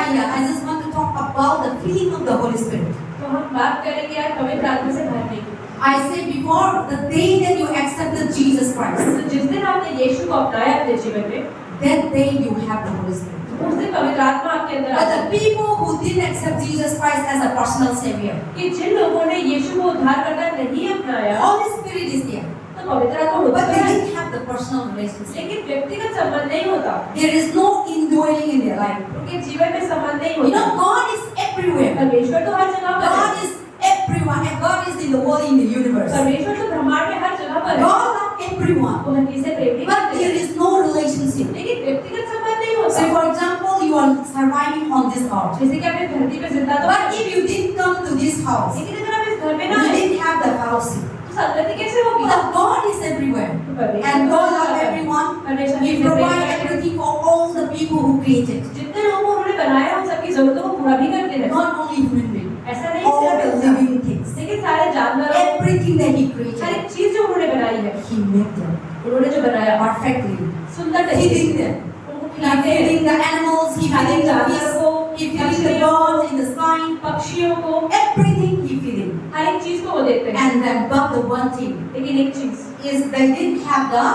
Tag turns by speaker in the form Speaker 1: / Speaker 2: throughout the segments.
Speaker 1: I just want to talk about the filling of the Holy Spirit.
Speaker 2: तो हम बात करेंगे आज पवित्र आत्मा से भरने की।
Speaker 1: I say before the day that you accepted Jesus Christ,
Speaker 2: तो जिस दिन आपने यीशु को अपनाया अपने जीवन में,
Speaker 1: that day you have the Holy Spirit.
Speaker 2: उस दिन पवित्र आत्मा आपके अंदर
Speaker 1: But
Speaker 2: आता
Speaker 1: the
Speaker 2: है।
Speaker 1: people who didn't accept Jesus Christ as a personal savior,
Speaker 2: कि जिन लोगों ने यीशु को उद्धारकर्ता नहीं अपनाया,
Speaker 1: Holy Spirit is there,
Speaker 2: तो पवित्र आत्मा
Speaker 1: but
Speaker 2: होता
Speaker 1: they
Speaker 2: है,
Speaker 1: didn't have the personal relationship.
Speaker 2: लेकिन व्यक्तिगत संबंध नहीं होता।
Speaker 1: There is no indwelling in their life.
Speaker 2: उनके जीवन में संबंध नहीं
Speaker 1: You
Speaker 2: होता।
Speaker 1: know, God is everywhere.
Speaker 2: परमेश्वर तो हर जगह पर है।
Speaker 1: God is everyone, and God is in the world, in the universe.
Speaker 2: परमेश्वर तो ब्रह्मांड में हर जगह पर है।
Speaker 1: God loves everyone,
Speaker 2: वो हर किसी से प्रेम भी
Speaker 1: but
Speaker 2: करते
Speaker 1: there
Speaker 2: हैं,
Speaker 1: is no relationship.
Speaker 2: लेकिन व्यक्तिगत संबंध नहीं होता।
Speaker 1: Say, for example, you are surviving on this earth,
Speaker 2: जैसे कि आपने धरती पे जिंदा तो,
Speaker 1: but if you didn't come to this house,
Speaker 2: लेकिन अगर आप इस घर में
Speaker 1: you
Speaker 2: ना आए,
Speaker 1: didn't have the fellowship.
Speaker 2: तो संगति कैसे होगी?
Speaker 1: But God is everywhere,
Speaker 2: तो परमेश्वर
Speaker 1: and
Speaker 2: तो
Speaker 1: God
Speaker 2: हर
Speaker 1: loves
Speaker 2: जगह है।
Speaker 1: everyone.
Speaker 2: परमेश्वर
Speaker 1: He
Speaker 2: किसी से प्रेम
Speaker 1: provides
Speaker 2: करते हैं।
Speaker 1: everything for all the people who created,
Speaker 2: जितने लोगों को उन्होंने बनाया उन सबकी जरूरतों को पूरा भी करते हैं।
Speaker 1: not only human beings,
Speaker 2: ऐसा नहीं
Speaker 1: all
Speaker 2: सिर्फ
Speaker 1: the
Speaker 2: इंसान,
Speaker 1: living things,
Speaker 2: लेकिन सारे जानवरों,
Speaker 1: everything that He
Speaker 2: her
Speaker 1: created,
Speaker 2: एक चीज जो उन्होंने बनाई है,
Speaker 1: He made them
Speaker 2: उन्होंने जो बनाया
Speaker 1: perfectly.
Speaker 2: सुंदर तरीके
Speaker 1: Feeding
Speaker 2: से
Speaker 1: them,
Speaker 2: उनको
Speaker 1: He
Speaker 2: खिलाते हैं,
Speaker 1: feeding the animals, He feeding the
Speaker 2: जानवर
Speaker 1: fish,
Speaker 2: को,
Speaker 1: He feeding the birds in the sky,
Speaker 2: पक्षियों को,
Speaker 1: everything He feeding.
Speaker 2: हर एक चीज को वो देते हैं।
Speaker 1: And then, but the one thing
Speaker 2: लेकिन एक चीज
Speaker 1: is they didn't have the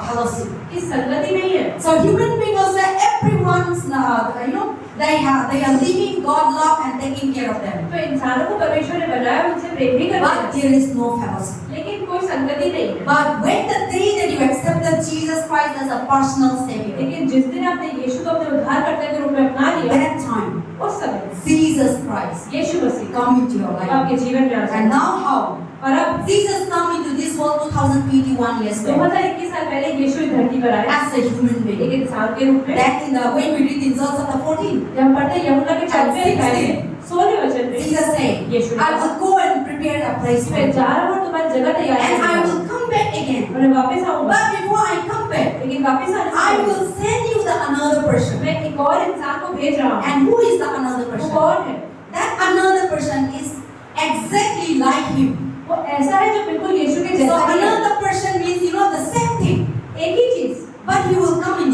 Speaker 1: fellowship.
Speaker 2: की संगति नहीं है।
Speaker 1: So human beings also everyone's they are living God love and taking care of them.
Speaker 2: तो इंसानों को परमेश्वर ने बनाया, उनसे प्रेम भी करते
Speaker 1: But
Speaker 2: हैं,
Speaker 1: there is no fellowship.
Speaker 2: लेकिन कोई संगति नहीं है।
Speaker 1: But when the day that you accepted Jesus Christ as a personal savior,
Speaker 2: लेकिन जिस दिन आपने यीशु को अपने उद्धारकर्ता के रूप में अपना लिया,
Speaker 1: that time
Speaker 2: उस समय
Speaker 1: Jesus Christ
Speaker 2: Yeshu Masih
Speaker 1: come into your life.
Speaker 2: आपके जीवन में आ
Speaker 1: And
Speaker 2: जाए।
Speaker 1: now how?
Speaker 2: और अब
Speaker 1: Jesus come into this world 2021 years back
Speaker 2: 2021 साल पहले यीशु इस धरती पर आया,
Speaker 1: as a human
Speaker 2: एक
Speaker 1: being.
Speaker 2: इंसान के रूप में।
Speaker 1: That in the when we read in John chapter 14,
Speaker 2: जब हम पढ़ते हैं यूहन्ना के 4वें अध्याय में 16वें वचन में,
Speaker 1: Jesus said,
Speaker 2: यीशु ने
Speaker 1: I
Speaker 2: कहा,
Speaker 1: will go and prepare a place for
Speaker 2: मैं
Speaker 1: you,
Speaker 2: जा रहा हूँ तुम्हारी जगह तैयार
Speaker 1: and I
Speaker 2: करूँगा,
Speaker 1: will come back again.
Speaker 2: और मैं वापस आऊँगा।
Speaker 1: But before I come back,
Speaker 2: लेकिन वापस आने से
Speaker 1: I
Speaker 2: पहले
Speaker 1: will send you the another person.
Speaker 2: मैं एक और इंसान को भेज रहा हूँ।
Speaker 1: And who is the another
Speaker 2: वो
Speaker 1: person?
Speaker 2: कौन है?
Speaker 1: That another person is exactly like him.
Speaker 2: वो ऐसा है जो बिल्कुल यीशु के
Speaker 1: So
Speaker 2: जैसा ही है।
Speaker 1: another person means the same thing,
Speaker 2: एक ही चीज,
Speaker 1: but he will come in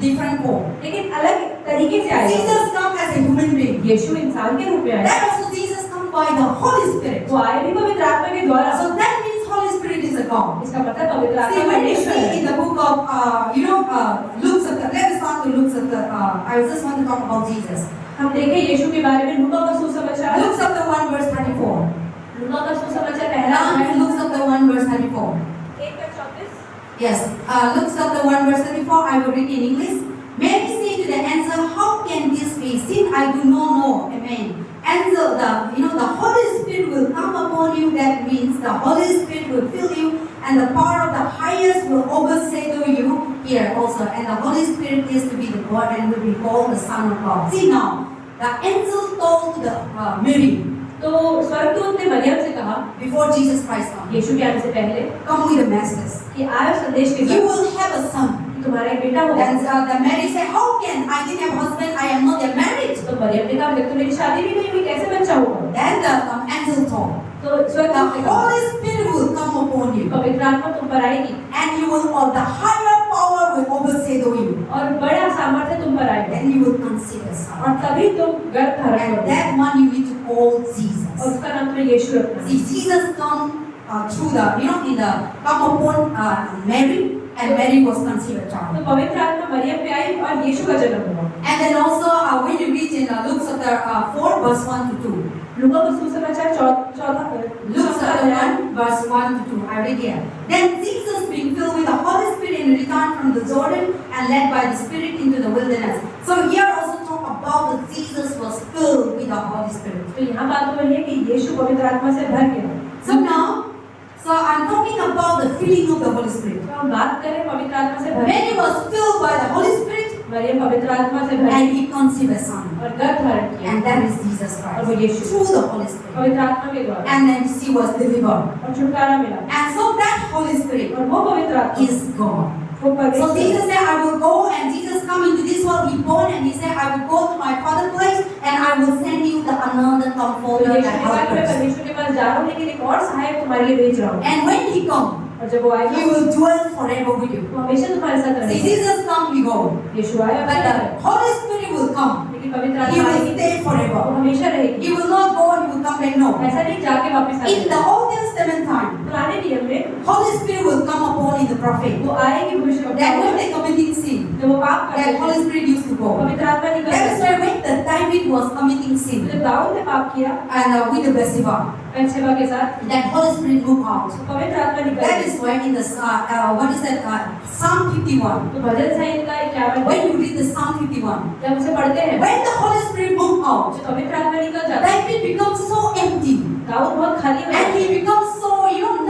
Speaker 1: different form.
Speaker 2: लेकिन अलग तरीके से आएगा।
Speaker 1: Jesus come as a human being.
Speaker 2: यीशु इंसान के रूप में आया।
Speaker 1: That also Jesus come by the Holy Spirit.
Speaker 2: वो आए भी पवित्र आत्मा के द्वारा।
Speaker 1: So that means Holy Spirit is a God.
Speaker 2: इसका मतलब पवित्र
Speaker 1: See,
Speaker 2: आत्मा
Speaker 1: when you
Speaker 2: परमेश्वर
Speaker 1: see in
Speaker 2: है।
Speaker 1: the book of Luke chapter, let us start to Luke chapter. I just want to talk about Jesus.
Speaker 2: हम देखें यीशु के बारे में लूका का सुसमाचार,
Speaker 1: Luke chapter 1 verse 34.
Speaker 2: लूका का सुसमाचार पहला
Speaker 1: Now
Speaker 2: अध्याय
Speaker 1: Luke chapter 1 verse 34.
Speaker 2: 1:34।
Speaker 1: Yes, Luke chapter 1 verse 34. I will read in English. Mary said to the angel, "How can this be? Since I do not know." Amen. Angel, the Holy Spirit will come upon you. That means the Holy Spirit will fill you, and the power of the highest will overshadow you here also. And the Holy Spirit is to be the God and will be called the Son of God. See now, the angel told the Mary
Speaker 2: तो स्वर्गदूत ने मरियम से कहा,
Speaker 1: before Jesus Christ come,
Speaker 2: यीशु के आने से पहले,
Speaker 1: come with a message.
Speaker 2: कि आयो संदेश के
Speaker 1: You
Speaker 2: साथ
Speaker 1: will have a son.
Speaker 2: कि तुम्हारा एक बेटा होगा।
Speaker 1: Then the Mary said, "How can I didn't have husband? I am not yet married."
Speaker 2: तो मरियम ने कहा, जब तो मेरी शादी भी नहीं हुई, कैसे बच्चा होगा?
Speaker 1: Then the angel told,
Speaker 2: तो
Speaker 1: "The
Speaker 2: स्वर्गदूत ने कहा,
Speaker 1: Holy Spirit will come upon you,
Speaker 2: पवित्र आत्मा तुम पर आएगी
Speaker 1: and you will, or the higher power will overshadow you.
Speaker 2: और बड़ा सामर्थ्य तुम पर आएगा,
Speaker 1: Then you will conceive a son,
Speaker 2: और तभी तुम गर्भ धारण
Speaker 1: and
Speaker 2: करोगे,
Speaker 1: that one you need to call
Speaker 2: और
Speaker 1: Jesus."
Speaker 2: उसका नाम तुम्हें यीशु रखना है।
Speaker 1: See, Jesus come through the, in the come upon Mary, and Mary was conceived a
Speaker 2: तो
Speaker 1: child.
Speaker 2: पवित्र आत्मा मरियम पे आई और यीशु का जन्म हुआ।
Speaker 1: And then also when you read in Luke chapter 4 verse 1 to 2.
Speaker 2: लूका का सुसमाचार 14
Speaker 1: Luke chapter 1 verse 1 to 2. I read here. Then Jesus, being filled with the Holy Spirit, and returned from the Jordan and led by the Spirit into the wilderness. So here also talk about that Jesus was filled with the Holy Spirit.
Speaker 2: तो यहाँ बात हो रही है कि यीशु पवित्र आत्मा से भर गया।
Speaker 1: So now, I'm talking about the filling of the Holy Spirit.
Speaker 2: तो हम बात करें पवित्र आत्मा से भर,
Speaker 1: When he was filled by the Holy Spirit,
Speaker 2: Maryam पवित्र आत्मा से भर
Speaker 1: and he conceived a son,
Speaker 2: और गर्भ धारण किया,
Speaker 1: and that is Jesus
Speaker 2: और वो
Speaker 1: Christ
Speaker 2: Yeshu
Speaker 1: through the Holy Spirit.
Speaker 2: पवित्र आत्मा के द्वारा,
Speaker 1: And then she was delivered.
Speaker 2: और छुटकारा मिला,
Speaker 1: And so that Holy Spirit
Speaker 2: और वो पवित्र आत्मा
Speaker 1: is God.
Speaker 2: वो
Speaker 1: So
Speaker 2: परमेश्वर
Speaker 1: Jesus said, "I will go," and Jesus come into this world, he born, and he said, "I will go to my Father's place, and I will send you the another comforter,
Speaker 2: Yeshu
Speaker 1: the
Speaker 2: ने कहा कि मैं
Speaker 1: helper."
Speaker 2: परमेश्वर के पास जा रहा हूँ, लेकिन एक और सहायक तुम्हारे लिए भेज रहा हूँ।
Speaker 1: And when he come,
Speaker 2: और और जब वो
Speaker 1: He
Speaker 2: आएगा
Speaker 1: will dwell forever with you.
Speaker 2: वो हमेशा तुम्हारे साथ
Speaker 1: See,
Speaker 2: रहेगा।
Speaker 1: Jesus come, we go.
Speaker 2: यीशु आया
Speaker 1: But
Speaker 2: और
Speaker 1: the Holy Spirit will come.
Speaker 2: लेकिन पवित्र
Speaker 1: He
Speaker 2: आत्मा
Speaker 1: will
Speaker 2: आएगी,
Speaker 1: stay
Speaker 2: वो
Speaker 1: forever.
Speaker 2: हमेशा रहेगी।
Speaker 1: He will not go, he will come back. No.
Speaker 2: ऐसा नहीं जाके वापस
Speaker 1: In the
Speaker 2: आएगा।
Speaker 1: Old Testament time,
Speaker 2: पुराने नियम में
Speaker 1: Holy Spirit will come upon in the prophet.
Speaker 2: वो आएगी भविष्यवक्ता
Speaker 1: That when
Speaker 2: में,
Speaker 1: they committing sin,
Speaker 2: जब वो पाप करते
Speaker 1: that
Speaker 2: हैं,
Speaker 1: Holy Spirit used to go.
Speaker 2: पवित्र आत्मा निकल
Speaker 1: That is
Speaker 2: जाती है।
Speaker 1: why when the David was committing sin
Speaker 2: जब दाऊद ने पाप किया
Speaker 1: and with the Bathsheba,
Speaker 2: बेतशेबा के साथ,
Speaker 1: that Holy Spirit moved out.
Speaker 2: तो पवित्र आत्मा निकल
Speaker 1: That
Speaker 2: गई।
Speaker 1: is why in the what is that Psalm 51.
Speaker 2: तो भजन संहिता 51
Speaker 1: When you read the Psalm 51,
Speaker 2: जब उसे पढ़ते हैं,
Speaker 1: when the Holy Spirit moved out,
Speaker 2: जब पवित्र आत्मा निकल जाता है,
Speaker 1: David becomes so empty
Speaker 2: Dawood बहुत खाली हो
Speaker 1: and
Speaker 2: जाता
Speaker 1: he
Speaker 2: है
Speaker 1: becomes so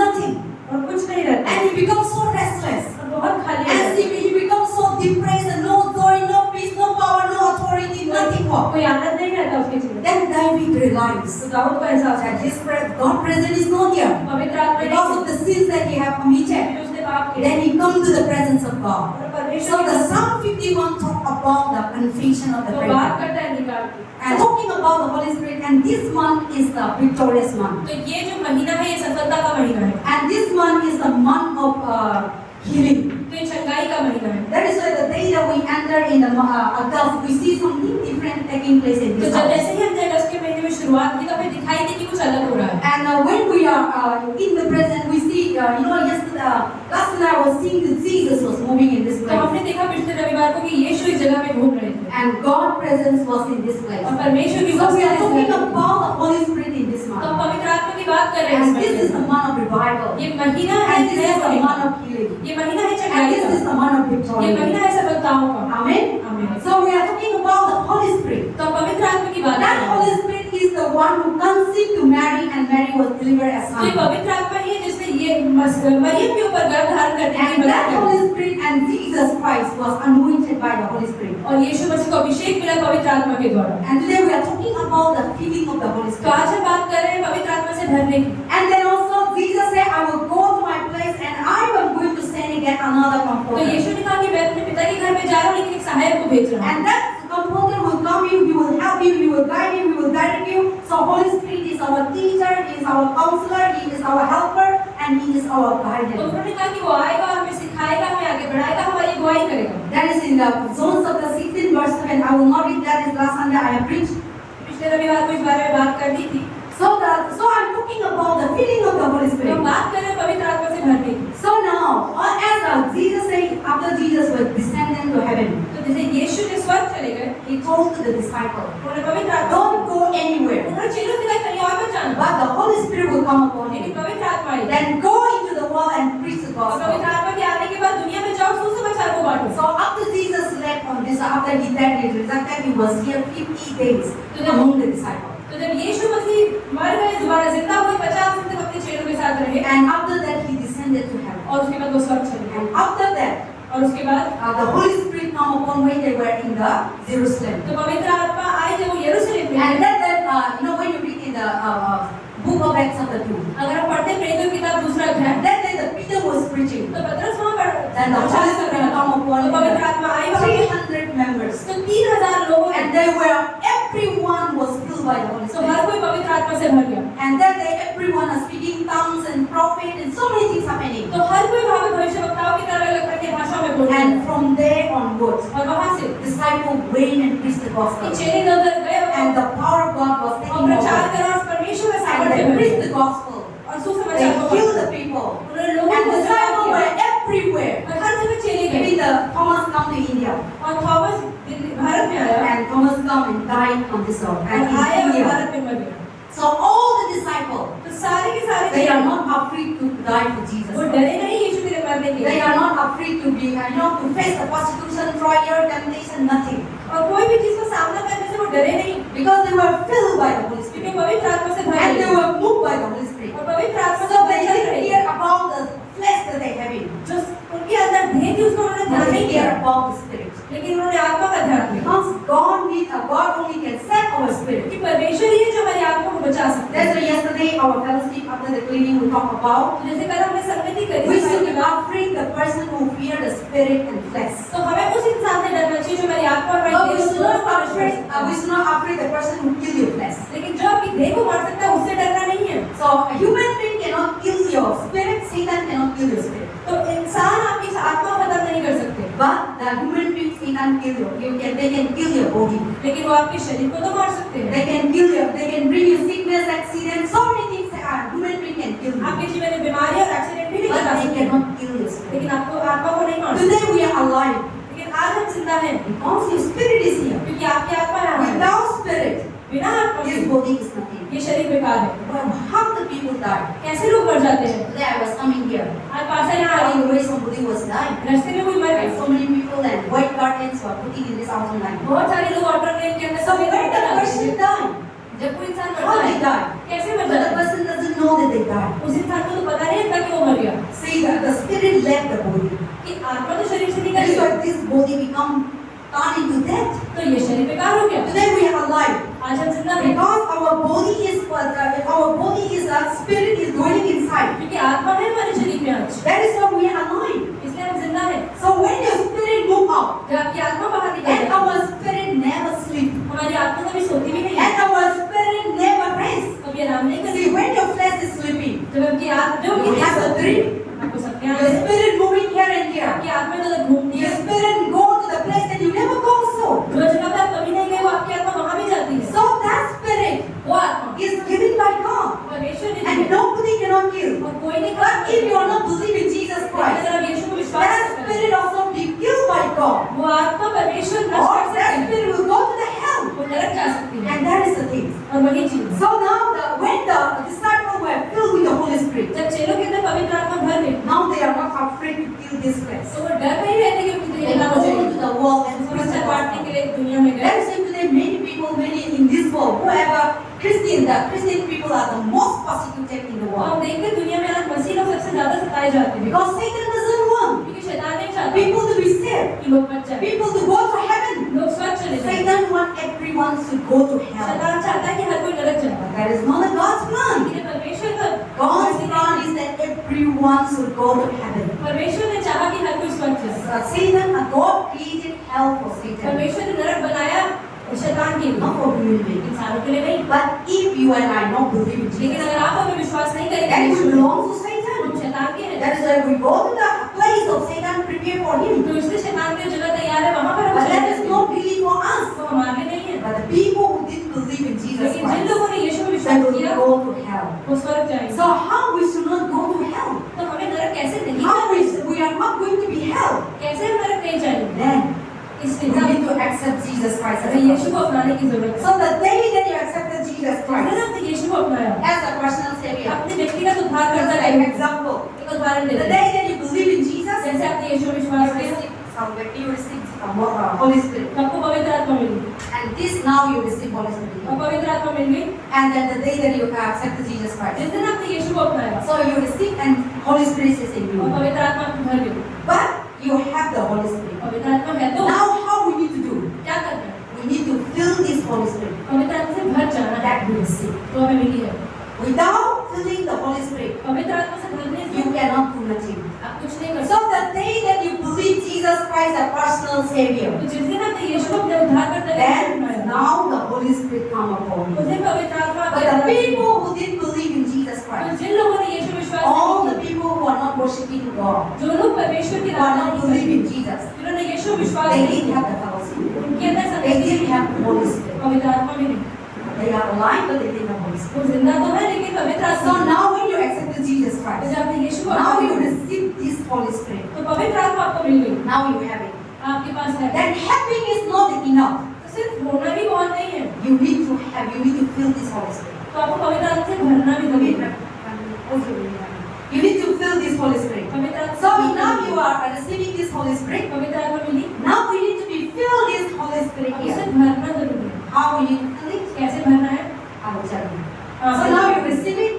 Speaker 1: nothing
Speaker 2: और कुछ नहीं रहता
Speaker 1: and he becomes so restless
Speaker 2: और बहुत खाली हो
Speaker 1: and
Speaker 2: जाता है।
Speaker 1: he becomes so depressed and no joy, no peace, no power, no authority, nothing more.
Speaker 2: कोई आनंद नहीं रहता उसके जीवन में।
Speaker 1: Then David realized
Speaker 2: तो दाऊद को एहसास
Speaker 1: that
Speaker 2: होता है,
Speaker 1: his God presence is not here
Speaker 2: पवित्र आत्मा
Speaker 1: because
Speaker 2: नहीं
Speaker 1: of the sins that he have committed.
Speaker 2: है, उसने पाप किया
Speaker 1: Then he comes to the presence of God.
Speaker 2: और
Speaker 1: So
Speaker 2: परमेश्वर
Speaker 1: the Psalm 51 talk about the confession of the
Speaker 2: तो
Speaker 1: prayer.
Speaker 2: बात करता है निकाल के।
Speaker 1: And talking about the Holy Spirit, and this month is the victorious month.
Speaker 2: तो ये जो महीना है ये सफलता का महीना है,
Speaker 1: And this month is the month of healing.
Speaker 2: तो ये चंगाई का महीना है।
Speaker 1: That is why the day that we enter in the August, we see something different taking place in
Speaker 2: तो
Speaker 1: this
Speaker 2: जब
Speaker 1: house.
Speaker 2: जैसे ही हम अगस्त के महीने में शुरुआत की तो हमें दिखाई दी कि कुछ अलग हो रहा है।
Speaker 1: And when we are in the present, we see, yesterday, last night I was seeing that Jesus was moving in this
Speaker 2: तो
Speaker 1: place.
Speaker 2: हमने देखा पिछले रविवार को कि यीशु इस जगह में घूम रहे थे
Speaker 1: And God's presence was in this place.
Speaker 2: और परमेश्वर की
Speaker 1: So we are
Speaker 2: उपस्थिति
Speaker 1: talking
Speaker 2: इस जगह में।
Speaker 1: about the Holy Spirit in this
Speaker 2: तो
Speaker 1: month.
Speaker 2: हम पवित्र आत्मा की बात कर रहे हैं
Speaker 1: And
Speaker 2: इस
Speaker 1: this is
Speaker 2: महीने
Speaker 1: the
Speaker 2: में।
Speaker 1: month of revival.
Speaker 2: ये महीना है
Speaker 1: And this
Speaker 2: नया
Speaker 1: is the
Speaker 2: होने का।
Speaker 1: month of healing.
Speaker 2: ये महीना है
Speaker 1: And
Speaker 2: चंगाई
Speaker 1: this is
Speaker 2: का।
Speaker 1: the month of
Speaker 2: ये
Speaker 1: victory.
Speaker 2: महीना है सफलताओं का।
Speaker 1: Amen.
Speaker 2: आमीन।
Speaker 1: So we are talking about the Holy Spirit.
Speaker 2: तो पवित्र आत्मा की बात कर
Speaker 1: That
Speaker 2: रहे हैं।
Speaker 1: Holy Spirit is the one who conceived to Mary, and Mary was delivered as
Speaker 2: तो ये
Speaker 1: son.
Speaker 2: पवित्र आत्मा ही है जिसने ये मरियम के ऊपर गर्भ धारण करने की
Speaker 1: And that
Speaker 2: मदद
Speaker 1: Holy
Speaker 2: की
Speaker 1: Spirit and Jesus Christ was anointed by the Holy Spirit.
Speaker 2: और यीशु मसीह को अभिषेक मिला पवित्र आत्मा के द्वारा।
Speaker 1: And today we are talking about the filling of the Holy
Speaker 2: तो
Speaker 1: Spirit.
Speaker 2: आज हम बात कर रहे हैं पवित्र आत्मा से भरने की।
Speaker 1: And then also Jesus said, I will go to my place and I am going to send again another
Speaker 2: तो
Speaker 1: comforter.
Speaker 2: यीशु ने कहा कि मैं अपने पिता के घर में जा रहा हूँ लेकिन एक सहायक को भेज रहा हूँ।
Speaker 1: And that comforter will come you, he will help you, he will guide you, he will direct you. So Holy Spirit is our teacher, he is our counselor, he is our helper, and he is our
Speaker 2: तो
Speaker 1: guardian.
Speaker 2: उन्होंने कहा कि वो आएगा, हमें सिखाएगा, हमें आगे बढ़ाएगा, हमारी अगुवाई करेगा।
Speaker 1: That is in the John chapter 16 verse 7. I will not read that, is last Sunday I have preached.
Speaker 2: पिछले रविवार को इस बारे में बात कर दी थी।
Speaker 1: So I'm talking about the filling of the Holy
Speaker 2: तो हम
Speaker 1: Spirit.
Speaker 2: बात कर रहे हैं पवित्र आत्मा से भरने की।
Speaker 1: So now, as Jesus said, after Jesus was descended to heaven,
Speaker 2: तो जैसे यीशु ने स्वर्ग चले गए,
Speaker 1: he told to the disciples,
Speaker 2: उन्होंने पवित्र आत्मा
Speaker 1: don't go anywhere,
Speaker 2: उन्होंने चेलों से कहा कहीं और मत जाना,
Speaker 1: but the Holy Spirit will come upon
Speaker 2: लेकिन
Speaker 1: you.
Speaker 2: पवित्र आत्मा आई।
Speaker 1: Then go into the world and preach the
Speaker 2: और
Speaker 1: gospel.
Speaker 2: पवित्र आत्मा के आने के बाद दुनिया में जाओ, सुसमाचार को बांटो।
Speaker 1: So after Jesus left on this, after he died, he resurrected, he was here 50 days among the disciples.
Speaker 2: तो जब यीशु मसीह मर गए, दोबारा जिंदा हुए, 50 दिन तक अपने चेलों के साथ रहे
Speaker 1: And after that, he descended to heaven.
Speaker 2: और उसके बाद वो स्वर्ग चले गए।
Speaker 1: And after that,
Speaker 2: और उसके बाद
Speaker 1: the Holy Spirit come upon when they were in the Jerusalem.
Speaker 2: तो पवित्र आत्मा आई जब वो यरूशलेम में
Speaker 1: And
Speaker 2: थे।
Speaker 1: that when you read in the book of Acts chapter 2,
Speaker 2: अगर हम पढ़ते हैं प्रेरितों की किताब दूसरा अध्याय,
Speaker 1: that day the Peter was preaching.
Speaker 2: तो पतरस वहाँ पर
Speaker 1: Then the Holy Spirit come upon
Speaker 2: तो पवित्र आत्मा आई वहाँ पे
Speaker 1: 300 members.
Speaker 2: तो 3000 लोगों ने
Speaker 1: And they were, everyone was filled by the Holy
Speaker 2: तो हर
Speaker 1: Spirit.
Speaker 2: कोई पवित्र आत्मा से भर गया।
Speaker 1: And that day everyone was speaking tongues and prophet and so many things happening.
Speaker 2: तो हर कोई वहाँ पे भविष्यवक्ताओं की तरह अलग अलग भाषाओं में बोल रहा है।
Speaker 1: And from there onwards,
Speaker 2: और वहाँ से
Speaker 1: disciples went and preached the
Speaker 2: ये
Speaker 1: gospel.
Speaker 2: चेले इधर गए
Speaker 1: And the power of God was
Speaker 2: और
Speaker 1: taking
Speaker 2: प्रचार
Speaker 1: over.
Speaker 2: करा और परमेश्वर का
Speaker 1: And
Speaker 2: सामर्थ्य
Speaker 1: they
Speaker 2: भर
Speaker 1: preached
Speaker 2: गया
Speaker 1: the gospel.
Speaker 2: और
Speaker 1: They
Speaker 2: सुसमाचार को
Speaker 1: healed
Speaker 2: बांटा।
Speaker 1: the people.
Speaker 2: उन्होंने लोगों
Speaker 1: And
Speaker 2: को
Speaker 1: the
Speaker 2: सुसमाचार
Speaker 1: disciples
Speaker 2: किया
Speaker 1: were everywhere.
Speaker 2: और हर जगह चले गए।
Speaker 1: Maybe the Thomas come to India.
Speaker 2: और थॉमस भारत में आया
Speaker 1: And Thomas come and died on this earth. And
Speaker 2: और आया
Speaker 1: in
Speaker 2: और
Speaker 1: India.
Speaker 2: भारत में मर गया।
Speaker 1: So all the disciples,
Speaker 2: तो सारे के सारे
Speaker 1: they
Speaker 2: चेले
Speaker 1: are not afraid to die for Jesus.
Speaker 2: वो डरे नहीं यीशु के मरने के
Speaker 1: They
Speaker 2: लिए
Speaker 1: are not afraid to be, to face the persecution, trial, temptation, nothing.
Speaker 2: और कोई भी चीज का सामना करने से वो डरे नहीं
Speaker 1: Because they were filled by the Holy
Speaker 2: क्योंकि
Speaker 1: Spirit.
Speaker 2: पवित्र आत्मा से भरे
Speaker 1: And they
Speaker 2: हैं।
Speaker 1: were moved by the Holy Spirit.
Speaker 2: और पवित्र आत्मा से
Speaker 1: So they
Speaker 2: चल
Speaker 1: didn't
Speaker 2: रहे
Speaker 1: care about the flesh that they having.
Speaker 2: जो उनके अंदर भेद थी उसको उन्होंने ध्यान
Speaker 1: They
Speaker 2: नहीं किया
Speaker 1: care about the Spirit.
Speaker 2: लेकिन उन्होंने आत्मा का ध्यान दिया
Speaker 1: Because God only can save our spirit.
Speaker 2: कि परमेश्वर ही है जो हमारी आत्मा को बचा सकता है।
Speaker 1: That's why yesterday our fellowship after the cleaning we talked about.
Speaker 2: तो जैसे कल हमने संगति करी
Speaker 1: We
Speaker 2: सफाई
Speaker 1: should
Speaker 2: के
Speaker 1: be
Speaker 2: बाद,
Speaker 1: afraid the person who fear the spirit and flesh.
Speaker 2: तो हमें उस इंसान से डरना चाहिए जो हमारी आत्मा और
Speaker 1: But
Speaker 2: हमारी
Speaker 1: we
Speaker 2: देह
Speaker 1: should
Speaker 2: को
Speaker 1: not
Speaker 2: परमेश्वर
Speaker 1: afraid.
Speaker 2: सकता है।
Speaker 1: We should not afraid the person who kill your flesh.
Speaker 2: लेकिन जो आपकी देह को मार सकता है उससे डरना नहीं है।
Speaker 1: So a human being cannot kill your spirit. Satan cannot kill your spirit. can't kill you. They can kill your body.
Speaker 2: लेकिन वो आपके शरीर को तो मार सकते हैं।
Speaker 1: They can bring you sickness, accident, so many things. Human being can kill you.
Speaker 2: आपके जीवन में बीमारी और एक्सीडेंट भी
Speaker 1: But
Speaker 2: लेकर आ
Speaker 1: they
Speaker 2: सकते हैं,
Speaker 1: cannot kill your spirit.
Speaker 2: लेकिन आपको आत्मा को नहीं मार सकते।
Speaker 1: Today we are alive
Speaker 2: लेकिन आज हम जिंदा हैं
Speaker 1: because your spirit is here.
Speaker 2: क्योंकि आपकी आत्मा यहाँ है।
Speaker 1: Without spirit,
Speaker 2: बिना आत्मा
Speaker 1: this
Speaker 2: के
Speaker 1: body is nothing.
Speaker 2: ये शरीर बेकार है।
Speaker 1: But how the people die?
Speaker 2: कैसे लोग मर जाते हैं?
Speaker 1: Today I was coming here.
Speaker 2: आज पासा यहाँ आ
Speaker 1: On
Speaker 2: रही
Speaker 1: the way somebody was dying.
Speaker 2: रास्ते में कोई मर
Speaker 1: And
Speaker 2: गया।
Speaker 1: so many people and white curtains were putting in this outer line.
Speaker 2: बहुत सारे लोग ऑटो ट्रेन के अंदर
Speaker 1: So
Speaker 2: सफेद
Speaker 1: when
Speaker 2: कपड़े
Speaker 1: the
Speaker 2: डालते
Speaker 1: person
Speaker 2: हैं।
Speaker 1: died,
Speaker 2: जब कोई इंसान
Speaker 1: how
Speaker 2: मरता
Speaker 1: they
Speaker 2: है
Speaker 1: died?
Speaker 2: कैसे मर
Speaker 1: But the
Speaker 2: जाता है?
Speaker 1: person doesn't know that they died.
Speaker 2: उस इंसान को तो पता नहीं होता कि वो मर गया।
Speaker 1: See that the spirit left the body.
Speaker 2: कि आत्मा तो शरीर से निकल
Speaker 1: That is
Speaker 2: गई,
Speaker 1: why this body become turned into death.
Speaker 2: तो ये शरीर बेकार हो गया।
Speaker 1: Today we are alive
Speaker 2: आज हम जिंदा हैं
Speaker 1: because our body is our spirit is dwelling inside.
Speaker 2: क्योंकि आत्मा है हमारे शरीर में आज,
Speaker 1: That is why we are alive.
Speaker 2: इसलिए हम जिंदा हैं।
Speaker 1: So when your spirit move out,
Speaker 2: जब आपकी आत्मा बाहर निकल
Speaker 1: and
Speaker 2: जाती है,
Speaker 1: our spirit never sleep,
Speaker 2: हमारी आत्मा कभी सोती भी नहीं है,
Speaker 1: and our spirit never rest.
Speaker 2: कभी आराम नहीं करती।
Speaker 1: See when your flesh is sleeping,
Speaker 2: जब आपकी आत्मा
Speaker 1: you have a dream.
Speaker 2: आपको सपने
Speaker 1: Your
Speaker 2: आते हैं,
Speaker 1: spirit moving here and here.
Speaker 2: आपकी आत्मा तो घूमती
Speaker 1: Your
Speaker 2: है,
Speaker 1: spirit go to the place that you never go so.
Speaker 2: जो जगह पे आप कभी नहीं गए वो आपकी आत्मा वहां भी जाती है।
Speaker 1: So that spirit
Speaker 2: वो आत्मा
Speaker 1: is given by God,
Speaker 2: परमेश्वर ने दी
Speaker 1: and
Speaker 2: है,
Speaker 1: nobody cannot kill.
Speaker 2: और कोई नहीं
Speaker 1: But if you are not believing Jesus
Speaker 2: लेकिन
Speaker 1: Christ,
Speaker 2: अगर आप यीशु को विश्वास
Speaker 1: that
Speaker 2: करते हैं,
Speaker 1: spirit also be killed by God,
Speaker 2: वो आत्मा परमेश्वर नष्ट
Speaker 1: or
Speaker 2: कर सकते
Speaker 1: that
Speaker 2: हैं,
Speaker 1: spirit will go to the hell.
Speaker 2: वो नरक जा सकती है।
Speaker 1: And that is the thing.
Speaker 2: और वही चीज है।
Speaker 1: So now, when the disciples were filled with the Holy Spirit,
Speaker 2: जब चेलों के अंदर पवित्र आत्मा भर गई,
Speaker 1: now they are not afraid to kill this flesh.
Speaker 2: तो वो डर नहीं रहते कि उनकी
Speaker 1: They
Speaker 2: दुनिया
Speaker 1: go
Speaker 2: हो जाएगी।
Speaker 1: into the world and preach
Speaker 2: समस्या
Speaker 1: the
Speaker 2: बांटने
Speaker 1: gospel.
Speaker 2: के लिए दुनिया में गए।
Speaker 1: That is why today many people, many in this world, whoever the Christian people are the most persecuted in the
Speaker 2: और
Speaker 1: world.
Speaker 2: हम देखते हैं दुनिया में आज मसीह लोग सबसे ज्यादा सताए जाते हैं,
Speaker 1: Because Satan doesn't want
Speaker 2: क्योंकि शैतान नहीं चाहता
Speaker 1: people to be saved,
Speaker 2: कि लोग बच जाएं,
Speaker 1: people to go to heaven.
Speaker 2: लोग स्वर्ग चले जाएं।
Speaker 1: Satan wants everyone to go to hell.
Speaker 2: शैतान चाहता है कि हर कोई नरक जाए,
Speaker 1: But that is not God's plan.
Speaker 2: लेकिन परमेश्वर का
Speaker 1: God's plan is that everyone should go to heaven.
Speaker 2: परमेश्वर ने चाहा कि हर कोई स्वर्ग जाए।
Speaker 1: Satan, God created hell for Satan,
Speaker 2: परमेश्वर ने नरक बनाया शैतान के लिए,
Speaker 1: not for human beings.
Speaker 2: इंसानों के लिए नहीं।
Speaker 1: But if you and I not believe in
Speaker 2: लेकिन
Speaker 1: Jesus,
Speaker 2: अगर आप हमें विश्वास नहीं करेंगे
Speaker 1: then we
Speaker 2: यीशु में,
Speaker 1: belong to
Speaker 2: हम
Speaker 1: Satan.
Speaker 2: शैतान के हैं,
Speaker 1: That is why we go to the place of Satan, prepare for him.
Speaker 2: तो इसलिए शैतान की जगह तैयार है, वहां पर हम
Speaker 1: But
Speaker 2: चले
Speaker 1: that is
Speaker 2: जाते हैं।
Speaker 1: not really for us.
Speaker 2: वो हमारे लिए नहीं है,
Speaker 1: But the people who didn't believe in Jesus
Speaker 2: लेकिन जिन
Speaker 1: Christ,
Speaker 2: लोगों ने यीशु में
Speaker 1: they
Speaker 2: विश्वास
Speaker 1: will
Speaker 2: किया
Speaker 1: go to hell.
Speaker 2: वो स्वर्ग जाएंगे।
Speaker 1: So how we should not go to hell?
Speaker 2: तो हमें नरक कैसे नहीं
Speaker 1: How
Speaker 2: जाना?
Speaker 1: we are not going to be hell?
Speaker 2: कैसे हम नरक नहीं जाएंगे?
Speaker 1: Then
Speaker 2: इसलिए
Speaker 1: we need
Speaker 2: हमें
Speaker 1: to accept Jesus Christ as
Speaker 2: हमें
Speaker 1: a
Speaker 2: यीशु को
Speaker 1: personal
Speaker 2: अपनाने की जरूरत है।
Speaker 1: Savior. So the day that you accepted Jesus
Speaker 2: जिस दिन
Speaker 1: Christ
Speaker 2: आपने यीशु को अपनाया,
Speaker 1: as a personal Savior,
Speaker 2: अपने व्यक्तिगत उद्धार
Speaker 1: just
Speaker 2: करता
Speaker 1: like
Speaker 2: है।
Speaker 1: example,
Speaker 2: एक उदाहरण
Speaker 1: the
Speaker 2: देते
Speaker 1: day
Speaker 2: हैं,
Speaker 1: that you believe in Jesus,
Speaker 2: जैसे आपने यीशु में
Speaker 1: you
Speaker 2: विश्वास किया,
Speaker 1: receive somewhere, you receive Holy Spirit,
Speaker 2: तो आपको पवित्र आत्मा मिली,
Speaker 1: and this now you receive Holy Spirit.
Speaker 2: और पवित्र आत्मा मिल गई।
Speaker 1: And then the day that you accepted Jesus Christ,
Speaker 2: जिस दिन आपने यीशु को अपनाया
Speaker 1: so you receive and Holy Spirit is in
Speaker 2: और
Speaker 1: you.
Speaker 2: पवित्र आत्मा आपको भर गई,
Speaker 1: But you have the Holy Spirit.
Speaker 2: पवित्र आत्मा है तो
Speaker 1: Now how we need to do?
Speaker 2: क्या करना है?
Speaker 1: We need to fill this Holy Spirit
Speaker 2: पवित्र आत्मा से भर जाना है,
Speaker 1: that we receive.
Speaker 2: तो हमें मिली है।
Speaker 1: Without filling the Holy Spirit,
Speaker 2: पवित्र आत्मा से भरने से
Speaker 1: you cannot do nothing.
Speaker 2: आप कुछ नहीं कर
Speaker 1: So the day that you believe Jesus Christ as personal Savior,
Speaker 2: सकते। जिस दिन आपने यीशु को अपने उद्धार करता
Speaker 1: then now the Holy Spirit come upon
Speaker 2: उस
Speaker 1: you.
Speaker 2: दिन पवित्र आत्मा
Speaker 1: But the people who didn't believe in Jesus
Speaker 2: तो
Speaker 1: Christ,
Speaker 2: जिन लोगों ने यीशु विश्वास
Speaker 1: all
Speaker 2: नहीं
Speaker 1: the people who are not worshiping God,
Speaker 2: किया, जो लोग परमेश्वर की
Speaker 1: who are
Speaker 2: आराधना
Speaker 1: not
Speaker 2: नहीं
Speaker 1: believing
Speaker 2: करते,
Speaker 1: Jesus,
Speaker 2: जिन्होंने यीशु विश्वास
Speaker 1: they
Speaker 2: नहीं
Speaker 1: didn't
Speaker 2: किया,
Speaker 1: have the fellowship.
Speaker 2: उनके अंदर
Speaker 1: They
Speaker 2: संदेश
Speaker 1: didn't have the Holy Spirit.
Speaker 2: पवित्र आत्मा भी नहीं।
Speaker 1: They are alive, but they didn't have the Holy Spirit.
Speaker 2: वो जिंदा तो है लेकिन पवित्र आत्मा
Speaker 1: So now when you accepted Jesus
Speaker 2: तो
Speaker 1: Christ,
Speaker 2: जब आपने यीशु को
Speaker 1: now you
Speaker 2: अपनाया,
Speaker 1: receive this Holy Spirit.
Speaker 2: तो पवित्र आत्मा आपको मिल गई,
Speaker 1: Now you have it.
Speaker 2: आपके पास है।
Speaker 1: That having is not enough.
Speaker 2: तो सिर्फ होना भी बहुत नहीं है,
Speaker 1: You need to fill this Holy Spirit.
Speaker 2: तो आपको पवित्र आत्मा से भरना भी पड़ेगा।
Speaker 1: You need to fill this Holy Spirit.
Speaker 2: पवित्र आत्मा
Speaker 1: So now you are receiving this Holy Spirit.
Speaker 2: पवित्र आत्मा मिली,
Speaker 1: Now we need to be filled this Holy Spirit
Speaker 2: अब उसे
Speaker 1: here.
Speaker 2: भरना जरूरी है।
Speaker 1: How we need to fill it?
Speaker 2: कैसे भरना है?
Speaker 1: I will tell you.
Speaker 2: हाँ,
Speaker 1: So now you receive it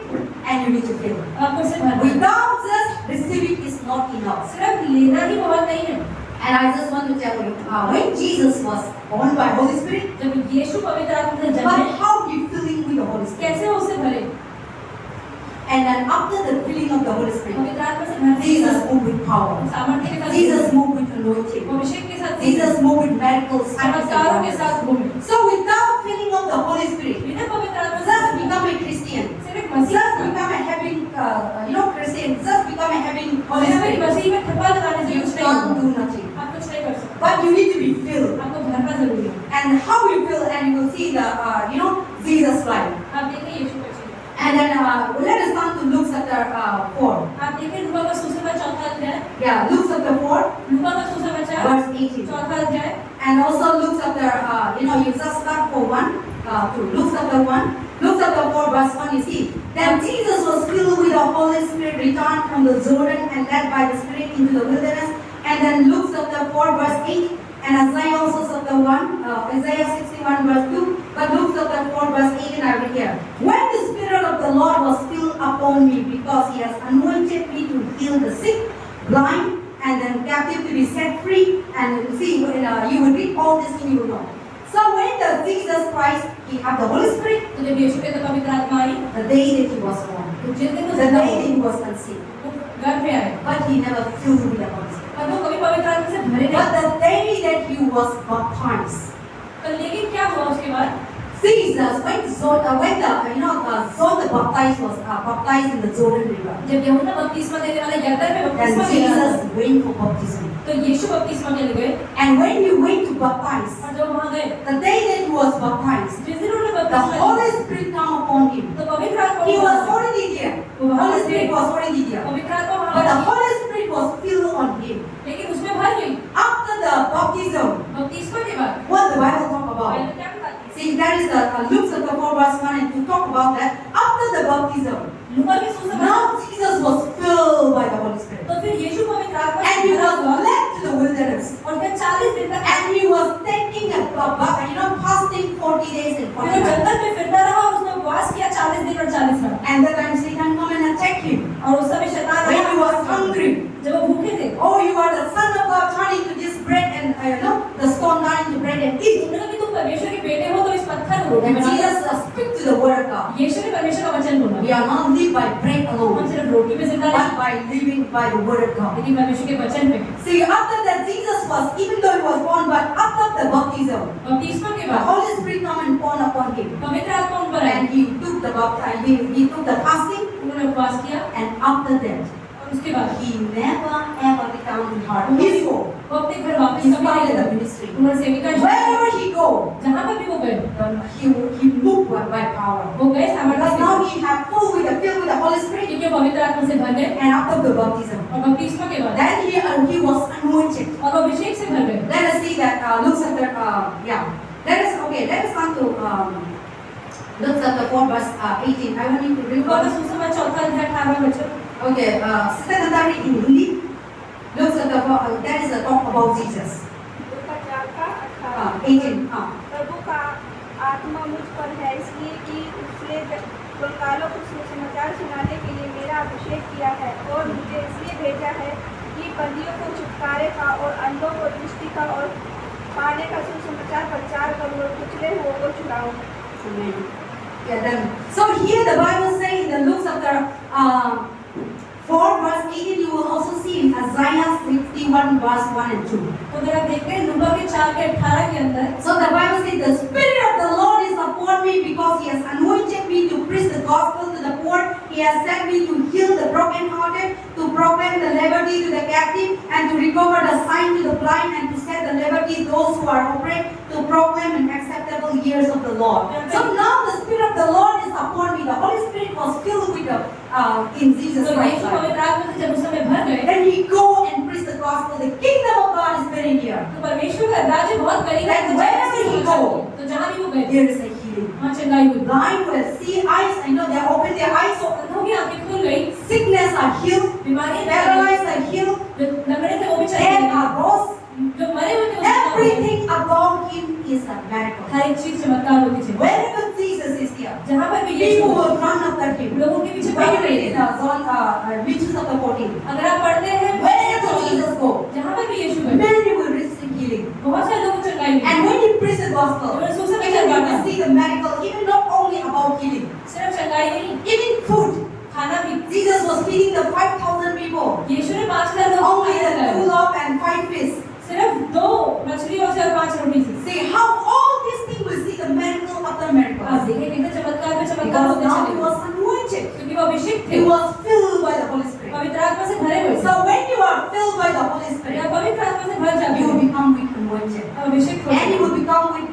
Speaker 1: and you need to fill it.
Speaker 2: आपको उसे भरना है।
Speaker 1: Without just receiving is not enough.
Speaker 2: सिर्फ लेना ही बहुत नहीं है।
Speaker 1: And I just want to tell you, when Jesus was born by Holy Spirit,
Speaker 2: जब यीशु पवित्र आत्मा से जन्मे,
Speaker 1: but how he filling with the Holy Spirit?
Speaker 2: कैसे वो उसे भरे?
Speaker 1: And then after the filling of the Holy Spirit,
Speaker 2: पवित्र आत्मा से भरने के
Speaker 1: Jesus
Speaker 2: बाद,
Speaker 1: moved with power.
Speaker 2: सामर्थ्य के साथ,
Speaker 1: Jesus moved with anointing.
Speaker 2: अभिषेक के साथ,
Speaker 1: Jesus moved with miracles, signs and
Speaker 2: चमत्कारों के
Speaker 1: wonders.
Speaker 2: साथ घूमे।
Speaker 1: So without filling of the Holy Spirit,
Speaker 2: बिना पवित्र आत्मा से
Speaker 1: just become a Christian,
Speaker 2: सिर्फ
Speaker 1: just
Speaker 2: Masih
Speaker 1: become a having, Christian, just become a having Holy
Speaker 2: सिर्फ
Speaker 1: Spirit.
Speaker 2: मसीह में ठप्पा लगाने से
Speaker 1: You
Speaker 2: कुछ नहीं
Speaker 1: can't
Speaker 2: होगा।
Speaker 1: do nothing.
Speaker 2: आप कुछ नहीं कर सकते,
Speaker 1: But you need to be filled. the Jesus' life.
Speaker 2: आप देखें यीशु का जीवन।
Speaker 1: And then let us come to Luke chapter 4.
Speaker 2: आप देखें लूका का सुसमाचार चौथा अध्याय।
Speaker 1: Yeah, Luke chapter 4,
Speaker 2: लूका का सुसमाचार
Speaker 1: verse 18.
Speaker 2: चौथा अध्याय।
Speaker 1: And also Luke chapter, you just start for 1 to Luke chapter 1. Luke chapter 4, verse 1, you see. Then Jesus was filled with the Holy Spirit, returned from the Jordan and led by the Spirit into the wilderness. And then Luke chapter 4, verse 8. And Isaiah also chapter 1, Isaiah 61, verse 2. But Luke chapter 4, verse 8, and I will hear. When the Spirit of the Lord was filled upon me, because He has anointed me to heal the sick, blind, and then captive to be set free. And you see, you will read all this and you will know. So when the Jesus Christ, He had the Holy Spirit,
Speaker 2: तो जब यीशु के अंदर पवित्र आत्मा आई,
Speaker 1: the day that He was born,
Speaker 2: तो जिस दिन
Speaker 1: the
Speaker 2: वो
Speaker 1: day
Speaker 2: जिंदा
Speaker 1: that
Speaker 2: हुआ,
Speaker 1: He was conceived,
Speaker 2: वो घर में आए,
Speaker 1: but He never filled with the Holy Spirit.
Speaker 2: और वो कभी पवित्र आत्मा से भरे नहीं।
Speaker 1: But the day that He was baptized,
Speaker 2: तो लेकिन क्या हुआ उसके बाद?
Speaker 1: Jesus, when John the Baptist was baptized in the Jordan River,
Speaker 2: जब यूहन्ना बपतिस्मा देने वाले यरदन में
Speaker 1: then
Speaker 2: बपतिस्मा लिया,
Speaker 1: Jesus went for baptism.
Speaker 2: तो यीशु बपतिस्मा के लिए गए,
Speaker 1: And when He went to baptize,
Speaker 2: और जब वहाँ गए,
Speaker 1: the day that He was baptized,
Speaker 2: जिस दिन उन्होंने
Speaker 1: the
Speaker 2: बपतिस्मा लिया,
Speaker 1: Holy Spirit come upon Him.
Speaker 2: तो पवित्र आत्मा
Speaker 1: He was
Speaker 2: वहाँ-
Speaker 1: already there. The Holy Spirit was already there.
Speaker 2: पवित्र आत्मा वहाँ
Speaker 1: But the
Speaker 2: गई,
Speaker 1: Holy Spirit was filled on Him.
Speaker 2: लेकिन उसमें भर गई।
Speaker 1: After the baptism,
Speaker 2: बपतिस्मा के बाद
Speaker 1: what the Bible talk about?
Speaker 2: Bible क्या बताती है?
Speaker 1: See, that is the Luke chapter 4, verse 1 and 2 talk about that. After the baptism,
Speaker 2: लूका के सुसमाचार,
Speaker 1: now Jesus was filled by the Holy Spirit.
Speaker 2: तो फिर यीशु पवित्र आत्मा
Speaker 1: And
Speaker 2: से
Speaker 1: He
Speaker 2: भरा
Speaker 1: was
Speaker 2: हुआ,
Speaker 1: led to the wilderness.
Speaker 2: और फिर 40 दिन तक
Speaker 1: And He was taking fasting 40 days and 40
Speaker 2: फिर वो
Speaker 1: nights.
Speaker 2: जंगल में फिरता रहा और उसने उपवास किया 40 दिन और 40 रात।
Speaker 1: And that time Satan come and attack Him.
Speaker 2: और उस समय शैतान
Speaker 1: When
Speaker 2: आया,
Speaker 1: He was hungry.
Speaker 2: जब वो भूखे थे,
Speaker 1: Oh, you are the Son of God, turn into this bread and the stone turn into bread and eat.
Speaker 2: तुमने कहा कि तुम परमेश्वर के बेटे हो तो इस पत्थर को रोटी
Speaker 1: And
Speaker 2: बना दो।
Speaker 1: Jesus speak to the word of God.
Speaker 2: यीशु ने परमेश्वर का वचन बोला,
Speaker 1: We are not live by bread
Speaker 2: हम
Speaker 1: alone,
Speaker 2: सिर्फ रोटी पे जिंदा नहीं,
Speaker 1: but by living by the word of God.
Speaker 2: लेकिन परमेश्वर के वचन पे।
Speaker 1: See, after that, Jesus was, even though He was born, but after the baptism,
Speaker 2: बपतिस्मा के
Speaker 1: the
Speaker 2: बाद
Speaker 1: Holy Spirit come and born upon Him.
Speaker 2: पवित्र आत्मा उन पर आई,
Speaker 1: And He took the baptism, He took the fasting,
Speaker 2: उन्होंने उपवास किया
Speaker 1: and after that,
Speaker 2: और उसके बाद
Speaker 1: He never ever returned to her before.
Speaker 2: वो अपने घर वापस
Speaker 1: He
Speaker 2: कभी नहीं
Speaker 1: started the
Speaker 2: गए।
Speaker 1: ministry.
Speaker 2: उन्होंने सेविका शुरू की।
Speaker 1: Wherever He go,
Speaker 2: जहाँ पर भी वो गए,
Speaker 1: He moved by power.
Speaker 2: वो गए सामर्थ्य
Speaker 1: Because
Speaker 2: से,
Speaker 1: now He had filled with the Holy Spirit,
Speaker 2: क्योंकि वो पवित्र आत्मा से भर गए
Speaker 1: and after the baptism,
Speaker 2: और बपतिस्मा के बाद
Speaker 1: then He was anointed.
Speaker 2: और वो अभिषेक से भर गए।
Speaker 1: Let us see that Luke chapter let us come to Luke chapter 4 verse 18. I want you to read.
Speaker 2: लूका का सुसमाचार चौथा अध्याय 18वां वचन।
Speaker 1: Okay, Sister Nandari in Hindi. Luke chapter 4, that is a talk about Jesus.
Speaker 3: लूका 4 का
Speaker 1: 18.
Speaker 3: प्रभु का आत्मा मुझ पर है, इसलिए कि उसने बलकालों को सुसमाचार सुनाने के लिए मेरा अभिषेक किया है, और मुझे इसलिए भेजा है कि बंदियों को छुटकारे का और अंधों को दृष्टि का और पाने का सुसमाचार प्रचार करूँ, और कुचले हुओं को छुड़ाऊँ।
Speaker 1: Amen. Yeah, then. So here the Bible says in the Luke chapter 4 verse 18, you will also see in Isaiah 61 verse 1 and 2.
Speaker 2: तो अगर आप देखते हैं लूका के 4 के 18 के अंदर,
Speaker 1: So the Bible says, the Spirit of the Lord is upon me because He has anointed me to preach the gospel to the poor. He has sent me to heal the brokenhearted, to proclaim the liberty to the captive, and to recover the sight to the blind, and to set the liberty those who are oppressed, to proclaim an acceptable years of the Lord. So now the Spirit of the Lord is upon me. The Holy Spirit was filled with the in Jesus
Speaker 2: तो
Speaker 1: Christ.
Speaker 2: यीशु पवित्र आत्मा से जब उस समय भर गए,
Speaker 1: Then He go and preach the gospel. The kingdom of God is very near.
Speaker 2: तो परमेश्वर का राज्य बहुत करीब है।
Speaker 1: Then wherever he go,
Speaker 2: तो जहाँ भी वो गए,
Speaker 1: there is a healing.
Speaker 2: वहाँ चंगाई हुई।
Speaker 1: Blind will see, eyes, they open their eyes.
Speaker 2: तो अंधों की आंखें खुल गई,
Speaker 1: Sickness are healed,
Speaker 2: बीमारियां चली,
Speaker 1: paralyzed are healed,
Speaker 2: जो लंगड़े थे वो भी चले
Speaker 1: dead
Speaker 2: गए,
Speaker 1: are rose.
Speaker 2: जो मरे हुए थे वो जिंदा हो गए।
Speaker 1: Everything about Him is a miracle.
Speaker 2: हर एक चीज चमत्कार होती है।
Speaker 1: Wherever Jesus is here,
Speaker 2: जहाँ पर भी यीशु
Speaker 1: people
Speaker 2: हो,
Speaker 1: will run after Him.
Speaker 2: लोगों के पीछे
Speaker 1: When
Speaker 2: भाग
Speaker 1: you
Speaker 2: रहे
Speaker 1: read in
Speaker 2: थे।
Speaker 1: Luke chapter 14,
Speaker 2: अगर आप पढ़ते हैं,
Speaker 1: wherever Jesus go,
Speaker 2: जहाँ पर भी यीशु गए,
Speaker 1: many will receive healing.
Speaker 2: बहुत सारे लोगों को चंगाई मिली।
Speaker 1: And when He preach the gospel,
Speaker 2: When Jesus
Speaker 1: even you will see the miracle, even not only about healing,
Speaker 2: सिर्फ चंगाई नहीं,
Speaker 1: even food.
Speaker 2: खाना भी।
Speaker 1: Jesus was feeding the 5,000 people.
Speaker 2: यीशु ने 5,000 लोगों को
Speaker 1: Only the
Speaker 2: खाना
Speaker 1: 2
Speaker 2: खिलाया।
Speaker 1: loaves and 5 fish.
Speaker 2: सिर्फ 2 मछलियों से और 5 रोटी से।
Speaker 1: See how all these things will see the miracle after
Speaker 2: आप
Speaker 1: miracle.
Speaker 2: देखें कितने चमत्कार पे चमत्कार
Speaker 1: Because
Speaker 2: होते
Speaker 1: now He
Speaker 2: चले,
Speaker 1: was anointed.
Speaker 2: क्योंकि वो अभिषेक थे,
Speaker 1: He was filled by the Holy Spirit.
Speaker 2: पवित्र आत्मा से भरे हुए थे।
Speaker 1: So when you are filled by the Holy
Speaker 2: या
Speaker 1: Spirit,
Speaker 2: पवित्र आत्मा से भर जाते
Speaker 1: you will
Speaker 2: हैं,
Speaker 1: become with anointed.
Speaker 2: अब अभिषेक हो
Speaker 1: And you
Speaker 2: जाते
Speaker 1: will become with,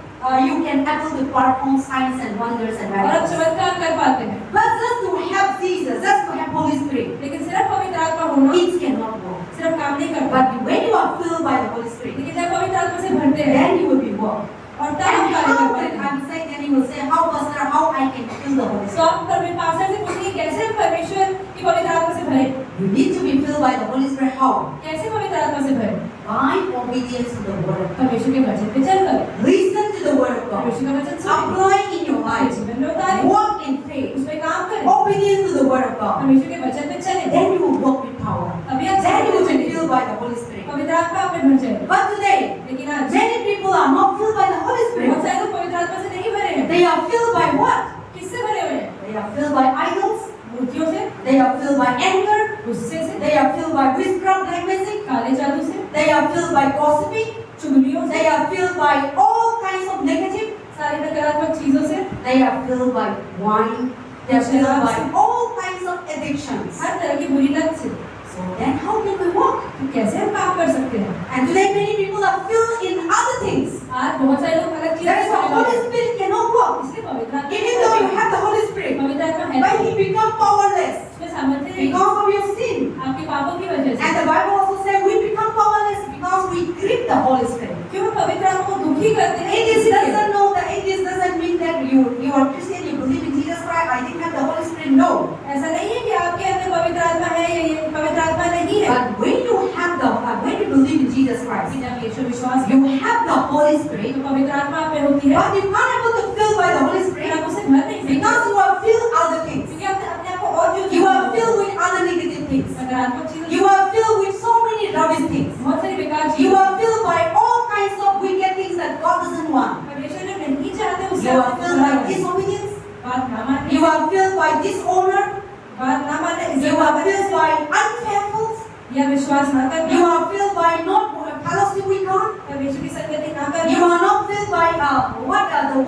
Speaker 1: you can able to perform perform signs and wonders and
Speaker 2: और अब
Speaker 1: miracles.
Speaker 2: चमत्कार कर पाते हैं,
Speaker 1: But just to have Jesus, just to have Holy Spirit,
Speaker 2: लेकिन सिर्फ पवित्र आत्मा होना
Speaker 1: it cannot work.
Speaker 2: सिर्फ काम नहीं करता।
Speaker 1: But when you are filled by the Holy Spirit,
Speaker 2: लेकिन जब पवित्र आत्मा से भरते हैं
Speaker 1: then you will be work.
Speaker 2: और तब हम
Speaker 1: And
Speaker 2: कार्य
Speaker 1: how
Speaker 2: कर
Speaker 1: can
Speaker 2: पाते हैं।
Speaker 1: I'm saying, then you will say, how pastor, how I can fill the Holy
Speaker 2: तो
Speaker 1: Spirit?
Speaker 2: आप कभी पास्टर से पूछिए कैसे हम परमेश्वर की पवित्र आत्मा से भरे,
Speaker 1: You need to be filled by the Holy Spirit. How?
Speaker 2: कैसे पवित्र आत्मा से भरे?
Speaker 1: By obedience to the Word of God.
Speaker 2: परमेश्वर के वचन पे चलकर,
Speaker 1: Listen to the Word of God.
Speaker 2: परमेश्वर का वचन सुने,
Speaker 1: Apply in your
Speaker 2: अपने
Speaker 1: life.
Speaker 2: जीवन में उतारे,
Speaker 1: Walk in faith.
Speaker 2: उसमें काम करें,
Speaker 1: Obedience to the Word of God.
Speaker 2: परमेश्वर के वचन पे चले,
Speaker 1: Then you will walk with power.
Speaker 2: तभी आप
Speaker 1: Then you will be
Speaker 2: चलेंगे,
Speaker 1: filled by the Holy Spirit.
Speaker 2: पवित्र आत्मा आप में भर जाए।
Speaker 1: But today,
Speaker 2: लेकिन आज
Speaker 1: many people are not filled by the Holy
Speaker 2: बहुत
Speaker 1: Spirit.
Speaker 2: सारे लोग पवित्र आत्मा से नहीं भरे हैं।
Speaker 1: They are filled by what?
Speaker 2: किससे भरे हुए हैं?
Speaker 1: They are filled by idols.
Speaker 2: मूर्तियों से,
Speaker 1: They are filled by anger.
Speaker 2: गुस्से से,
Speaker 1: They are filled by witchcraft, like music.
Speaker 2: काले जादू से,
Speaker 1: They are filled by gossiping.
Speaker 2: चुगलियों से,
Speaker 1: They are filled by all kinds of negative.
Speaker 2: सारी नकारात्मक चीजों से,
Speaker 1: They are filled by wine. They are filled by all kinds of addictions.
Speaker 2: हर तरह की बुरी लत से।
Speaker 1: So then how can we walk?
Speaker 2: तो कैसे हम काम कर सकते हैं?
Speaker 1: And today many people are filled in other things.
Speaker 2: आज बहुत सारे लोग अलग चीजों
Speaker 1: That is
Speaker 2: से
Speaker 1: why
Speaker 2: भरे हुए
Speaker 1: Holy
Speaker 2: हैं।
Speaker 1: Spirit cannot walk.
Speaker 2: इसलिए पवित्र आत्मा
Speaker 1: Even though you have the Holy Spirit,
Speaker 2: पवित्र आत्मा है,
Speaker 1: but he become powerless
Speaker 2: उसमें सामर्थ्य नहीं,
Speaker 1: because of your sin.
Speaker 2: आपके पापों की वजह से।
Speaker 1: And the Bible also says we become powerless because we grip the Holy Spirit.
Speaker 2: क्यों हम पवित्र आत्मा को दुखी करते हैं?
Speaker 1: It doesn't know that it doesn't mean that you are Christian, you believe in Jesus Christ, I didn't have the Holy Spirit. No.
Speaker 2: ऐसा नहीं है कि आपके अंदर पवित्र आत्मा है या ये पवित्र आत्मा नहीं है।
Speaker 1: But when you believe in Jesus Christ,
Speaker 2: जब यीशु विश्वास
Speaker 1: you have the Holy Spirit,
Speaker 2: तो पवित्र आत्मा आप में होती है,
Speaker 1: but you can't able to fill by the Holy
Speaker 2: फिर
Speaker 1: Spirit
Speaker 2: आप उसे भर नहीं सकते,
Speaker 1: because you are filled other things.
Speaker 2: क्योंकि आप अपने आप को और जो
Speaker 1: You are filled with other negative things.
Speaker 2: नकारात्मक चीजों से,
Speaker 1: You are filled with so many rubbish things.
Speaker 2: बहुत सारी बेकार
Speaker 1: You
Speaker 2: चीजें,
Speaker 1: are filled by all kinds of wicked things that God doesn't want.
Speaker 2: परमेश्वर ने नहीं चाहते उससे
Speaker 1: You are
Speaker 2: आपको
Speaker 1: filled by
Speaker 2: बुरा लगे।
Speaker 1: disobedience.
Speaker 2: बात ना मानने,
Speaker 1: You are filled by dishonor.
Speaker 2: बात ना मानने,
Speaker 1: You
Speaker 2: इज्जत ना
Speaker 1: are
Speaker 2: करने
Speaker 1: filled by unfaithful.
Speaker 2: या विश्वास ना करना,
Speaker 1: You are filled by not fellowship with God.
Speaker 2: परमेश्वर की संगति ना
Speaker 1: You
Speaker 2: करना,
Speaker 1: are not filled by the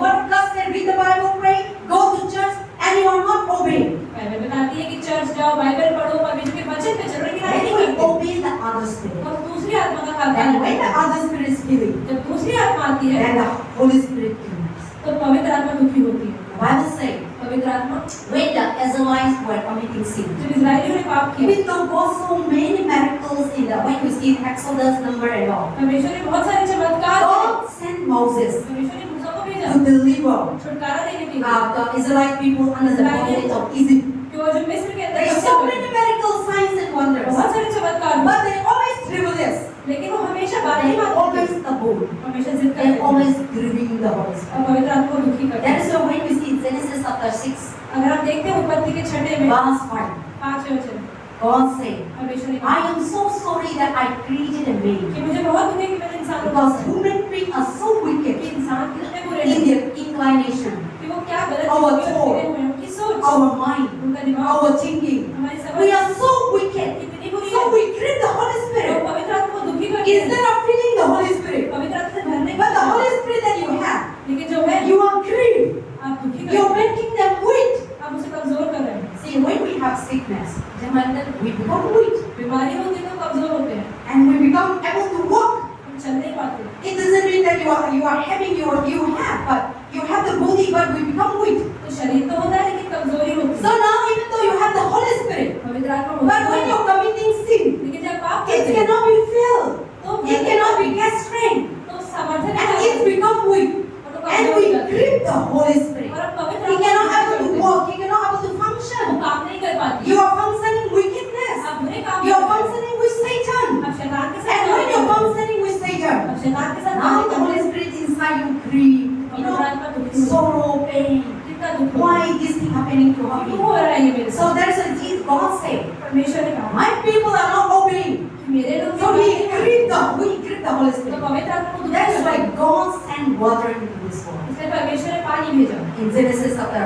Speaker 1: word of God said, read the Bible, pray, go to church, and you are not obeying.
Speaker 2: Bible बताती है कि church जाओ, Bible पढ़ो, परमेश्वर के वचन पे चलो, लेकिन आप
Speaker 1: Then
Speaker 2: नहीं
Speaker 1: we
Speaker 2: करते।
Speaker 1: obey the other spirit.
Speaker 2: और दूसरी आत्मा का काम
Speaker 1: And when the
Speaker 2: करते हैं।
Speaker 1: other spirit is killing,
Speaker 2: जब दूसरी आत्मा आती है,
Speaker 1: then the Holy Spirit kills.
Speaker 2: तो पवित्र आत्मा दुखी होती है।
Speaker 1: The Bible says,
Speaker 2: पवित्र आत्मा,
Speaker 1: when the Israelites were committing sin,
Speaker 2: जब इस्राएलियों ने पाप किया,
Speaker 1: even though God so many miracles in the when we see Exodus number and all,
Speaker 2: परमेश्वर ने बहुत सारे चमत्कार किए।
Speaker 1: God sent Moses
Speaker 2: परमेश्वर ने मूसा को भेजा
Speaker 1: to deliver
Speaker 2: छुटकारा देने के लिए,
Speaker 1: the Israelite people under the bondage of Egypt.
Speaker 2: कि वो जो मिस्र के अंदर
Speaker 1: There are
Speaker 2: फंसे
Speaker 1: so
Speaker 2: हुए
Speaker 1: many
Speaker 2: थे,
Speaker 1: miracles, signs and wonders,
Speaker 2: बहुत सारे चमत्कार हुए,
Speaker 1: but they always rebellious.
Speaker 2: लेकिन वो हमेशा बात
Speaker 1: They
Speaker 2: नहीं मानते
Speaker 1: always
Speaker 2: थे,
Speaker 1: taboo.
Speaker 2: हमेशा जिद
Speaker 1: They
Speaker 2: करते थे
Speaker 1: always grieving the Holy Spirit.
Speaker 2: और पवित्र आत्मा को दुखी करते
Speaker 1: That
Speaker 2: थे।
Speaker 1: is why when we see Genesis chapter 6,
Speaker 2: अगर हम देखते हैं उत्पत्ति के 6 में
Speaker 1: verse 5,
Speaker 2: 5 वचन,
Speaker 1: God said,
Speaker 2: परमेश्वर ने
Speaker 1: I
Speaker 2: कहा
Speaker 1: am so sorry that I created a man
Speaker 2: कि मुझे बहुत दुख है कि मैंने इंसान को
Speaker 1: because human beings are so
Speaker 2: कि
Speaker 1: wicked
Speaker 2: इंसान कितने बुरे
Speaker 1: in
Speaker 2: हैं,
Speaker 1: their inclination,
Speaker 2: कि वो क्या गलत
Speaker 1: Our
Speaker 2: चीज़ों में
Speaker 1: thought,
Speaker 2: फिरे हुए हैं, उनकी सोच,
Speaker 1: our mind,
Speaker 2: उनका दिमाग,
Speaker 1: our thinking.
Speaker 2: हमारी
Speaker 1: We
Speaker 2: समझ
Speaker 1: are so wicked.
Speaker 2: कितनी बुरी
Speaker 1: So
Speaker 2: है।
Speaker 1: we grieve the Holy
Speaker 2: तो
Speaker 1: Spirit
Speaker 2: पवित्र आत्मा को दुखी करते हैं,
Speaker 1: instead of feeling the Holy Spirit.
Speaker 2: पवित्र आत्मा से भरने
Speaker 1: But the
Speaker 2: की,
Speaker 1: Holy Spirit that you have,
Speaker 2: लेकिन जो है
Speaker 1: you are grieved.
Speaker 2: आप दुखी
Speaker 1: You are
Speaker 2: करते हैं,
Speaker 1: making them weak.
Speaker 2: आप उसे कमजोर कर रहे हैं।
Speaker 1: See, when we have sickness,
Speaker 2: जब हमारे अंदर
Speaker 1: we become weak
Speaker 2: बीमारी होती है तो कमजोर होते हैं,
Speaker 1: and we become able to walk.
Speaker 2: हम चल नहीं पाते।
Speaker 1: It doesn't mean that you are having but you have the body, but we become weak.
Speaker 2: तो शरीर तो होता है लेकिन कमजोरी होती
Speaker 1: So
Speaker 2: है।
Speaker 1: now, even though you have the Holy Spirit,
Speaker 2: पवित्र आत्मा
Speaker 1: but
Speaker 2: होती
Speaker 1: when
Speaker 2: है,
Speaker 1: you're committing sin,
Speaker 2: लेकिन जब पाप
Speaker 1: it
Speaker 2: करते हैं
Speaker 1: cannot be filled.
Speaker 2: तो
Speaker 1: It cannot be get strength,
Speaker 2: तो सामर्थ्य
Speaker 1: and
Speaker 2: नहीं
Speaker 1: it
Speaker 2: होता,
Speaker 1: become weak.
Speaker 2: और तो
Speaker 1: And
Speaker 2: कमजोर
Speaker 1: we
Speaker 2: हो जाते हैं।
Speaker 1: grieve the Holy Spirit.
Speaker 2: और अब पवित्र
Speaker 1: He
Speaker 2: आत्मा
Speaker 1: cannot
Speaker 2: दुखी
Speaker 1: able
Speaker 2: करते
Speaker 1: to
Speaker 2: हैं,
Speaker 1: walk. He cannot able to
Speaker 2: वो
Speaker 1: function.
Speaker 2: काम नहीं कर पाती,
Speaker 1: You are functioning wickedness.
Speaker 2: आप बुरे काम
Speaker 1: You are
Speaker 2: करते हैं,
Speaker 1: functioning with Satan.
Speaker 2: आप शैतान के
Speaker 1: And
Speaker 2: साथ
Speaker 1: when you're
Speaker 2: काम करते हैं,
Speaker 1: functioning with Satan,
Speaker 2: आप शैतान के साथ
Speaker 1: now
Speaker 2: काम
Speaker 1: the
Speaker 2: करते
Speaker 1: Holy
Speaker 2: हैं,
Speaker 1: Spirit inside you grieve. You
Speaker 2: पवित्र
Speaker 1: know,
Speaker 2: आत्मा दुखी होती है,
Speaker 1: sorrow, pain.
Speaker 2: कितना दुख होता
Speaker 1: Why
Speaker 2: है,
Speaker 1: this thing happening to
Speaker 2: क्यों
Speaker 1: me?
Speaker 2: हो रहा है ये मेरे
Speaker 1: So
Speaker 2: साथ?
Speaker 1: there's a Jesus. God said,
Speaker 2: परमेश्वर ने कहा
Speaker 1: my people are not obeying.
Speaker 2: कि मेरे लोग
Speaker 1: So
Speaker 2: जो
Speaker 1: we
Speaker 2: करते हैं,
Speaker 1: grieve the Holy
Speaker 2: तो
Speaker 1: Spirit.
Speaker 2: पवित्र आत्मा को दुखी
Speaker 1: That's
Speaker 2: करते
Speaker 1: why
Speaker 2: हैं।
Speaker 1: God sent water into this world.
Speaker 2: इसलिए परमेश्वर ने पानी भेजा।
Speaker 1: In Genesis chapter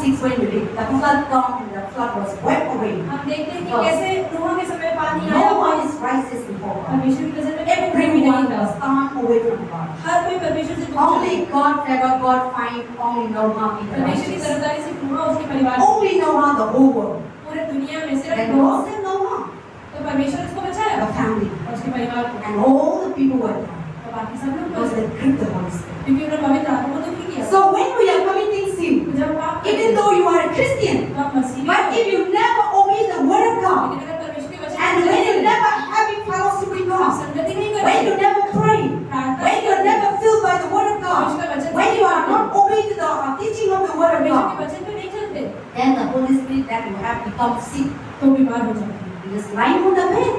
Speaker 1: 6, when we read, the flood come and the flood was wiped away.
Speaker 2: हम देखते हैं कि कैसे नूह के समय पानी आया,
Speaker 1: No one is righteous before God.
Speaker 2: परमेश्वर की नजर में कोई भी नहीं
Speaker 1: Everyone
Speaker 2: था,
Speaker 1: was turned away from God.
Speaker 2: हर कोई परमेश्वर से दूर चला
Speaker 1: Only
Speaker 2: गया।
Speaker 1: God, favor God, find only Noah in the
Speaker 2: परमेश्वर की
Speaker 1: righteous.
Speaker 2: तरफदारी से नूह और उसके परिवार
Speaker 1: Only Noah, the whole world.
Speaker 2: पूरे दुनिया में सिर्फ
Speaker 1: And
Speaker 2: Nuh,
Speaker 1: God said Noah,
Speaker 2: तो परमेश्वर ने उसको बचाया
Speaker 1: the family,
Speaker 2: और उसके परिवार को,
Speaker 1: and all the people were down
Speaker 2: और बाकी सब लोग
Speaker 1: because
Speaker 2: बच
Speaker 1: they
Speaker 2: गए,
Speaker 1: gripped the Holy Spirit.
Speaker 2: क्योंकि उन्होंने पवित्र आत्मा को दुखी किया।
Speaker 1: So when we are committing Holy Spirit that you have become sick.
Speaker 2: तो बीमार हो जाते हैं,
Speaker 1: You just lying on the bed.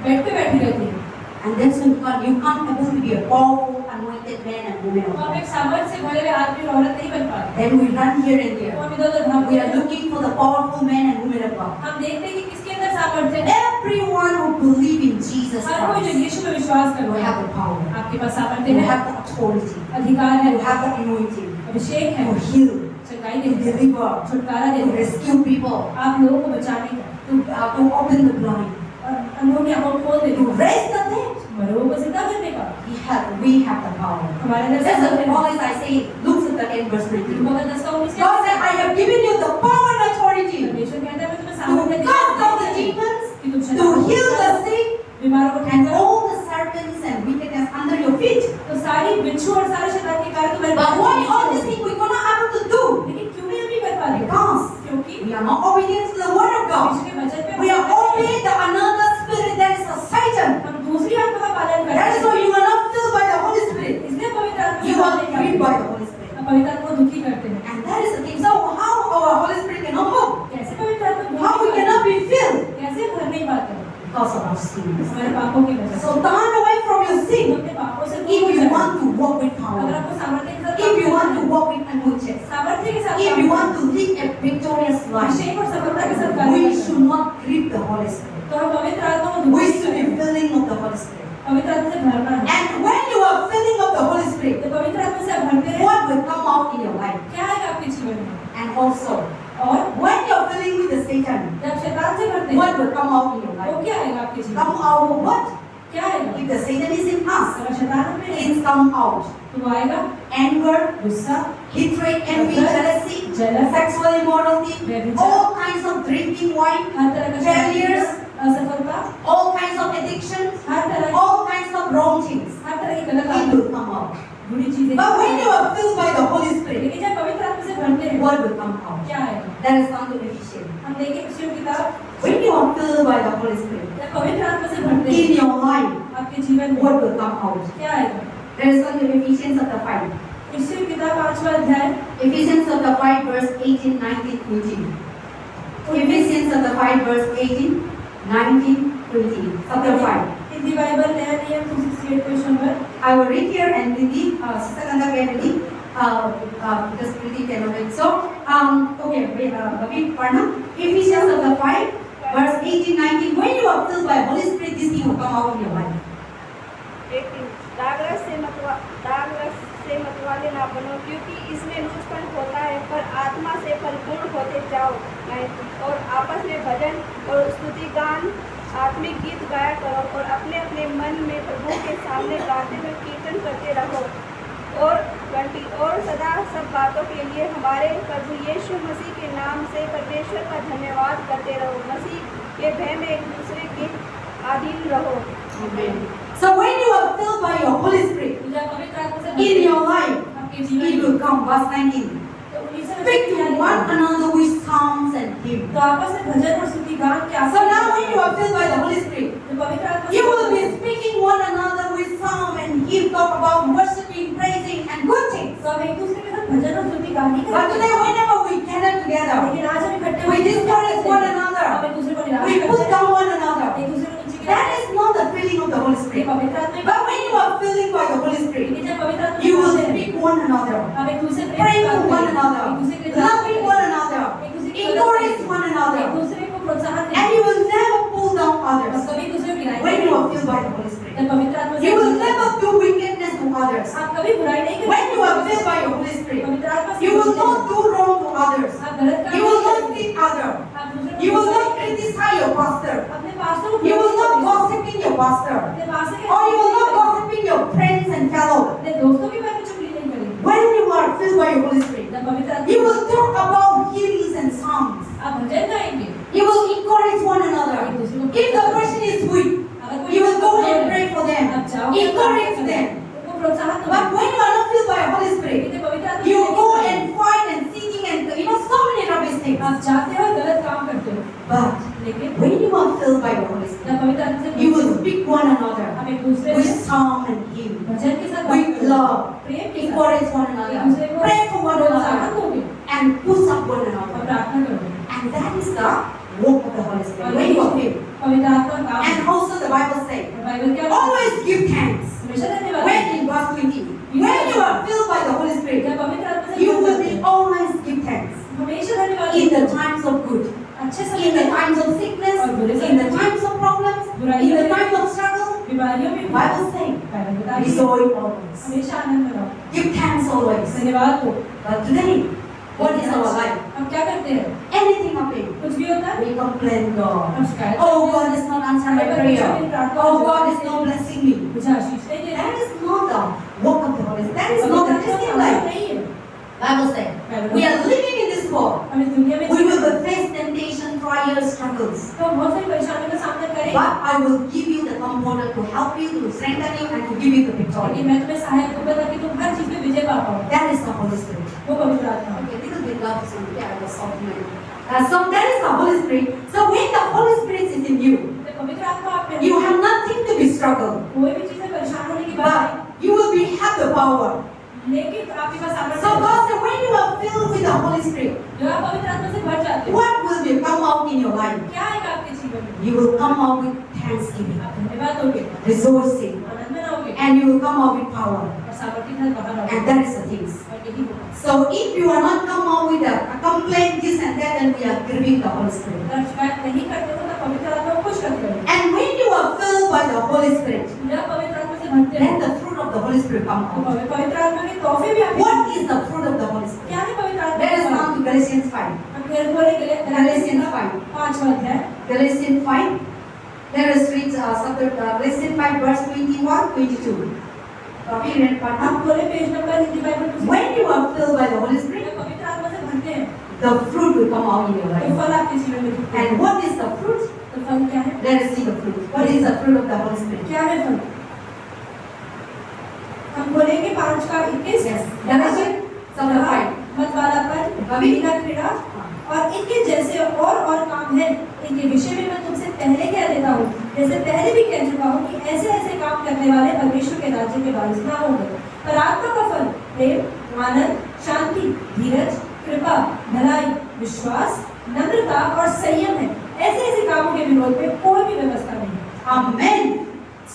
Speaker 2: Bed पे बैठी रहती है।
Speaker 1: And that's when you can't able to be a powerful, anointed man and woman of
Speaker 2: तो हम
Speaker 1: God.
Speaker 2: एक सामर्थ्य से भरे हुए आदमी और औरत नहीं बन पाते।
Speaker 1: Then we run here and
Speaker 2: तो
Speaker 1: there.
Speaker 2: हम इधर-उधर भागते
Speaker 1: We are
Speaker 2: हैं।
Speaker 1: looking for the powerful man and woman of God.
Speaker 2: हम देखते हैं कि किसके अंदर सामर्थ्य है।
Speaker 1: Everyone who believe in Jesus
Speaker 2: हर कोई जो
Speaker 1: Christ
Speaker 2: यीशु में विश्वास
Speaker 1: will
Speaker 2: करता
Speaker 1: have
Speaker 2: है,
Speaker 1: the power.
Speaker 2: आपके पास सामर्थ्य
Speaker 1: You
Speaker 2: है,
Speaker 1: have the authority.
Speaker 2: अधिकार है,
Speaker 1: You have the anointing.
Speaker 2: अभिषेक है,
Speaker 1: To heal,
Speaker 2: चंगाई
Speaker 1: to
Speaker 2: देते हैं,
Speaker 1: deliver,
Speaker 2: छुटकारा
Speaker 1: to
Speaker 2: देते हैं,
Speaker 1: rescue people,
Speaker 2: आप लोगों को बचाने का,
Speaker 1: to open the blind,
Speaker 2: और अंधों की आंखों को खोल देने
Speaker 1: to
Speaker 2: का,
Speaker 1: raise the dead.
Speaker 2: मरों को जिंदा करने का।
Speaker 1: We have the power.
Speaker 2: हमारे अंदर
Speaker 1: That's
Speaker 2: सामर्थ्य
Speaker 1: the
Speaker 2: है।
Speaker 1: point I say. Look at the end verse 19.
Speaker 2: मगर 10 का 19
Speaker 1: God said, I have given you the power and authority
Speaker 2: परमेश्वर कहता है मैं तुम्हें
Speaker 1: to
Speaker 2: सामर्थ्य
Speaker 1: cast out the
Speaker 2: दिया है
Speaker 1: demons,
Speaker 2: कि तुम
Speaker 1: to
Speaker 2: शैतान को
Speaker 1: heal the
Speaker 2: निकालो,
Speaker 1: sick,
Speaker 2: बीमारों को ठीक
Speaker 1: and
Speaker 2: करो।
Speaker 1: all the serpents and wickedness under your feet.
Speaker 2: तो सारी बिच्छू और सारे शैतान के कार्य तुम्हारे
Speaker 1: But why
Speaker 2: पास
Speaker 1: all
Speaker 2: नहीं
Speaker 1: these
Speaker 2: है।
Speaker 1: things we're not able to do?
Speaker 2: लेकिन क्यों नहीं हम ये कर पा रहे?
Speaker 1: Because
Speaker 2: क्योंकि
Speaker 1: we are not obedient to the word of God.
Speaker 2: यीशु के वचन पे
Speaker 1: We are obeying the another spirit that is a Satan.
Speaker 2: हम दूसरी आत्मा का पालन
Speaker 1: That is
Speaker 2: करते
Speaker 1: why
Speaker 2: हैं।
Speaker 1: you are not filled by the Holy Spirit.
Speaker 2: इसलिए पवित्र आत्मा
Speaker 1: You
Speaker 2: से
Speaker 1: are
Speaker 2: पालन करते
Speaker 1: grieved by
Speaker 2: हैं।
Speaker 1: the Holy Spirit.
Speaker 2: हम पवित्र आत्मा को दुखी करते हैं।
Speaker 1: And that is the thing. So how our Holy Spirit cannot move?
Speaker 2: कैसे पवित्र आत्मा
Speaker 1: How we cannot be filled?
Speaker 2: कैसे भर नहीं पाते?
Speaker 1: Because of our sins.
Speaker 2: हमारे पापों की वजह से।
Speaker 1: So turn away from your
Speaker 2: हम
Speaker 1: sin.
Speaker 2: अपने पापों से दूर
Speaker 1: If
Speaker 2: हो
Speaker 1: you
Speaker 2: जाएं।
Speaker 1: want to walk with
Speaker 2: अगर
Speaker 1: power.
Speaker 2: आपको सामर्थ्य के साथ
Speaker 1: If you
Speaker 2: काम
Speaker 1: want
Speaker 2: करना
Speaker 1: to
Speaker 2: है,
Speaker 1: walk with anointing.
Speaker 2: सामर्थ्य के साथ
Speaker 1: If
Speaker 2: काम
Speaker 1: you
Speaker 2: करना
Speaker 1: want to live a victorious
Speaker 2: है,
Speaker 1: life.
Speaker 2: अभिषेक और सफलता के साथ कार्य
Speaker 1: We
Speaker 2: करना
Speaker 1: should not grieve the Holy Spirit.
Speaker 2: है। तो हम पवित्र आत्मा को
Speaker 1: We
Speaker 2: दुखी
Speaker 1: should be
Speaker 2: करें।
Speaker 1: filling of the Holy Spirit.
Speaker 2: पवित्र आत्मा से भरना है।
Speaker 1: And when you are filling of the Holy Spirit,
Speaker 2: तो पवित्र आत्मा से आप भरते हैं,
Speaker 1: what will come out in your life?
Speaker 2: क्या आएगा आपके जीवन में?
Speaker 1: And also,
Speaker 2: और
Speaker 1: when you are filling with the Satan,
Speaker 2: जब शैतान से भरते हैं,
Speaker 1: what will come out in your
Speaker 2: तो
Speaker 1: life?
Speaker 2: क्या आएगा आपके जीवन में?
Speaker 1: Come out what?
Speaker 2: क्या आएगा?
Speaker 1: If the Satan is in us,
Speaker 2: अगर शैतान में है,
Speaker 1: things come out.
Speaker 2: तो वो आएगा
Speaker 1: Anger,
Speaker 2: गुस्सा,
Speaker 1: hatred, envy, jealousy,
Speaker 2: jealousy,
Speaker 1: sexual immorality,
Speaker 2: व्यभिचार,
Speaker 1: all kinds of drinking wine,
Speaker 2: हर तरह का
Speaker 1: failures,
Speaker 2: असफलता,
Speaker 1: all kinds of addictions,
Speaker 2: हर तरह
Speaker 1: all kinds of wrong things.
Speaker 2: हर तरह की गलत
Speaker 1: It
Speaker 2: आदत,
Speaker 1: will come out.
Speaker 2: बुरी चीजें।
Speaker 1: But when you are filled by the Holy Spirit,
Speaker 2: लेकिन जब पवित्र आत्मा से भरते हैं,
Speaker 1: what will come out?
Speaker 2: क्या आएगा?
Speaker 1: That is come to Ephesians.
Speaker 2: हम देखें इफिसियों की किताब,
Speaker 1: When you are filled by the Holy Spirit,
Speaker 2: जब पवित्र आत्मा से भरते
Speaker 1: in
Speaker 2: हैं,
Speaker 1: your life,
Speaker 2: आपके जीवन में
Speaker 1: what will come out?
Speaker 2: क्या आएगा?
Speaker 1: That is come to Ephesians chapter 5.
Speaker 2: इफिसियों की किताब 5वां अध्याय,
Speaker 1: Ephesians chapter 5 verse 18, 19, 20. Ephesians chapter 5 verse 18, 19, 20. Chapter 5.
Speaker 2: Hindi Bible नया नियम 268 page number.
Speaker 1: I will read here and Lily, Sister Kanda can read, because Lily cannot read. So, okay, read Parna. Ephesians chapter 5 verse 18, 19. When you are filled by Holy Spirit, this thing will come out in your life.
Speaker 3: 18 दाग रस से मतवाले ना बनो, क्योंकि इसमें लूचपन होता है, पर आत्मा से परिपूर्ण होते जाओ और आपस में भजन और स्तुति गान आत्मिक गीत गाया करो और अपने अपने मन में प्रभु के सामने गाते हुए कीर्तन करते रहो और सदा सब बातों के लिए हमारे प्रभु यीशु मसीह के नाम से परमेश्वर का धन्यवाद करते रहो। मसीह के भय में एक दूसरे के अधीन रहो।
Speaker 1: Amen. So when you are filled by your Holy Spirit
Speaker 2: तो जब पवित्र आत्मा से
Speaker 1: in
Speaker 2: भरते
Speaker 1: your
Speaker 2: हैं,
Speaker 1: life,
Speaker 2: आपके
Speaker 1: it
Speaker 2: जीवन में
Speaker 1: will come. Verse 19.
Speaker 2: तो 19 में
Speaker 1: Speak to one another with psalms and hymns.
Speaker 2: तो आपस में भजन और स्तुति गान क्या?
Speaker 1: So now when you are filled by the Holy Spirit,
Speaker 2: तो पवित्र आत्मा
Speaker 1: you
Speaker 2: से
Speaker 1: will be speaking one another with psalm and hymn, talk about worshiping, praising, and good things.
Speaker 2: तो हम एक दूसरे के साथ भजन और स्तुति गान ही
Speaker 1: But
Speaker 2: करते
Speaker 1: today,
Speaker 2: हैं।
Speaker 1: whenever we gather together,
Speaker 2: लेकिन आज हम इकट्ठे
Speaker 1: we
Speaker 2: होकर
Speaker 1: discourage
Speaker 2: क्या
Speaker 1: one
Speaker 2: करते हैं?
Speaker 1: another.
Speaker 2: हम एक दूसरे को निराश
Speaker 1: We
Speaker 2: करते
Speaker 1: put
Speaker 2: हैं,
Speaker 1: down one another.
Speaker 2: एक दूसरे को नीचे
Speaker 1: That
Speaker 2: गिराते हैं।
Speaker 1: is not the feeling of the Holy
Speaker 2: ये
Speaker 1: Spirit.
Speaker 2: पवित्र आत्मा
Speaker 1: But when you are filling by the Holy Spirit,
Speaker 2: लेकिन जब पवित्र आत्मा
Speaker 1: you will
Speaker 2: से
Speaker 1: speak one another,
Speaker 2: हम एक दूसरे को
Speaker 1: pray
Speaker 2: प्रेम
Speaker 1: for one
Speaker 2: करते हैं,
Speaker 1: another,
Speaker 2: एक दूसरे के साथ
Speaker 1: loving one another,
Speaker 2: एक दूसरे की
Speaker 1: encourage
Speaker 2: मदद
Speaker 1: one
Speaker 2: करते हैं, एक
Speaker 1: another,
Speaker 2: दूसरे को प्रोत्साहन
Speaker 1: and
Speaker 2: देते
Speaker 1: you will never pull down
Speaker 2: हैं, और
Speaker 1: others
Speaker 2: कभी दूसरे को गिराएंगे
Speaker 1: when you
Speaker 2: नहीं।
Speaker 1: are filled by the Holy Spirit.
Speaker 2: जब पवित्र आत्मा से
Speaker 1: You will
Speaker 2: भरते हैं,
Speaker 1: never do wickedness to others.
Speaker 2: आप कभी बुराई नहीं करेंगे।
Speaker 1: When you are filled by your Holy Spirit,
Speaker 2: पवित्र आत्मा से
Speaker 1: you will
Speaker 2: भरते
Speaker 1: not
Speaker 2: हैं,
Speaker 1: do wrong to others.
Speaker 2: आप गलत काम
Speaker 1: You will
Speaker 2: नहीं
Speaker 1: not
Speaker 2: करेंगे,
Speaker 1: treat others.
Speaker 2: आप दूसरे को
Speaker 1: You will not
Speaker 2: नहीं करेंगे,
Speaker 1: criticize your pastor.
Speaker 2: अपने पास्टर को
Speaker 1: You will
Speaker 2: नहीं
Speaker 1: not
Speaker 2: करेंगे,
Speaker 1: gossiping your pastor.
Speaker 2: अपने पास्टर के
Speaker 1: Or you will not
Speaker 2: नहीं करेंगे,
Speaker 1: gossiping your friends and fellow.
Speaker 2: अपने दोस्तों के बारे में चुगली नहीं करेंगे।
Speaker 1: When you are filled by your Holy Spirit,
Speaker 2: जब पवित्र आत्मा
Speaker 1: you will talk about hymns and songs.
Speaker 2: आप भजन गाएंगे,
Speaker 1: You will encourage one another. If the person is weak,
Speaker 2: अगर कोई
Speaker 1: you will go and pray for them.
Speaker 2: आप जाओगे,
Speaker 1: Encourage them.
Speaker 2: उनको प्रोत्साहन दो।
Speaker 1: But when you are not filled by the Holy Spirit,
Speaker 2: लेकिन पवित्र आत्मा
Speaker 1: you
Speaker 2: से
Speaker 1: go
Speaker 2: नहीं
Speaker 1: and fight and sitting and so many rubbish things.
Speaker 2: आप जाते हो गलत काम करते हो,
Speaker 1: But
Speaker 2: लेकिन
Speaker 1: when you are filled by the Holy Spirit,
Speaker 2: जब पवित्र आत्मा से
Speaker 1: you
Speaker 2: भरते
Speaker 1: will
Speaker 2: हो,
Speaker 1: speak one another
Speaker 2: हम एक दूसरे
Speaker 1: with
Speaker 2: से
Speaker 1: psalm and hymn,
Speaker 2: भजन के साथ बात
Speaker 1: with
Speaker 2: करोगे,
Speaker 1: love,
Speaker 2: प्रेम के साथ
Speaker 1: encourage one
Speaker 2: एक
Speaker 1: another,
Speaker 2: दूसरे को
Speaker 1: pray for one
Speaker 2: प्रोत्साहन
Speaker 1: another,
Speaker 2: दोगे
Speaker 1: and push up one
Speaker 2: और
Speaker 1: another.
Speaker 2: प्रार्थना करोगे।
Speaker 1: And joy always.
Speaker 2: हमेशा आनंद मनाओ,
Speaker 1: Give thanks always.
Speaker 2: धन्यवाद दो।
Speaker 1: But today, what is our life?
Speaker 2: हम क्या करते हैं?
Speaker 1: Anything happen,
Speaker 2: कुछ भी होता है,
Speaker 1: we complain God.
Speaker 2: हम शिकायत
Speaker 1: Oh,
Speaker 2: करते हैं,
Speaker 1: God is not answering my prayer. Oh, God is not blessing me.
Speaker 2: मुझे आशीष नहीं दे रहा।
Speaker 1: That is not the work of the Holy Spirit. That is not the Christian life.
Speaker 2: नहीं है।
Speaker 1: Bible says, we are living in this world.
Speaker 2: हम इस दुनिया में
Speaker 1: We will face temptation, trials, struggles.
Speaker 2: तो बहुत सारी परेशानियों का सामना करेंगे।
Speaker 1: But I will give you the comforter to help you, to strengthen you, and to give you the victory.
Speaker 2: लेकिन मैं तुम्हें सहायक दूंगा ताकि तुम हर चीज में विजय पा पाओ।
Speaker 1: That is the Holy Spirit.
Speaker 2: वो पवित्र आत्मा है।
Speaker 1: Okay, little bit loud, so yeah, I was talking like so that is the Holy Spirit. So when the Holy Spirit is in you,
Speaker 2: तो पवित्र आत्मा आप में
Speaker 1: you have nothing to be struggled.
Speaker 2: कोई भी चीज से परेशान होने की बात नहीं।
Speaker 1: But you will be have the power.
Speaker 2: लेकिन आपके पास सामर्थ्य
Speaker 1: So
Speaker 2: है।
Speaker 1: God said, when you are filled with the Holy Spirit,
Speaker 2: जो आप पवित्र आत्मा से भर जाते हो,
Speaker 1: what will be come out in your life?
Speaker 2: क्या आएगा आपके जीवन में?
Speaker 1: You will come out with thanksgiving,
Speaker 2: आप धन्यवाद दोगे,
Speaker 1: rejoicing,
Speaker 2: Anand मनाओगे
Speaker 1: and you will come out with power.
Speaker 2: और सामर्थ्य के साथ बाहर आओगे।
Speaker 1: And that is the things.
Speaker 2: और यही होगा।
Speaker 1: So if you are not come out with a complaint, this and that, then we are grieving the Holy Spirit.
Speaker 2: अगर आप शिकायत नहीं करते हो तो पवित्र आत्मा को खुश करते हो।
Speaker 1: And when you are filled by the Holy Spirit,
Speaker 2: जब आप पवित्र आत्मा से भरते हो,
Speaker 1: then the fruit of the Holy Spirit come
Speaker 2: तो
Speaker 1: out.
Speaker 2: पवित्र आत्मा के तोहफे भी आपके
Speaker 1: What is the fruit of the Holy Spirit?
Speaker 2: क्या है पवित्र आत्मा
Speaker 1: Let us
Speaker 2: का?
Speaker 1: come to Galatians 5.
Speaker 2: हम फिर बोलेंगे
Speaker 1: Galatians 5.
Speaker 2: 5वां अध्याय
Speaker 1: Galatians 5. Let us read Galatians 5 verse 21, 22. We read part
Speaker 2: हम खोले पेज नंबर हिंदी बाइबल पुस्तक।
Speaker 1: When you are filled by the Holy Spirit,
Speaker 2: जब पवित्र आत्मा से भरते हैं
Speaker 1: the fruit will come out in your
Speaker 2: तो
Speaker 1: life.
Speaker 2: फल आपके जीवन में दिखते हैं।
Speaker 1: And what is the fruit?
Speaker 2: तो फल क्या है?
Speaker 1: Let us see the fruit. What is the fruit of the Holy Spirit?
Speaker 2: क्या है फल? हम खोलेंगे 5 का 21।
Speaker 1: Yes. Galatians chapter 5.
Speaker 2: मतवालापन, वीणा क्रीड़ा और इनके जैसे और काम हैं। इनके विषय में मैं तुमसे पहले कह देता हूँ, जैसे पहले भी कह चुका हूँ कि ऐसे ऐसे काम करने वाले परमेश्वर के राज्य के वारिस ना होंगे। पर आत्मा का फल प्रेम, आनंद, शांति, धीरज, कृपा, भलाई, विश्वास, नम्रता और संयम है। ऐसे ऐसे कामों के विरोध में कोई भी व्यवस्था नहीं।
Speaker 1: Amen.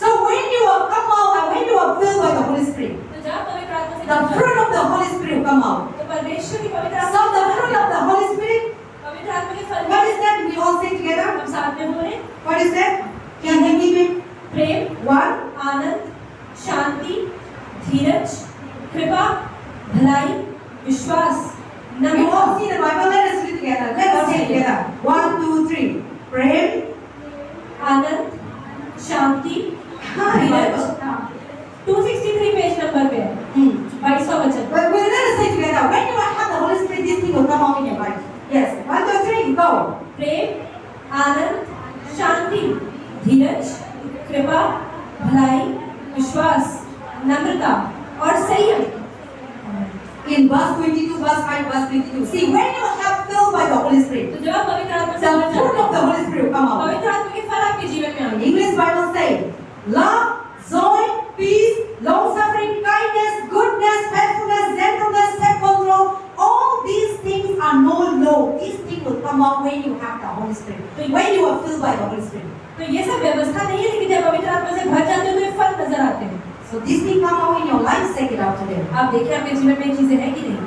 Speaker 1: So when you are come out and when you are filled by the Holy Spirit,
Speaker 2: तो जब पवित्र आत्मा से
Speaker 1: the fruit of the Holy Spirit will come out.
Speaker 2: तो परमेश्वर की पवित्र
Speaker 1: So
Speaker 2: आत्मा
Speaker 1: the fruit of the Holy Spirit,
Speaker 2: पवित्र आत्मा के फल
Speaker 1: what is that? We all say together.
Speaker 2: हम साथ में बोले
Speaker 1: What is that? Can you give it?
Speaker 2: Prem,
Speaker 1: One.
Speaker 2: आनंद, शांति, धीरज, कृपा, भलाई, विश्वास,
Speaker 1: You all
Speaker 2: Namrata.
Speaker 1: see the Bible. Let us read together. Let us say together. 1, 2, 3. Prem.
Speaker 2: Anand, Shanti, Dheeraj. 263 page number पे है, 22वां वचन।
Speaker 1: But let us say together. When you have the Holy Spirit, this thing will come out in your life. Yes. 1, 2, 3. Go.
Speaker 2: प्रेम, आनंद, शांति, धीरज, कृपा, भलाई, विश्वास, नम्रता और संयम।
Speaker 1: In verse 22, verse 5, verse 22. See, when you have filled by the Holy Spirit,
Speaker 2: तो जब आप पवित्र आत्मा से
Speaker 1: the
Speaker 2: भर
Speaker 1: fruit
Speaker 2: जाते
Speaker 1: of the Holy Spirit will come
Speaker 2: हैं,
Speaker 1: out.
Speaker 2: पवित्र आत्मा के फल आपके जीवन में आएंगे।
Speaker 1: English Bible say, love, joy, peace, long-suffering, kindness, goodness, faithfulness, gentleness, self-control. All these things are no law. These things will come out when you have the Holy Spirit. When you are filled by the Holy Spirit.
Speaker 2: तो ये सब व्यवस्था नहीं है, लेकिन जब पवित्र आत्मा से भर जाते हो तो ये फल नजर आते हैं।
Speaker 1: So these things come out in your life. Check it out today.
Speaker 2: आप देखिए आपके जीवन में ये चीजें हैं कि नहीं?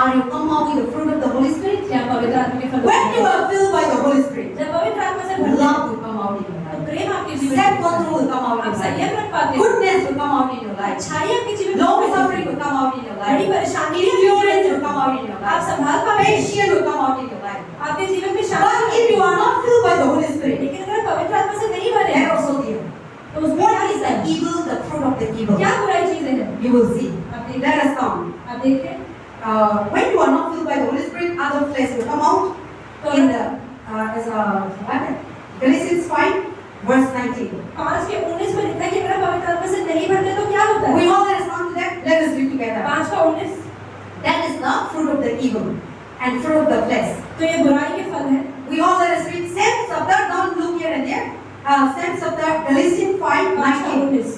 Speaker 1: Are you come out with the fruit of the Holy Spirit?
Speaker 2: क्या पवित्र आत्मा के फल?
Speaker 1: When you are filled by the Holy Spirit,
Speaker 2: जब पवित्र आत्मा से भर जाते
Speaker 1: love will come out in your
Speaker 2: हो, तो
Speaker 1: life.
Speaker 2: प्रेम आपके जीवन में
Speaker 1: Self-control will come out in
Speaker 2: आप
Speaker 1: your
Speaker 2: संयम
Speaker 1: life.
Speaker 2: रख पाते हो,
Speaker 1: Goodness will come out in your life.
Speaker 2: अच्छाई आपके जीवन में
Speaker 1: Long-suffering will come out in your
Speaker 2: बड़ी
Speaker 1: life.
Speaker 2: परेशानी
Speaker 1: Endurance will come out in your
Speaker 2: आप
Speaker 1: life.
Speaker 2: संभाल पाते हैं,
Speaker 1: Patience will come out in your life.
Speaker 2: आपके जीवन में
Speaker 1: But
Speaker 2: Shanti.
Speaker 1: if you are not filled by the Holy Spirit,
Speaker 2: लेकिन अगर पवित्र आत्मा से नहीं भरे
Speaker 1: that also there.
Speaker 2: तो उसमें
Speaker 1: What
Speaker 2: क्या
Speaker 1: is
Speaker 2: हिस्सा
Speaker 1: the
Speaker 2: है?
Speaker 1: evil, the fruit of the evil?
Speaker 2: क्या बुराई चीजें हैं?
Speaker 1: You will see.
Speaker 2: आप देखिए,
Speaker 1: Let us come.
Speaker 2: आप देखिए
Speaker 1: When you are not filled by the Holy Spirit, other flesh will come out. In the Galatians 5, verse 19.
Speaker 2: 5 के 19 में लिखा है कि अगर पवित्र आत्मा से नहीं भरते तो क्या होता
Speaker 1: We
Speaker 2: है?
Speaker 1: all let us come to that. Let us read together.
Speaker 2: 5 का 19
Speaker 1: That is the fruit of the evil and fruit of the flesh.
Speaker 2: तो ये बुराई के फल है।
Speaker 1: We all let us read same chapter. Don't look here and there. Same chapter, Galatians 5,
Speaker 2: 5 का
Speaker 1: 19.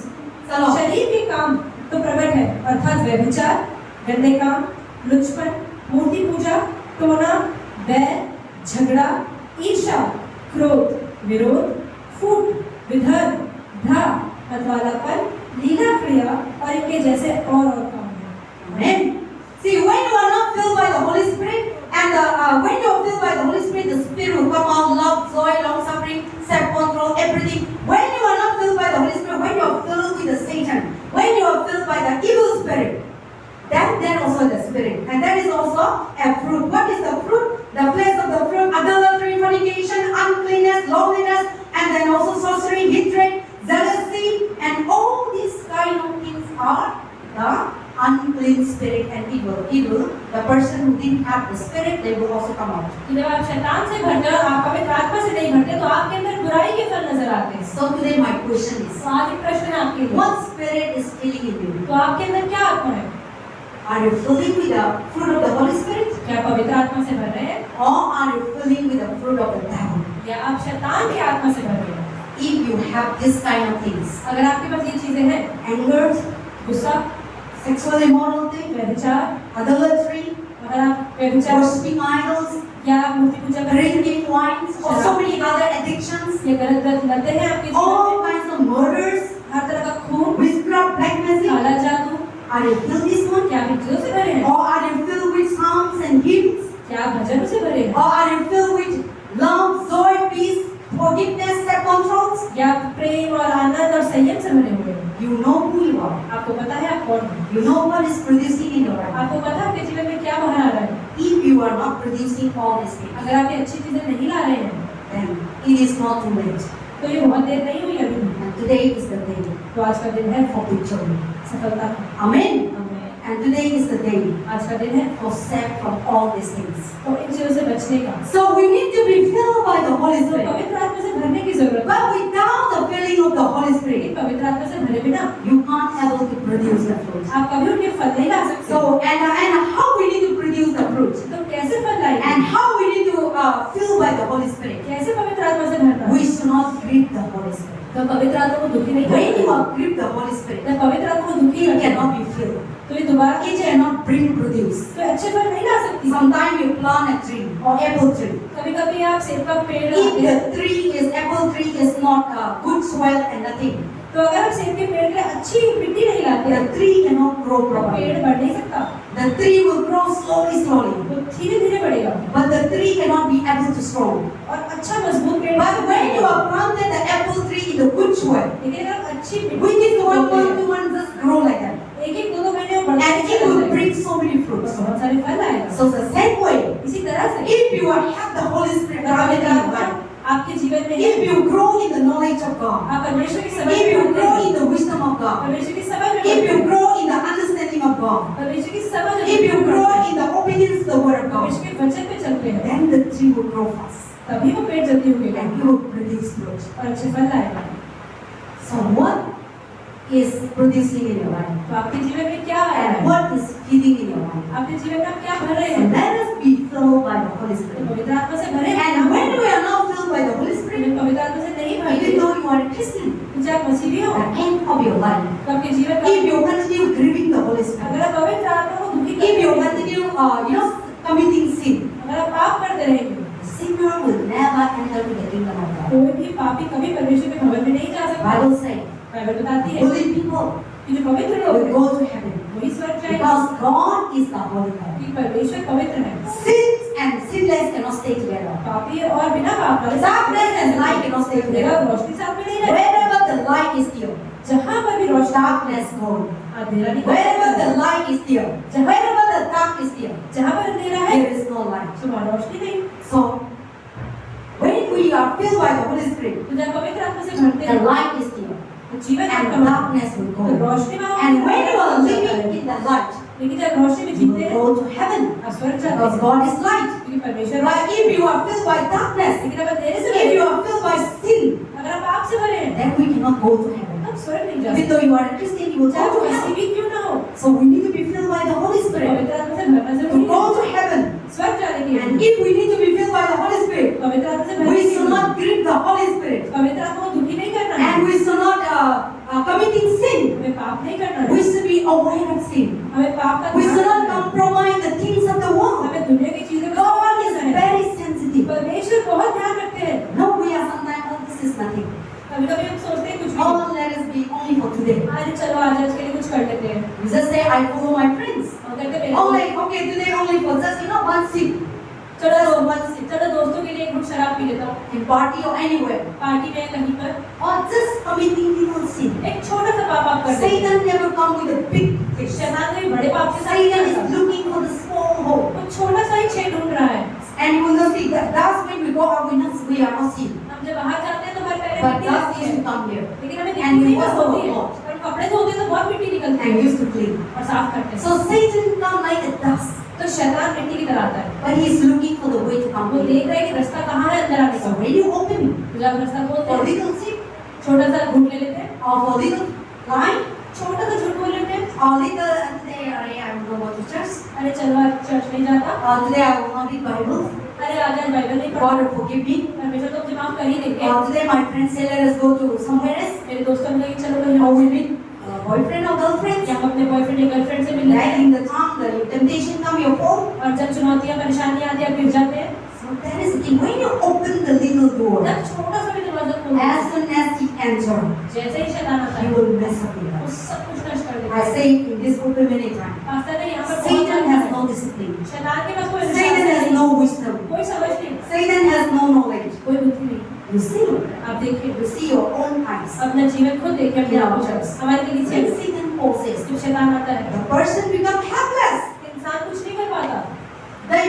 Speaker 2: 19
Speaker 1: चलो.
Speaker 2: शरीर के काम तो प्रकट है, अर्थात व्यभिचार, गंदे काम, लुचपन, मूर्ति पूजा, टोना, बैर, झगड़ा, ईर्ष्या, क्रोध, विरोध, फूट, विधर्म, भ्रा, मतवालापन, लीला क्रिया और इनके जैसे और काम हैं।
Speaker 1: Amen. See, when you are not filled by the Holy Spirit, and when you are filled by the Holy Spirit, the Spirit will come out, love, joy, long-suffering, self-control, everything. When you are not filled by the Holy Spirit, when you are filled with the Satan, when you are have fruit. What is the fruit? The flesh of the fruit: adultery, fornication, uncleanness, loneliness, and then also sorcery, hatred, jealousy, and all these kind of things are the unclean spirit and evil. The person who didn't have the spirit, they will also come out.
Speaker 2: कि जब आप शैतान से भरते हो, आप पवित्र आत्मा से नहीं भरते, तो आपके अंदर बुराई के फल नजर आते हैं।
Speaker 1: So today my question is,
Speaker 2: तो आज एक प्रश्न है आपके लिए,
Speaker 1: what spirit is filling in you?
Speaker 2: तो आपके अंदर क्या आत्मा है?
Speaker 1: Are you filling with the fruit of the Holy Spirit,
Speaker 2: क्या पवित्र आत्मा से भर रहे हैं,
Speaker 1: or are you filling with the fruit of the devil?
Speaker 2: या आप शैतान की आत्मा से भर रहे हैं?
Speaker 1: If you have this kind of things,
Speaker 2: अगर आपके पास ये चीजें हैं,
Speaker 1: anger,
Speaker 2: गुस्सा,
Speaker 1: sexual immorality,
Speaker 2: व्यभिचार,
Speaker 1: adultery,
Speaker 2: अगर आप व्यभिचार
Speaker 1: worshipping idols,
Speaker 2: या आप मूर्ति पूजा कर रहे हैं,
Speaker 1: drinking wines, or so many other addictions,
Speaker 2: ये गलत लतें हैं आपके जीवन
Speaker 1: all
Speaker 2: में,
Speaker 1: kinds of murders,
Speaker 2: हर तरह का खून,
Speaker 1: witchcraft, black magic,
Speaker 2: काला जादू,
Speaker 1: are you filled this one?
Speaker 2: क्या आप इन चीजों से भरे हैं?
Speaker 1: Or are you filled with psalms and hymns?
Speaker 2: क्या आप भजनों से भरे हैं?
Speaker 1: Or are you filled with love, joy, peace, forgiveness, self-control?
Speaker 2: या आप प्रेम और आनंद और संयम से भरे हुए हैं?
Speaker 1: You know who you are.
Speaker 2: आपको पता है आप कौन हैं?
Speaker 1: You know what is producing in your life.
Speaker 2: आपको पता है आपके जीवन में क्या बाहर आ रहा है?
Speaker 1: If you are not producing all these things,
Speaker 2: अगर आप ये अच्छी चीजें नहीं ला रहे हैं,
Speaker 1: then it is not too late.
Speaker 2: तो ये बहुत देर नहीं हुई अभी भी।
Speaker 1: And today is the day
Speaker 2: तो आज का दिन है
Speaker 1: for victory.
Speaker 2: सफलता का।
Speaker 1: Amen.
Speaker 2: हमें
Speaker 1: And today is the day
Speaker 2: आज का दिन है
Speaker 1: for saved from all these things.
Speaker 2: तो इन चीजों से बचने का।
Speaker 1: So we need to be filled by the Holy
Speaker 2: तो
Speaker 1: Spirit.
Speaker 2: पवित्र आत्मा से भरने की जरूरत है।
Speaker 1: But without the filling of the Holy
Speaker 2: लेकिन
Speaker 1: Spirit,
Speaker 2: पवित्र आत्मा से भरे बिना
Speaker 1: you can't able to produce the fruit.
Speaker 2: आप कभी उनके फल नहीं ला सकते।
Speaker 1: So and how we need to produce the fruit,
Speaker 2: तो कैसे फल लाएंगे?
Speaker 1: and how we need to fill by the Holy Spirit.
Speaker 2: कैसे पवित्र आत्मा से भरना?
Speaker 1: We should not grieve the Holy Spirit.
Speaker 2: तो पवित्र आत्मा को दुखी नहीं
Speaker 1: When you
Speaker 2: करना।
Speaker 1: are grieved the Holy Spirit,
Speaker 2: जब पवित्र आत्मा को दुखी
Speaker 1: it
Speaker 2: करना,
Speaker 1: cannot be filled.
Speaker 2: तो ये दोबारा
Speaker 1: It cannot bring produce.
Speaker 2: तो अच्छे फल नहीं ला सकती।
Speaker 1: Sometimes you plant a tree or apple tree.
Speaker 2: कभी कभी आप सेब का पेड़
Speaker 1: If
Speaker 2: लगाते हैं,
Speaker 1: the tree is apple tree is not good soil and nothing,
Speaker 2: तो अगर आप सेब के पेड़ के लिए अच्छी मिट्टी नहीं लाते
Speaker 1: the tree cannot grow
Speaker 2: तो
Speaker 1: properly.
Speaker 2: पेड़ बढ़ नहीं सकता।
Speaker 1: The tree will grow slowly.
Speaker 2: तो धीरे धीरे बढ़ेगा
Speaker 1: But the tree cannot be able to strong.
Speaker 2: और अच्छा मजबूत पेड़
Speaker 1: But when you have planted the apple tree in the good soil,
Speaker 2: लेकिन अगर अच्छी मिट्टी
Speaker 1: within
Speaker 2: को
Speaker 1: 1
Speaker 2: बोते
Speaker 1: month,
Speaker 2: हैं,
Speaker 1: 2 months, just grow like that.
Speaker 2: एक एक दो महीने में बढ़ता
Speaker 1: And it will bring so many fruits.
Speaker 2: बहुत सारे फल आएगा।
Speaker 1: So the same way,
Speaker 2: इसी तरह से
Speaker 1: if you have the Holy Spirit
Speaker 2: अगर
Speaker 1: coming in
Speaker 2: पवित्र
Speaker 1: your
Speaker 2: आत्मा
Speaker 1: life,
Speaker 2: आपके जीवन में है,
Speaker 1: if you grow in the knowledge of God,
Speaker 2: आप परमेश्वर की समझ
Speaker 1: if
Speaker 2: में
Speaker 1: you
Speaker 2: बढ़ते
Speaker 1: grow
Speaker 2: हैं,
Speaker 1: in the wisdom of God,
Speaker 2: परमेश्वर की समझ में
Speaker 1: if
Speaker 2: बढ़ते
Speaker 1: you
Speaker 2: हैं,
Speaker 1: grow in the understanding of God,
Speaker 2: परमेश्वर की समझ में
Speaker 1: if you
Speaker 2: बढ़ते
Speaker 1: grow
Speaker 2: हैं,
Speaker 1: in the obedience to the word of God,
Speaker 2: परमेश्वर के वचन पे चलते हैं,
Speaker 1: then the tree will grow fast
Speaker 2: तभी वो पेड़ जल्दी उगेगा
Speaker 1: and it will produce fruit.
Speaker 2: और अच्छे फल लाएगा।
Speaker 1: So what is producing in your life?
Speaker 2: तो आपके जीवन में क्या आया
Speaker 1: And
Speaker 2: है?
Speaker 1: what is feeding in your life?
Speaker 2: आपके जीवन में आप क्या भर रहे
Speaker 1: So
Speaker 2: हैं?
Speaker 1: let us be filled by the Holy
Speaker 2: तो
Speaker 1: Spirit.
Speaker 2: पवित्र आत्मा से भरे हैं।
Speaker 1: And when we are not filled by the Holy Spirit,
Speaker 2: लेकिन पवित्र आत्मा से नहीं भरते,
Speaker 1: even though you are a Christian,
Speaker 2: तो चाहे आप मसीही हो,
Speaker 1: at the end of your life,
Speaker 2: तो आपके जीवन का
Speaker 1: if you continue grieving the Holy Spirit,
Speaker 2: अगर आप पवित्र आत्मा को दुखी
Speaker 1: if you
Speaker 2: करते
Speaker 1: continue, committing sin,
Speaker 2: अगर आप पाप करते रहेंगे,
Speaker 1: the sinner will never enter to the kingdom of God.
Speaker 2: कोई भी पापी कभी परमेश्वर के भवन में नहीं जा सकता।
Speaker 1: Bible says,
Speaker 2: बाइबल बताती है
Speaker 1: holy people
Speaker 2: कि जो पवित्र लोग
Speaker 1: will
Speaker 2: हैं,
Speaker 1: go to heaven
Speaker 2: वही स्वर्ग जाएंगे,
Speaker 1: because God is the holy God.
Speaker 2: क्योंकि परमेश्वर पवित्र है।
Speaker 1: Sins and sinless cannot stay together.
Speaker 2: पापी और बिना पाप वाले
Speaker 1: Darkness and light cannot stay
Speaker 2: मेरा
Speaker 1: together.
Speaker 2: रोशनी साथ में नहीं रहती।
Speaker 1: Wherever the light is there,
Speaker 2: जहाँ पर भी रोशनी,
Speaker 1: darkness gone.
Speaker 2: अंधेरा नहीं
Speaker 1: Wherever the light is there, wherever the dark is there,
Speaker 2: जहाँ पर अंधेरा है,
Speaker 1: there is no light.
Speaker 2: तो वहाँ रोशनी नहीं।
Speaker 1: So, when we are filled by the Holy Spirit,
Speaker 2: तो जब पवित्र आत्मा से भरते
Speaker 1: the
Speaker 2: हैं,
Speaker 1: light is there,
Speaker 2: तो जीवन
Speaker 1: and
Speaker 2: आपका
Speaker 1: darkness will
Speaker 2: तो
Speaker 1: go.
Speaker 2: रोशनी वहाँ
Speaker 1: And when you are
Speaker 2: होती
Speaker 1: living
Speaker 2: है।
Speaker 1: in the light,
Speaker 2: लेकिन जब रोशनी में
Speaker 1: you
Speaker 2: जीते
Speaker 1: will
Speaker 2: हैं,
Speaker 1: go to heaven
Speaker 2: आप स्वर्ग जाते
Speaker 1: because
Speaker 2: हैं,
Speaker 1: God is light.
Speaker 2: क्योंकि परमेश्वर
Speaker 1: But if you are filled by darkness,
Speaker 2: लेकिन अब अंधेरे से
Speaker 1: if
Speaker 2: भरे
Speaker 1: you
Speaker 2: हैं,
Speaker 1: are filled by sin,
Speaker 2: अगर आप पाप से भरे हैं,
Speaker 1: then we cannot go to heaven.
Speaker 2: आप स्वर्ग नहीं जा
Speaker 1: Even
Speaker 2: सकते।
Speaker 1: though you are a Christian, you will
Speaker 2: चाहे
Speaker 1: go
Speaker 2: वो
Speaker 1: to
Speaker 2: किसी
Speaker 1: heaven.
Speaker 2: भी क्यों ना हो,
Speaker 1: So we need to be filled by the Holy Spirit
Speaker 2: पवित्र आत्मा से भरना
Speaker 1: to
Speaker 2: जरूरी
Speaker 1: go
Speaker 2: है।
Speaker 1: to heaven.
Speaker 2: स्वर्ग जाने के
Speaker 1: And
Speaker 2: लिए
Speaker 1: if we need to be filled by the Holy Spirit,
Speaker 2: पवित्र आत्मा से भरने
Speaker 1: we
Speaker 2: के
Speaker 1: should
Speaker 2: लिए
Speaker 1: not grieve the Holy Spirit.
Speaker 2: पवित्र आत्मा को दुखी नहीं करना है,
Speaker 1: And we should not committing sin.
Speaker 2: हमें पाप नहीं करना
Speaker 1: We
Speaker 2: है,
Speaker 1: should be aware of sin.
Speaker 2: हमें पाप का
Speaker 1: We
Speaker 2: ध्यान
Speaker 1: should not
Speaker 2: रखना है,
Speaker 1: compromise the things of the world.
Speaker 2: हमें दुनिया की चीजों का
Speaker 1: God is
Speaker 2: ध्यान रखना है।
Speaker 1: very sensitive.
Speaker 2: परमेश्वर बहुत ध्यान रखते हैं।
Speaker 1: No, we are sometimes, oh, this is nothing.
Speaker 2: कभी कभी हम सोचते हैं कुछ भी
Speaker 1: Oh, let us be only for today.
Speaker 2: आज चलो आज के लिए कुछ कर लेते हैं,
Speaker 1: We just say, I follow my friends.
Speaker 2: और कहते हैं
Speaker 1: Oh, like, okay, today only for just, one sip.
Speaker 2: चलो दोस्तों के लिए एक घूंट शराब पी लेता हूँ,
Speaker 1: In party or anywhere.
Speaker 2: Party में कहीं पर
Speaker 1: Or just committing little sin.
Speaker 2: एक छोटा सा पाप आप कर देते हैं।
Speaker 1: Satan never come with a big fish.
Speaker 2: शैतान कोई बड़े पाप के साथ नहीं
Speaker 1: Satan
Speaker 2: आता।
Speaker 1: is looking for the small hole.
Speaker 2: वो छोटा सा ही छेद ढूंढ रहा है।
Speaker 1: And you will not see that dust when we go out, we are not seen.
Speaker 2: हम जब बाहर जाते हैं तो हमारे पैर
Speaker 1: But
Speaker 2: मिट्टी
Speaker 1: dust
Speaker 2: लगती
Speaker 1: used
Speaker 2: है,
Speaker 1: to come here
Speaker 2: लेकिन हमें
Speaker 1: and we
Speaker 2: दिखती
Speaker 1: wash
Speaker 2: होती
Speaker 1: our
Speaker 2: है।
Speaker 1: clothes
Speaker 2: और कपड़े धोते हैं तो बहुत मिट्टी निकलती
Speaker 1: and
Speaker 2: है
Speaker 1: used to clean.
Speaker 2: और साफ करते हैं।
Speaker 1: So Satan come like a dust,
Speaker 2: तो शैतान मिट्टी की तरह आता है,
Speaker 1: but he is looking for the way to come
Speaker 2: वो
Speaker 1: in.
Speaker 2: देख रहा है कि रास्ता कहाँ है अंदर आने
Speaker 1: So
Speaker 2: का।
Speaker 1: when you open it,
Speaker 2: तो जब रास्ता खोलते
Speaker 1: for
Speaker 2: हैं,
Speaker 1: little sip
Speaker 2: छोटा सा घूट ले लेते हैं,
Speaker 1: or for little lie
Speaker 2: छोटा सा झूठ बोल लेते हैं।
Speaker 1: or little today I will not go to church.
Speaker 2: अरे चलो आज चर्च नहीं जाता,
Speaker 1: Today I will not read Bible.
Speaker 2: अरे आज आज बाइबल नहीं पढ़ा,
Speaker 1: God will forgive me.
Speaker 2: परमेश्वर तो मुझे माफ कर ही देंगे।
Speaker 1: Today my friends say let us go to somewhere else.
Speaker 2: मेरे दोस्तों ने कहा कि चलो कहीं
Speaker 1: Or
Speaker 2: और
Speaker 1: we meet boyfriend or girlfriend.
Speaker 2: या हम अपने बॉयफ्रेंड या गर्लफ्रेंड से मिल लेते
Speaker 1: Like
Speaker 2: हैं।
Speaker 1: in the time the temptation come your phone.
Speaker 2: और जब चुनौतियां परेशानियां आती है गिर जाते हैं।
Speaker 1: So that is the thing. When you open the little door,
Speaker 2: जब छोटा सा भी दरवाजा खोलते हैं,
Speaker 1: as soon as he enters,
Speaker 2: जैसे ही शैतान आता
Speaker 1: he
Speaker 2: है
Speaker 1: will mess up with
Speaker 2: वो
Speaker 1: us.
Speaker 2: सब कुछ नष्ट कर देता
Speaker 1: I
Speaker 2: है।
Speaker 1: say it in this open many times.
Speaker 2: Pastor ने यहाँ पर बहुत
Speaker 1: Satan
Speaker 2: बार
Speaker 1: has
Speaker 2: कहा
Speaker 1: no
Speaker 2: है,
Speaker 1: discipline.
Speaker 2: शैतान के पास कोई
Speaker 1: Satan
Speaker 2: अनुशासन
Speaker 1: has
Speaker 2: नहीं,
Speaker 1: no wisdom.
Speaker 2: कोई समझ नहीं,
Speaker 1: Satan has no knowledge.
Speaker 2: कोई बुद्धि नहीं।
Speaker 1: You see,
Speaker 2: आप देखिए,
Speaker 1: you see your own eyes.
Speaker 2: अपना जीवन खुद देखिए अपने आप को। हमारे लिए
Speaker 1: When
Speaker 2: नीचे
Speaker 1: Satan possesses,
Speaker 2: जब शैतान आता है,
Speaker 1: the person becomes helpless.
Speaker 2: इंसान कुछ नहीं कर पाता,
Speaker 1: They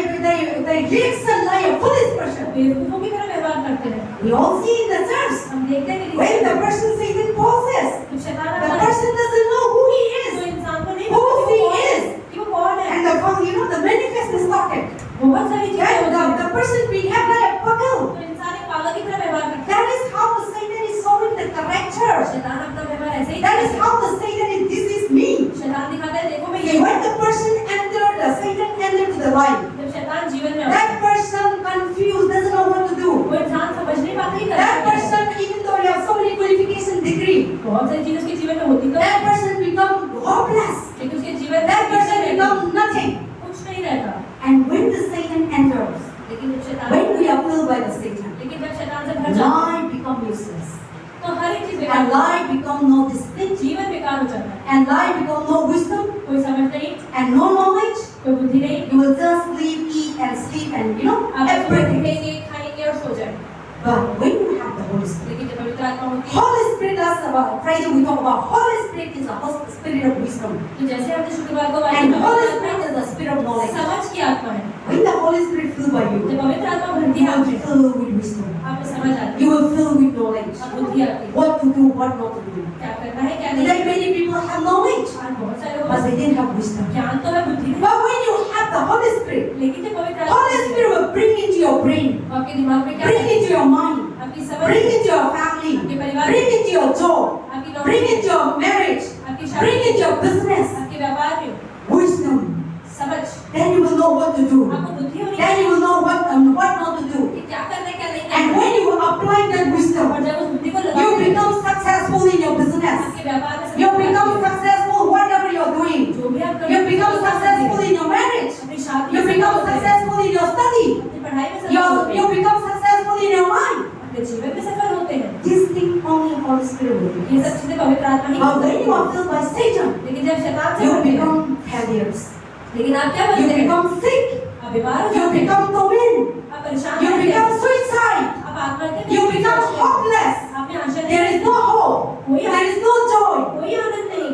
Speaker 1: reaction like a foolish person.
Speaker 2: बेवकूफों की तरह व्यवहार करते हैं।
Speaker 1: We all see in the church.
Speaker 2: हम देखते हैं कि
Speaker 1: When the person Satan possesses,
Speaker 2: जब शैतान
Speaker 1: the
Speaker 2: आता है,
Speaker 1: person doesn't know who he
Speaker 2: तो
Speaker 1: is.
Speaker 2: इंसान को नहीं
Speaker 1: Who
Speaker 2: पता
Speaker 1: he
Speaker 2: कि वो कौन है,
Speaker 1: is.
Speaker 2: कि वो कौन है।
Speaker 1: And the manifest is started.
Speaker 2: बहुत सारी चीजें
Speaker 1: Then
Speaker 2: होती हैं,
Speaker 1: the person behave like a puzzle.
Speaker 2: तो इंसान एक पागल की तरह व्यवहार करता
Speaker 1: That is how the Satan is showing the
Speaker 2: है।
Speaker 1: character.
Speaker 2: शैतान अपना व्यवहार ऐसे ही
Speaker 1: That
Speaker 2: करता
Speaker 1: is
Speaker 2: है।
Speaker 1: how the Satan is. This is me.
Speaker 2: शैतान दिखाता है, देखो मैं ये
Speaker 1: See,
Speaker 2: हूँ।
Speaker 1: when the person entered, the Satan entered to the life.
Speaker 2: जब शैतान जीवन में आता
Speaker 1: That
Speaker 2: है,
Speaker 1: person confused, doesn't know what to do.
Speaker 2: वो इंसान समझ नहीं पाता कि
Speaker 1: That
Speaker 2: करना क्या है।
Speaker 1: person, even though he has so many qualification degree,
Speaker 2: बहुत सारी चीजें उसके जीवन में होती तो है,
Speaker 1: that person become hopeless.
Speaker 2: लेकिन उसके जीवन में
Speaker 1: That
Speaker 2: कुछ
Speaker 1: person
Speaker 2: नहीं रहता,
Speaker 1: become nothing.
Speaker 2: कुछ नहीं रहता।
Speaker 1: And when the Satan enters,
Speaker 2: लेकिन जब शैतान
Speaker 1: when we are filled by the Satan,
Speaker 2: लेकिन जब शैतान से भर जाता है,
Speaker 1: life become useless.
Speaker 2: तो हर एक चीज बेकार
Speaker 1: And
Speaker 2: हो जाती
Speaker 1: life become no discipline.
Speaker 2: है, जीवन बेकार हो जाता है।
Speaker 1: And life become no wisdom
Speaker 2: कोई समझ नहीं,
Speaker 1: and no knowledge.
Speaker 2: कोई बुद्धि नहीं,
Speaker 1: You will just sleep, eat and sleep and
Speaker 2: आप
Speaker 1: everything.
Speaker 2: उठेंगे, खाएंगे और सो जाएंगे।
Speaker 1: But when you have the Holy Spirit,
Speaker 2: लेकिन जब पवित्र आत्मा होती है,
Speaker 1: Holy Spirit, that's about Friday we talk about Holy Spirit is a spirit of wisdom.
Speaker 2: तो जैसे हमने शुक्रवार को बात
Speaker 1: And
Speaker 2: की,
Speaker 1: Holy
Speaker 2: पवित्र
Speaker 1: Spirit
Speaker 2: आत्मा
Speaker 1: is the spirit of knowledge.
Speaker 2: समझ की आत्मा है।
Speaker 1: When the Holy Spirit filled by you,
Speaker 2: जब पवित्र आत्मा भरती
Speaker 1: you
Speaker 2: है
Speaker 1: will
Speaker 2: आपसे,
Speaker 1: be filled with wisdom.
Speaker 2: आपको समझ आती
Speaker 1: You
Speaker 2: है,
Speaker 1: will fill with knowledge.
Speaker 2: आप बुद्धि आती है,
Speaker 1: What to do, what not to do.
Speaker 2: क्या करना है क्या नहीं।
Speaker 1: Today many people have knowledge,
Speaker 2: आज बहुत सारे लोग
Speaker 1: but they didn't have wisdom.
Speaker 2: ज्ञान तो है, बुद्धि नहीं।
Speaker 1: But when you have the Holy Spirit,
Speaker 2: लेकिन जब पवित्र
Speaker 1: Holy
Speaker 2: आत्मा
Speaker 1: Spirit will bring into your brain,
Speaker 2: वो आपके दिमाग में क्या
Speaker 1: bring
Speaker 2: करेगी?
Speaker 1: into your mind,
Speaker 2: आपकी समझ,
Speaker 1: bring into your family, bring into your job,
Speaker 2: आपकी
Speaker 1: bring
Speaker 2: नौकरी,
Speaker 1: into your marriage,
Speaker 2: आपकी
Speaker 1: bring
Speaker 2: शादी,
Speaker 1: into your business,
Speaker 2: आपके व्यापार में
Speaker 1: wisdom.
Speaker 2: समझ,
Speaker 1: Then you will know what to do.
Speaker 2: आपको बुद्धि होनी
Speaker 1: Then you
Speaker 2: चाहिए
Speaker 1: will know what not to do.
Speaker 2: कि क्या करना है क्या नहीं
Speaker 1: And
Speaker 2: करना
Speaker 1: when
Speaker 2: है।
Speaker 1: you apply that wisdom,
Speaker 2: और जब उस बुद्धि को
Speaker 1: you
Speaker 2: लगाते हैं,
Speaker 1: become successful in your business.
Speaker 2: आपके व्यापार में
Speaker 1: You
Speaker 2: सफल
Speaker 1: become
Speaker 2: होते हैं।
Speaker 1: successful whatever you're doing.
Speaker 2: जो भी आप
Speaker 1: You become successful in your marriage.
Speaker 2: अपनी शादी
Speaker 1: You
Speaker 2: में
Speaker 1: become
Speaker 2: सफल होते हैं,
Speaker 1: successful in your study.
Speaker 2: अपनी पढ़ाई में सफल होते
Speaker 1: You
Speaker 2: हैं,
Speaker 1: become successful in your mind.
Speaker 2: अपने जीवन में सफल होते हैं।
Speaker 1: This thing only Holy Spirit will do.
Speaker 2: ये सब चीजें पवित्र आत्मा ही
Speaker 1: But
Speaker 2: करती
Speaker 1: when you
Speaker 2: है।
Speaker 1: are filled by Satan,
Speaker 2: लेकिन जब शैतान से
Speaker 1: you
Speaker 2: भरते हैं,
Speaker 1: become failures.
Speaker 2: लेकिन आप क्या
Speaker 1: You
Speaker 2: बनते हैं?
Speaker 1: become sick.
Speaker 2: आप बीमार हो
Speaker 1: You
Speaker 2: जाते हैं,
Speaker 1: become tormented.
Speaker 2: आप परेशान
Speaker 1: You
Speaker 2: रहते हैं,
Speaker 1: become suicide.
Speaker 2: आप आत्महत्या
Speaker 1: You
Speaker 2: करते हैं,
Speaker 1: become hopeless.
Speaker 2: आप में आशा
Speaker 1: There
Speaker 2: नहीं,
Speaker 1: is no hope. There is no joy.
Speaker 2: कोई आनंद नहीं।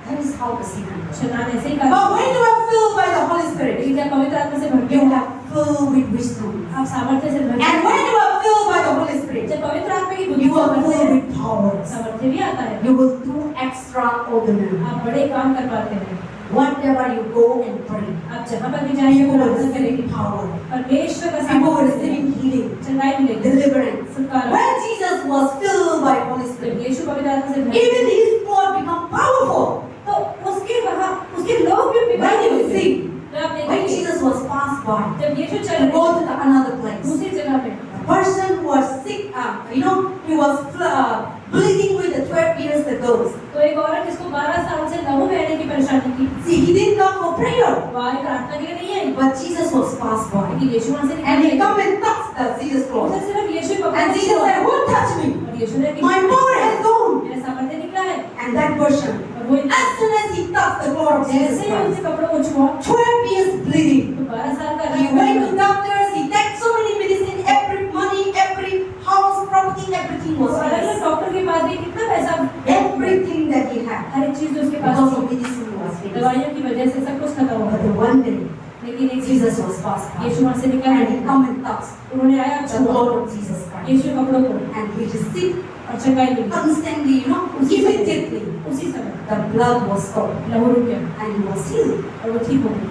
Speaker 1: That is how the Satan works.
Speaker 2: शैतान ऐसे ही करता
Speaker 1: But
Speaker 2: है।
Speaker 1: when you are filled by the Holy Spirit,
Speaker 2: लेकिन जब पवित्र आत्मा से भरते
Speaker 1: you
Speaker 2: हो,
Speaker 1: are filled with wisdom.
Speaker 2: आप सामर्थ्य से भरते
Speaker 1: And
Speaker 2: हो।
Speaker 1: when you are filled by the Holy Spirit,
Speaker 2: जब पवित्र आत्मा की बुद्धि
Speaker 1: you
Speaker 2: से
Speaker 1: are
Speaker 2: भरते
Speaker 1: filled
Speaker 2: हैं,
Speaker 1: with power.
Speaker 2: सामर्थ्य भी आता है,
Speaker 1: You will do extraordinary.
Speaker 2: आप बड़े काम कर पाते हैं।
Speaker 1: Whatever you go and pray,
Speaker 2: आप जहाँ पर भी जाएंगे
Speaker 1: people will
Speaker 2: प्रार्थना
Speaker 1: receive
Speaker 2: करेंगे,
Speaker 1: power.
Speaker 2: परमेश्वर का
Speaker 1: People will
Speaker 2: सामर्थ्य
Speaker 1: receive healing,
Speaker 2: चंगाई मिलेगी,
Speaker 1: deliverance.
Speaker 2: छुटकारा।
Speaker 1: When Jesus was filled by Holy
Speaker 2: जब
Speaker 1: Spirit,
Speaker 2: यीशु पवित्र आत्मा से भरे,
Speaker 1: even his word become powerful.
Speaker 2: तो उसके वहाँ उसके लोग भी बीमार
Speaker 1: When you
Speaker 2: हुए थे।
Speaker 1: see,
Speaker 2: तो आप
Speaker 1: when
Speaker 2: देखेंगे,
Speaker 1: Jesus was passed by
Speaker 2: जब यीशु चल
Speaker 1: to
Speaker 2: रहे
Speaker 1: go
Speaker 2: थे,
Speaker 1: to another place,
Speaker 2: दूसरी जगह पे,
Speaker 1: the person who was sick, he was bleeding with the 12 years ago.
Speaker 2: तो एक औरत जिसको 12 साल से लहू बहने की परेशानी थी,
Speaker 1: See, he didn't come for prayer,
Speaker 2: वो आई प्रार्थना के लिए नहीं आई,
Speaker 1: but Jesus was passed by.
Speaker 2: लेकिन यीशु वहाँ से
Speaker 1: And he
Speaker 2: निकल
Speaker 1: come
Speaker 2: गए।
Speaker 1: and touched Jesus'
Speaker 2: उसने
Speaker 1: clothes.
Speaker 2: सिर्फ यीशु को पकड़ा
Speaker 1: And Jesus said, who touched me?
Speaker 2: और यीशु ने
Speaker 1: My power has gone.
Speaker 2: मेरा सामर्थ्य निकला है।
Speaker 1: And that person,
Speaker 2: और वो
Speaker 1: as soon as he touched the cloth of Jesus
Speaker 2: जैसे ही
Speaker 1: Christ,
Speaker 2: उसके कपड़ों को छुआ,
Speaker 1: 12 years bleeding.
Speaker 2: तो 12 साल का
Speaker 1: He
Speaker 2: रक्त
Speaker 1: went
Speaker 2: बह
Speaker 1: to doctors, he took so many medicine, every money, every house, property, everything was
Speaker 2: अलग अलग
Speaker 1: his.
Speaker 2: डॉक्टर के पास गई, कितना पैसा,
Speaker 1: Everything that he had,
Speaker 2: हर एक चीज जो उसके पास
Speaker 1: because
Speaker 2: थी,
Speaker 1: of medicine was his.
Speaker 2: दवाइयों की वजह से सब कुछ खत्म हो
Speaker 1: But
Speaker 2: गया।
Speaker 1: one day,
Speaker 2: लेकिन एक
Speaker 1: Jesus was passed by.
Speaker 2: यीशु वहाँ से निकल
Speaker 1: And he
Speaker 2: गए,
Speaker 1: come and touch
Speaker 2: उन्होंने आया
Speaker 1: the
Speaker 2: छुआ
Speaker 1: Lord of Jesus Christ.
Speaker 2: यीशु के कपड़ों को
Speaker 1: And he received
Speaker 2: और चंगाई मिली।
Speaker 1: constantly, immediately,
Speaker 2: उसी समय
Speaker 1: the blood was stopped
Speaker 2: लहू रुक गया
Speaker 1: and he was healed.
Speaker 2: और वो ठीक हो गई।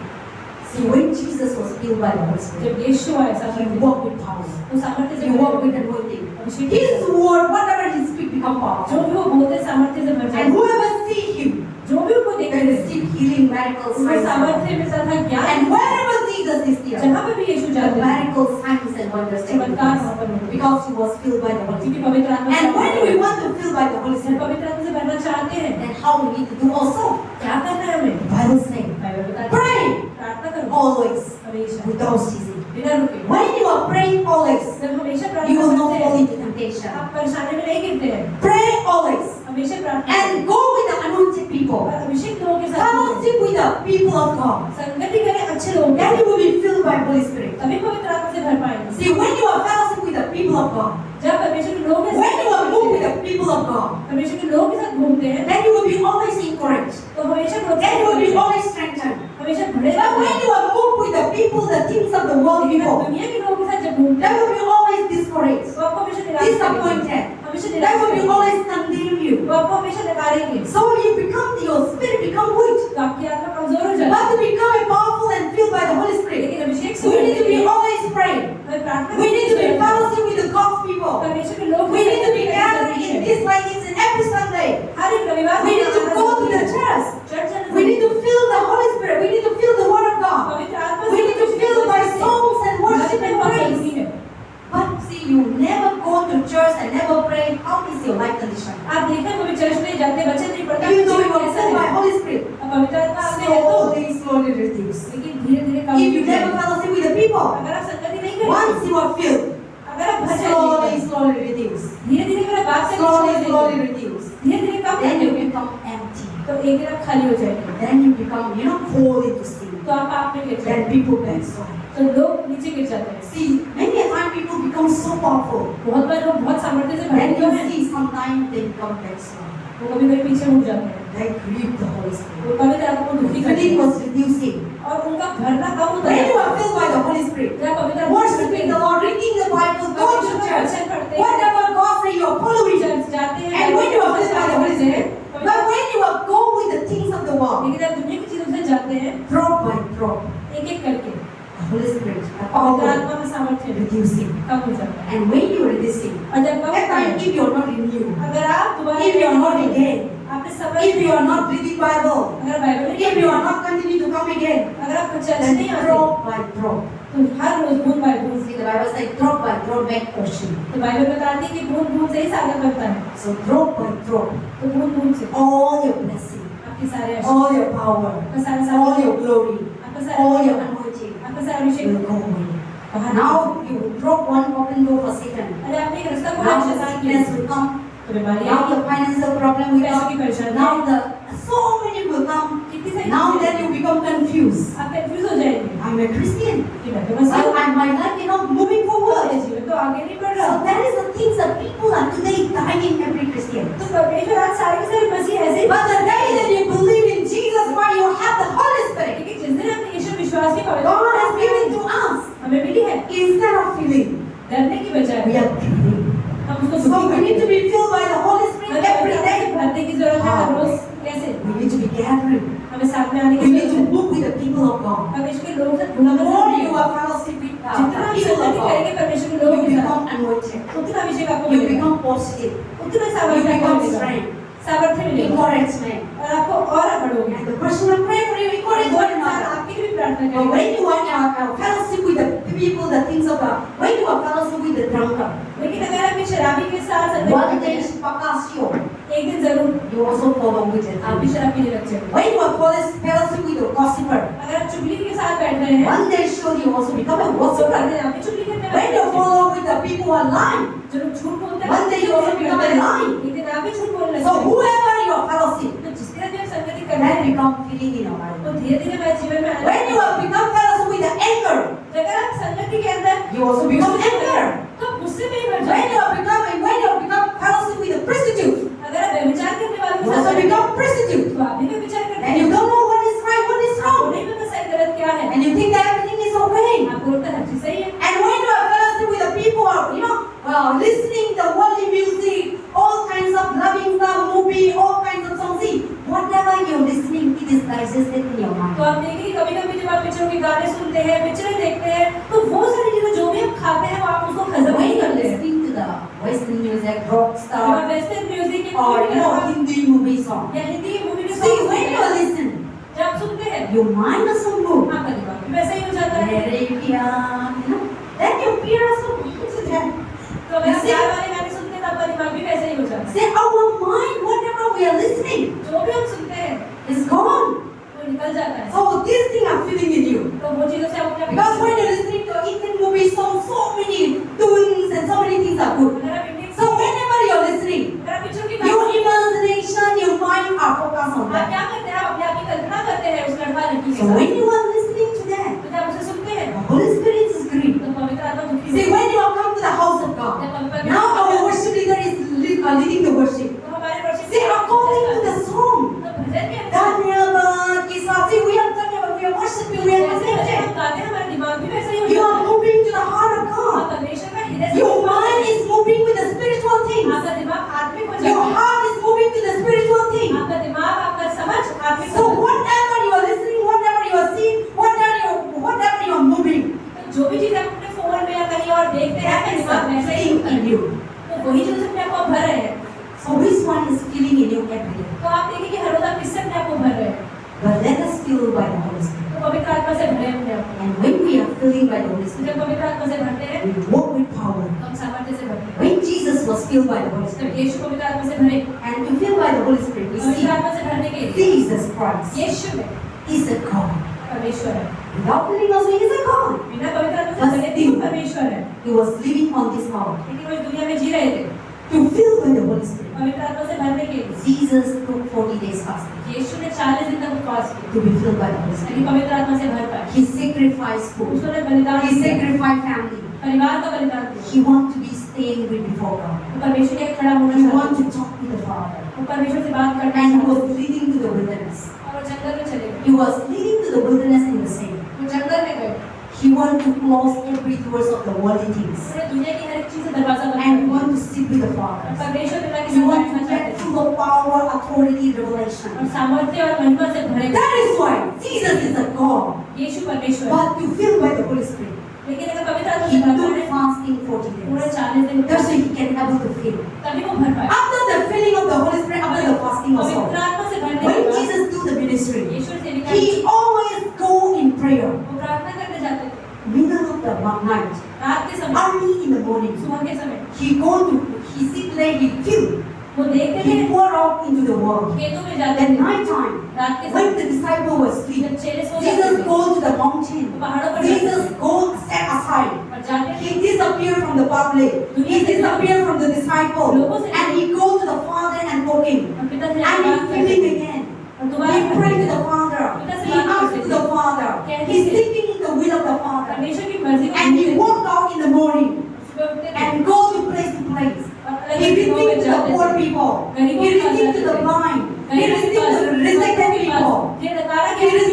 Speaker 1: See, when Jesus was healed by the Holy Spirit,
Speaker 2: जब यीशु आया
Speaker 1: he
Speaker 2: सामर्थ्य
Speaker 1: walked with power.
Speaker 2: वो सामर्थ्य से
Speaker 1: He
Speaker 2: भरे
Speaker 1: walked
Speaker 2: हुए
Speaker 1: with anointing.
Speaker 2: Abhishek
Speaker 1: His word, whatever he speak, become
Speaker 2: जो
Speaker 1: powerful.
Speaker 2: भी वो बोलते सामर्थ्य से भर
Speaker 1: And
Speaker 2: जाते
Speaker 1: whoever see him,
Speaker 2: जो भी उनको
Speaker 1: they
Speaker 2: देखते
Speaker 1: receive healing, miracles,
Speaker 2: उनको
Speaker 1: signs, and
Speaker 2: सामर्थ्य मिलता था ज्ञान
Speaker 1: and wherever Jesus is there,
Speaker 2: जहाँ पे भी यीशु
Speaker 1: the
Speaker 2: जाते थे
Speaker 1: miracles, signs, and wonders take
Speaker 2: चमत्कार
Speaker 1: place
Speaker 2: वहाँ पर होते
Speaker 1: because he was filled by the Holy
Speaker 2: क्योंकि
Speaker 1: Spirit.
Speaker 2: पवित्र आत्मा
Speaker 1: And when we want to fill by the Holy
Speaker 2: जब
Speaker 1: Spirit,
Speaker 2: पवित्र आत्मा से भरना चाहते हैं
Speaker 1: then how we need to do also?
Speaker 2: क्या करना है हमें
Speaker 1: The Bible says,
Speaker 2: बाइबल बताती है
Speaker 1: pray
Speaker 2: प्रार्थना करो
Speaker 1: always
Speaker 2: हमेशा
Speaker 1: without ceasing.
Speaker 2: बिना रुके
Speaker 1: When you are praying always,
Speaker 2: जब हमेशा
Speaker 1: you
Speaker 2: प्रार्थना
Speaker 1: will not
Speaker 2: करते
Speaker 1: fall
Speaker 2: हैं
Speaker 1: into temptation.
Speaker 2: आप परेशानी में नहीं गिरते हैं
Speaker 1: Pray always
Speaker 2: हमेशा प्रार्थना करो।
Speaker 1: and go with the anointed people.
Speaker 2: और अभिषेक लोगों के साथ करो।
Speaker 1: Fellowship with the people of God.
Speaker 2: संगति करें अच्छे लोगों के
Speaker 1: Then
Speaker 2: साथ।
Speaker 1: you will be filled by Holy Spirit.
Speaker 2: तभी पवित्र आत्मा से भर पाएंगे
Speaker 1: See, when you are fellowship with the people of God,
Speaker 2: जब परमेश्वर के लोग
Speaker 1: when you are moved with the people of God,
Speaker 2: परमेश्वर के लोगों के साथ घूमते हैं
Speaker 1: then you will be always encouraged.
Speaker 2: तो हमेशा
Speaker 1: Then you will be
Speaker 2: प्रोत्साहित
Speaker 1: always strengthened.
Speaker 2: हमेशा भरे
Speaker 1: But when you are moved with the people, the things of the world
Speaker 2: लेकिन आप
Speaker 1: people,
Speaker 2: दुनिया के लोगों के साथ जब घूमते
Speaker 1: they
Speaker 2: हैं
Speaker 1: will be always discouraged,
Speaker 2: वो आपको हमेशा निराश करेंगे
Speaker 1: disappointed.
Speaker 2: हमेशा
Speaker 1: They
Speaker 2: निराश
Speaker 1: will be
Speaker 2: करेंगे
Speaker 1: always condemn you.
Speaker 2: वो आपको हमेशा नकारेंगे
Speaker 1: So you become, your spirit become weak.
Speaker 2: तो आपकी आत्मा कमजोर हो जाती
Speaker 1: But to become a powerful and filled by the Holy
Speaker 2: है
Speaker 1: Spirit,
Speaker 2: लेकिन अभिषेक से
Speaker 1: we need to
Speaker 2: भरने के
Speaker 1: be
Speaker 2: लिए
Speaker 1: always praying.
Speaker 2: हमें प्रार्थना
Speaker 1: We need to be
Speaker 2: करनी चाहिए।
Speaker 1: fellowship with the God's people.
Speaker 2: परमेश्वर के लोग
Speaker 1: We need to be gathering in this like this in every Sunday.
Speaker 2: हर एक रविवार
Speaker 1: We need to go to the church.
Speaker 2: Church जाना
Speaker 1: We need to feel the Holy Spirit. We need to feel the Word of God.
Speaker 2: पवित्र आत्मा
Speaker 1: We need to feel by songs and worship and
Speaker 2: बहुत
Speaker 1: praise.
Speaker 2: जरूरी है
Speaker 1: But see, you never go to church and never pray. How is your life condition?
Speaker 2: आप देखें कभी church नहीं जाते बच्चे नहीं पढ़ते
Speaker 1: Even though you
Speaker 2: जीवन
Speaker 1: are
Speaker 2: कैसा
Speaker 1: filled by
Speaker 2: है
Speaker 1: Holy Spirit,
Speaker 2: अब पवित्र आत्मा आपने है तो
Speaker 1: slowly reduce.
Speaker 2: लेकिन धीरे धीरे कम
Speaker 1: If you never fellowship with the people,
Speaker 2: अगर आप संगति नहीं करें
Speaker 1: once you are filled,
Speaker 2: अगर आप भर जाएंगे
Speaker 1: slowly reduce.
Speaker 2: धीरे धीरे अगर आप बात करना छोड़
Speaker 1: Slowly
Speaker 2: देंगे
Speaker 1: reduce.
Speaker 2: धीरे धीरे कम कर
Speaker 1: Then you
Speaker 2: देंगे
Speaker 1: become empty.
Speaker 2: तो एक दिन आप खाली हो जाएंगे
Speaker 1: Then you become, fall into sin.
Speaker 2: तो आप में गिर
Speaker 1: Then
Speaker 2: जाएंगे
Speaker 1: people backslide.
Speaker 2: तो लोग नीचे गिर जाते हैं
Speaker 1: See, many a time people become so powerful.
Speaker 2: बहुत बार लोग बहुत सामर्थ्य से भरे
Speaker 1: Then
Speaker 2: हुए
Speaker 1: you
Speaker 2: हैं
Speaker 1: see sometimes they become backslide.
Speaker 2: वो कभी कभी पीछे मुड़ जाते हैं
Speaker 1: They grieve the Holy Spirit.
Speaker 2: वो पवित्र आत्मा को दुखी करते
Speaker 1: Feeling
Speaker 2: हैं
Speaker 1: was reducing.
Speaker 2: और उनका भरना कम होता
Speaker 1: When
Speaker 2: है
Speaker 1: you are filled by the Holy Spirit,
Speaker 2: जब पवित्र आत्मा
Speaker 1: worshiping the Lord, reading the Bible, going to church, whatever God says, you are following.
Speaker 2: Church जाते हैं
Speaker 1: And when you are filled by the Holy Spirit, but when you are go with the things of the world,
Speaker 2: लेकिन आप दुनिया की चीजों से जाते हैं
Speaker 1: drop by drop,
Speaker 2: एक एक करके
Speaker 1: the Holy Spirit, the
Speaker 2: पवित्र
Speaker 1: power
Speaker 2: आत्मा में सामर्थ्य
Speaker 1: reducing.
Speaker 2: कम हो जाता है
Speaker 1: And when you are reducing,
Speaker 2: और जब कम
Speaker 1: that
Speaker 2: होता
Speaker 1: time
Speaker 2: है
Speaker 1: if you are not renewed,
Speaker 2: अगर आप दोबारा
Speaker 1: if you are not again,
Speaker 2: आपने समय
Speaker 1: if you are not reading Bible,
Speaker 2: अगर बाइबल नहीं
Speaker 1: if you are not continue to come again,
Speaker 2: अगर आप चर्च
Speaker 1: then
Speaker 2: नहीं आते
Speaker 1: drop by drop.
Speaker 2: तो हर रोज बूंद बाय बूंद
Speaker 1: See, the Bible says drop by drop back ocean.
Speaker 2: तो बाइबल बताती है कि बूंद बूंद से ही सागर बनता है
Speaker 1: So drop by drop,
Speaker 2: तो बूंद बूंद से
Speaker 1: all your blessing,
Speaker 2: आपके सारे
Speaker 1: all your power,
Speaker 2: आपका सारा
Speaker 1: all your glory,
Speaker 2: आपका सारा
Speaker 1: all your anointing
Speaker 2: आपका सारा अभिषेक
Speaker 1: will go away.
Speaker 2: बाहर
Speaker 1: Now you drop one open door for Satan.
Speaker 2: अरे आपने एक रास्ता खोला
Speaker 1: Now the
Speaker 2: शैतान के
Speaker 1: sickness will come.
Speaker 2: तो बीमारी
Speaker 1: Now the financial problem will
Speaker 2: पैसों की
Speaker 1: come.
Speaker 2: परेशानी
Speaker 1: Now the so many will come.
Speaker 2: कितनी सारी
Speaker 1: Now
Speaker 2: चीजें
Speaker 1: then you become confused.
Speaker 2: आप कंफ्यूज हो जाएंगे
Speaker 1: I'm a Christian.
Speaker 2: कि मैं तो मसीह हूँ
Speaker 1: My life is not moving
Speaker 2: मेरा
Speaker 1: forward.
Speaker 2: जीवन तो आगे नहीं बढ़ रहा
Speaker 1: So that is the things that people are today dying every Christian.
Speaker 2: तो परमेश्वर आज सारे के सारे मसीह ऐसे ही
Speaker 1: But the day that you believe in Jesus Christ, you have the Holy Spirit.
Speaker 2: लेकिन जिस दिन हमने यीशु विश्वास नहीं पाया
Speaker 1: God has given to us.
Speaker 2: हमें मिली है
Speaker 1: Instead of feeling,
Speaker 2: डरने की बजाय
Speaker 1: we are giving.
Speaker 2: हम उसको
Speaker 1: So we need to be filled by the Holy Spirit every day.
Speaker 2: भरने की जरूरत है हर रोज कैसे
Speaker 1: We need to be gathering.
Speaker 2: हमें साथ में आने
Speaker 1: We
Speaker 2: की
Speaker 1: need
Speaker 2: जरूरत
Speaker 1: to
Speaker 2: है
Speaker 1: move with the people of God.
Speaker 2: हम इसके लोगों से
Speaker 1: The more you are fellowship with
Speaker 2: जितना हम
Speaker 1: the people of
Speaker 2: संगति करेंगे
Speaker 1: God,
Speaker 2: परमेश्वर के
Speaker 1: you
Speaker 2: लोगों के साथ
Speaker 1: become anointed.
Speaker 2: उतना अभिषेक आपको
Speaker 1: You
Speaker 2: मिलेगा
Speaker 1: become positive.
Speaker 2: उतना
Speaker 1: You
Speaker 2: सामर्थ्य आपको
Speaker 1: become
Speaker 2: मिलेगा
Speaker 1: strength.
Speaker 2: सामर्थ्य मिलेगा
Speaker 1: Encouragement.
Speaker 2: और आपको और बढ़ोगे
Speaker 1: And the person will pray for you, encourage
Speaker 2: वो
Speaker 1: one
Speaker 2: इंसान
Speaker 1: another.
Speaker 2: आपके लिए भी प्रार्थना
Speaker 1: But
Speaker 2: करेगा
Speaker 1: when you are fellowship with the people, the things of God, when you are fellowship with the drunkard,
Speaker 2: लेकिन अगर आप इस शराबी के साथ संगति
Speaker 1: one
Speaker 2: करते
Speaker 1: day
Speaker 2: हैं
Speaker 1: is pakasyo,
Speaker 2: एक दिन जरूर
Speaker 1: you also follow with it.
Speaker 2: आप भी शराब पीने लग जाएंगे
Speaker 1: When you are fellowship with the gossiper,
Speaker 2: अगर आप चुगली के साथ बैठ रहे हैं
Speaker 1: one day surely you also become a
Speaker 2: वो
Speaker 1: gossiper.
Speaker 2: करते हैं आप भी चुगली करने
Speaker 1: When you
Speaker 2: वाले
Speaker 1: follow with the people who are lying,
Speaker 2: जो लोग झूठ बोलते हैं
Speaker 1: one day you also become a liar.
Speaker 2: एक दिन आप भी झूठ बोलने
Speaker 1: So
Speaker 2: लगते हैं
Speaker 1: whoever you are fellowship,
Speaker 2: तो जिस तरह भी आप संगति कर रहे
Speaker 1: that
Speaker 2: हैं
Speaker 1: become feeling in our
Speaker 2: तो
Speaker 1: life.
Speaker 2: धीरे धीरे हमारे जीवन में
Speaker 1: When you have become fellowship with the anger,
Speaker 2: अगर आप संगति के अंदर
Speaker 1: you also become anger.
Speaker 2: तो गुस्से में ही बढ़
Speaker 1: When
Speaker 2: जाएंगे
Speaker 1: you have become fellowship with the prostitute,
Speaker 2: अगर आप व्यभिचार करने वालों
Speaker 1: you
Speaker 2: के
Speaker 1: also
Speaker 2: साथ
Speaker 1: become prostitute.
Speaker 2: तो आप भी व्यभिचार करते
Speaker 1: And you
Speaker 2: हैं
Speaker 1: don't know what is right, what is
Speaker 2: आपको
Speaker 1: wrong.
Speaker 2: नहीं पता सही गलत क्या है
Speaker 1: And you think that everything is okay.
Speaker 2: जी सही है।
Speaker 1: And when you are fellowship with the people who are, listening the worldly music, all kinds of loving stuff, movie, all kinds of songs, see, whatever you're listening, it is digested in your
Speaker 2: तो
Speaker 1: mind.
Speaker 2: आप देखिए कभी-कभी जब आप पिक्चरों के गाने सुनते हैं, पिक्चरें देखते हैं, तो वो सारी चीजें जो भी आप खाते हैं, वो आप उसको हजम
Speaker 1: When
Speaker 2: नहीं
Speaker 1: you're
Speaker 2: करते हैं।
Speaker 1: listening to the Western music, rock
Speaker 2: जब
Speaker 1: star,
Speaker 2: आप वेस्टर्न म्यूजिक के
Speaker 1: or
Speaker 2: कोई भी
Speaker 1: Hindi movie song,
Speaker 2: या हिंदी मूवी में
Speaker 1: see, when you listen,
Speaker 2: जब आप सुनते हैं,
Speaker 1: your mind also moves.
Speaker 2: आपका दिमाग भी वैसा ही हो जाता है।
Speaker 1: Very young, then your fear also moves to them.
Speaker 2: तो अगर आप प्यार वाले गाने सुनते हैं, तो आपका दिमाग भी वैसा ही हो जाता है।
Speaker 1: Say, our mind, whatever we are listening,
Speaker 2: जो भी हम सुनते हैं,
Speaker 1: is gone.
Speaker 2: वो निकल जाता है।
Speaker 1: So this thing I'm feeling in you.
Speaker 2: तो वो चीजों से आप अपने
Speaker 1: Because when you're listening to Indian movie song, so many tunes and so many things are good.
Speaker 2: अगर आप Indian
Speaker 1: So whenever you're listening,
Speaker 2: अगर आप पिक्चर की
Speaker 1: your
Speaker 2: गाने
Speaker 1: imagination, your mind are focused on
Speaker 2: आप
Speaker 1: that.
Speaker 2: क्या करते हैं? आप अपने आप की कल्पना करते हैं उस लड़का लड़की के
Speaker 1: So
Speaker 2: साथ।
Speaker 1: when you are listening to that,
Speaker 2: तो जब उसे सुनते हैं,
Speaker 1: the Holy Spirit is green.
Speaker 2: तो पवित्र आत्मा दुखी
Speaker 1: See,
Speaker 2: होती है।
Speaker 1: when you have come to the house of God, now our worship leader is leading the worship.
Speaker 2: तो हमारे worship
Speaker 1: See, according to the song,
Speaker 2: तो भजन के अनुसार
Speaker 1: Daniel, Kisasi, we are worshiping, we are
Speaker 2: जैसे भजन
Speaker 1: connected.
Speaker 2: हम गाते हैं, हमारा दिमाग भी वैसा ही हो
Speaker 1: You
Speaker 2: जाता
Speaker 1: are
Speaker 2: है।
Speaker 1: moving to the heart of
Speaker 2: आप
Speaker 1: God.
Speaker 2: परमेश्वर का हृदय से
Speaker 1: Your
Speaker 2: जुड़े
Speaker 1: mind
Speaker 2: हैं।
Speaker 1: is moving with the spiritual things.
Speaker 2: आपका दिमाग आत्मिक हो
Speaker 1: Your
Speaker 2: जाता है।
Speaker 1: heart is moving to the spiritual things.
Speaker 2: आपका दिमाग, आपका समझ आत्मिक
Speaker 1: So
Speaker 2: हो जाता
Speaker 1: whatever you are listening, whatever you are seeing, whatever you are moving,
Speaker 2: है। तो जो भी चीज आप अपने फोन में या कहीं और देखते हैं, आपका
Speaker 1: that is
Speaker 2: दिमाग वैसा ही
Speaker 1: something
Speaker 2: होता है।
Speaker 1: in you.
Speaker 2: तो वही चीज अपने आप को भर रहे हैं।
Speaker 1: So which one is feeling in you every day?
Speaker 2: तो आप देखिए कि हर रोज आप किससे अपने आप को भर रहे हैं।
Speaker 1: But let us fill by the Holy Spirit.
Speaker 2: तो पवित्र आत्मा से भरे अपने आप को।
Speaker 1: And when we are filling by the Holy
Speaker 2: तो
Speaker 1: Spirit,
Speaker 2: जब पवित्र आत्मा से भरते हैं,
Speaker 1: we walk with power.
Speaker 2: तो हम सामर्थ्य से भरते हैं।
Speaker 1: When Jesus was filled by the Holy
Speaker 2: जब
Speaker 1: Spirit,
Speaker 2: यीशु पवित्र आत्मा से भरे,
Speaker 1: and to fill by the Holy Spirit, we
Speaker 2: पवित्र
Speaker 1: see
Speaker 2: आत्मा से भरने के लिए
Speaker 1: Jesus Christ
Speaker 2: यीशु में
Speaker 1: is a God.
Speaker 2: परमेश्वर है।
Speaker 1: Without filling us, he is a God.
Speaker 2: बिना पवित्र आत्मा से भरे भी वो परमेश्वर है।
Speaker 1: He was living on this earth.
Speaker 2: लेकिन वो इस दुनिया में जी रहे थे।
Speaker 1: To fill by the Holy Spirit,
Speaker 2: पवित्र आत्मा से भरने के लिए
Speaker 1: Jesus took 40 days fasting
Speaker 2: यीशु ने 40 दिन तक उपवास किया
Speaker 1: to be filled by the Holy
Speaker 2: ताकि
Speaker 1: Spirit.
Speaker 2: पवित्र आत्मा से भर पाए।
Speaker 1: He sacrificed food.
Speaker 2: उसने बलिदान
Speaker 1: He
Speaker 2: दिया,
Speaker 1: sacrificed family.
Speaker 2: परिवार का बलिदान दिया।
Speaker 1: He wanted to be staying with before God.
Speaker 2: वो परमेश्वर के खड़ा होना
Speaker 1: He
Speaker 2: चाहता
Speaker 1: wanted
Speaker 2: था।
Speaker 1: to talk with the Father.
Speaker 2: वो परमेश्वर से बात करना
Speaker 1: And he
Speaker 2: चाहता
Speaker 1: was leading to the wilderness.
Speaker 2: था। और वो जंगल में चले गए।
Speaker 1: He was leading to the wilderness in the same.
Speaker 2: वो जंगल में गए।
Speaker 1: He wanted to close every doors of the worldly things.
Speaker 2: उसने दुनिया की हर एक चीज से दरवाजा बंद
Speaker 1: And he
Speaker 2: कर
Speaker 1: wanted to sit with the
Speaker 2: दिया।
Speaker 1: Father.
Speaker 2: परमेश्वर पिता के
Speaker 1: He
Speaker 2: साथ
Speaker 1: wanted
Speaker 2: बैठना
Speaker 1: to
Speaker 2: चाहते
Speaker 1: get
Speaker 2: थे।
Speaker 1: full of power, authority,
Speaker 2: और
Speaker 1: revelation.
Speaker 2: सामर्थ्य और महिमा से भरे।
Speaker 1: That is why Jesus is a God.
Speaker 2: यीशु परमेश्वर है।
Speaker 1: But to fill by the Holy Spirit,
Speaker 2: लेकिन अगर पवित्र आत्मा
Speaker 1: he
Speaker 2: से भरना
Speaker 1: took
Speaker 2: है,
Speaker 1: fasting 40
Speaker 2: पूरे
Speaker 1: days.
Speaker 2: 40 दिन
Speaker 1: That's why he can able to fill.
Speaker 2: तभी वो भर पाए।
Speaker 1: After the filling of the Holy Spirit, after the fasting
Speaker 2: पवित्र
Speaker 1: also,
Speaker 2: आत्मा से भरने के
Speaker 1: when
Speaker 2: बाद
Speaker 1: Jesus do the ministry,
Speaker 2: यीशु ने सेविका
Speaker 1: he always go in prayer.
Speaker 2: वो प्रार्थना करने जाते थे।
Speaker 1: Middle of the night,
Speaker 2: रात के समय,
Speaker 1: early in the morning,
Speaker 2: सुबह के समय
Speaker 1: he sit there, he fill,
Speaker 2: वो देखते थे
Speaker 1: he pour out into the world.
Speaker 2: खेतों में जाते
Speaker 1: At
Speaker 2: थे।
Speaker 1: night time,
Speaker 2: रात के
Speaker 1: when
Speaker 2: समय
Speaker 1: the disciple was asleep,
Speaker 2: जब चेले सो जाते
Speaker 1: Jesus
Speaker 2: थे
Speaker 1: go to the mountain.
Speaker 2: पहाड़ों पर
Speaker 1: Jesus go set aside.
Speaker 2: और जाते थे
Speaker 1: He disappear from the public. He disappear from the disciple. And he go to the Father and talking.
Speaker 2: और पिता से
Speaker 1: And
Speaker 2: बात
Speaker 1: he
Speaker 2: करते
Speaker 1: feeling
Speaker 2: थे
Speaker 1: again.
Speaker 2: और
Speaker 1: He
Speaker 2: दोबारा
Speaker 1: pray to the Father. He ask to the Father. He's thinking in the will of the Father.
Speaker 2: परमेश्वर की मर्जी को
Speaker 1: And he
Speaker 2: सुनते थे।
Speaker 1: walk out in the morning
Speaker 2: सुबह उठते थे
Speaker 1: and go to place to place.
Speaker 2: और
Speaker 1: He
Speaker 2: अलग जगहों
Speaker 1: receive
Speaker 2: पे
Speaker 1: to the
Speaker 2: जाते
Speaker 1: poor
Speaker 2: थे।
Speaker 1: people.
Speaker 2: गरीबों
Speaker 1: He
Speaker 2: के पास
Speaker 1: receive to
Speaker 2: जाते
Speaker 1: the
Speaker 2: थे।
Speaker 1: blind. He
Speaker 2: गरीबों के
Speaker 1: receive
Speaker 2: pass,
Speaker 1: to the rejected
Speaker 2: के पास,
Speaker 1: people.
Speaker 2: ये नकारा
Speaker 1: He
Speaker 2: के पास,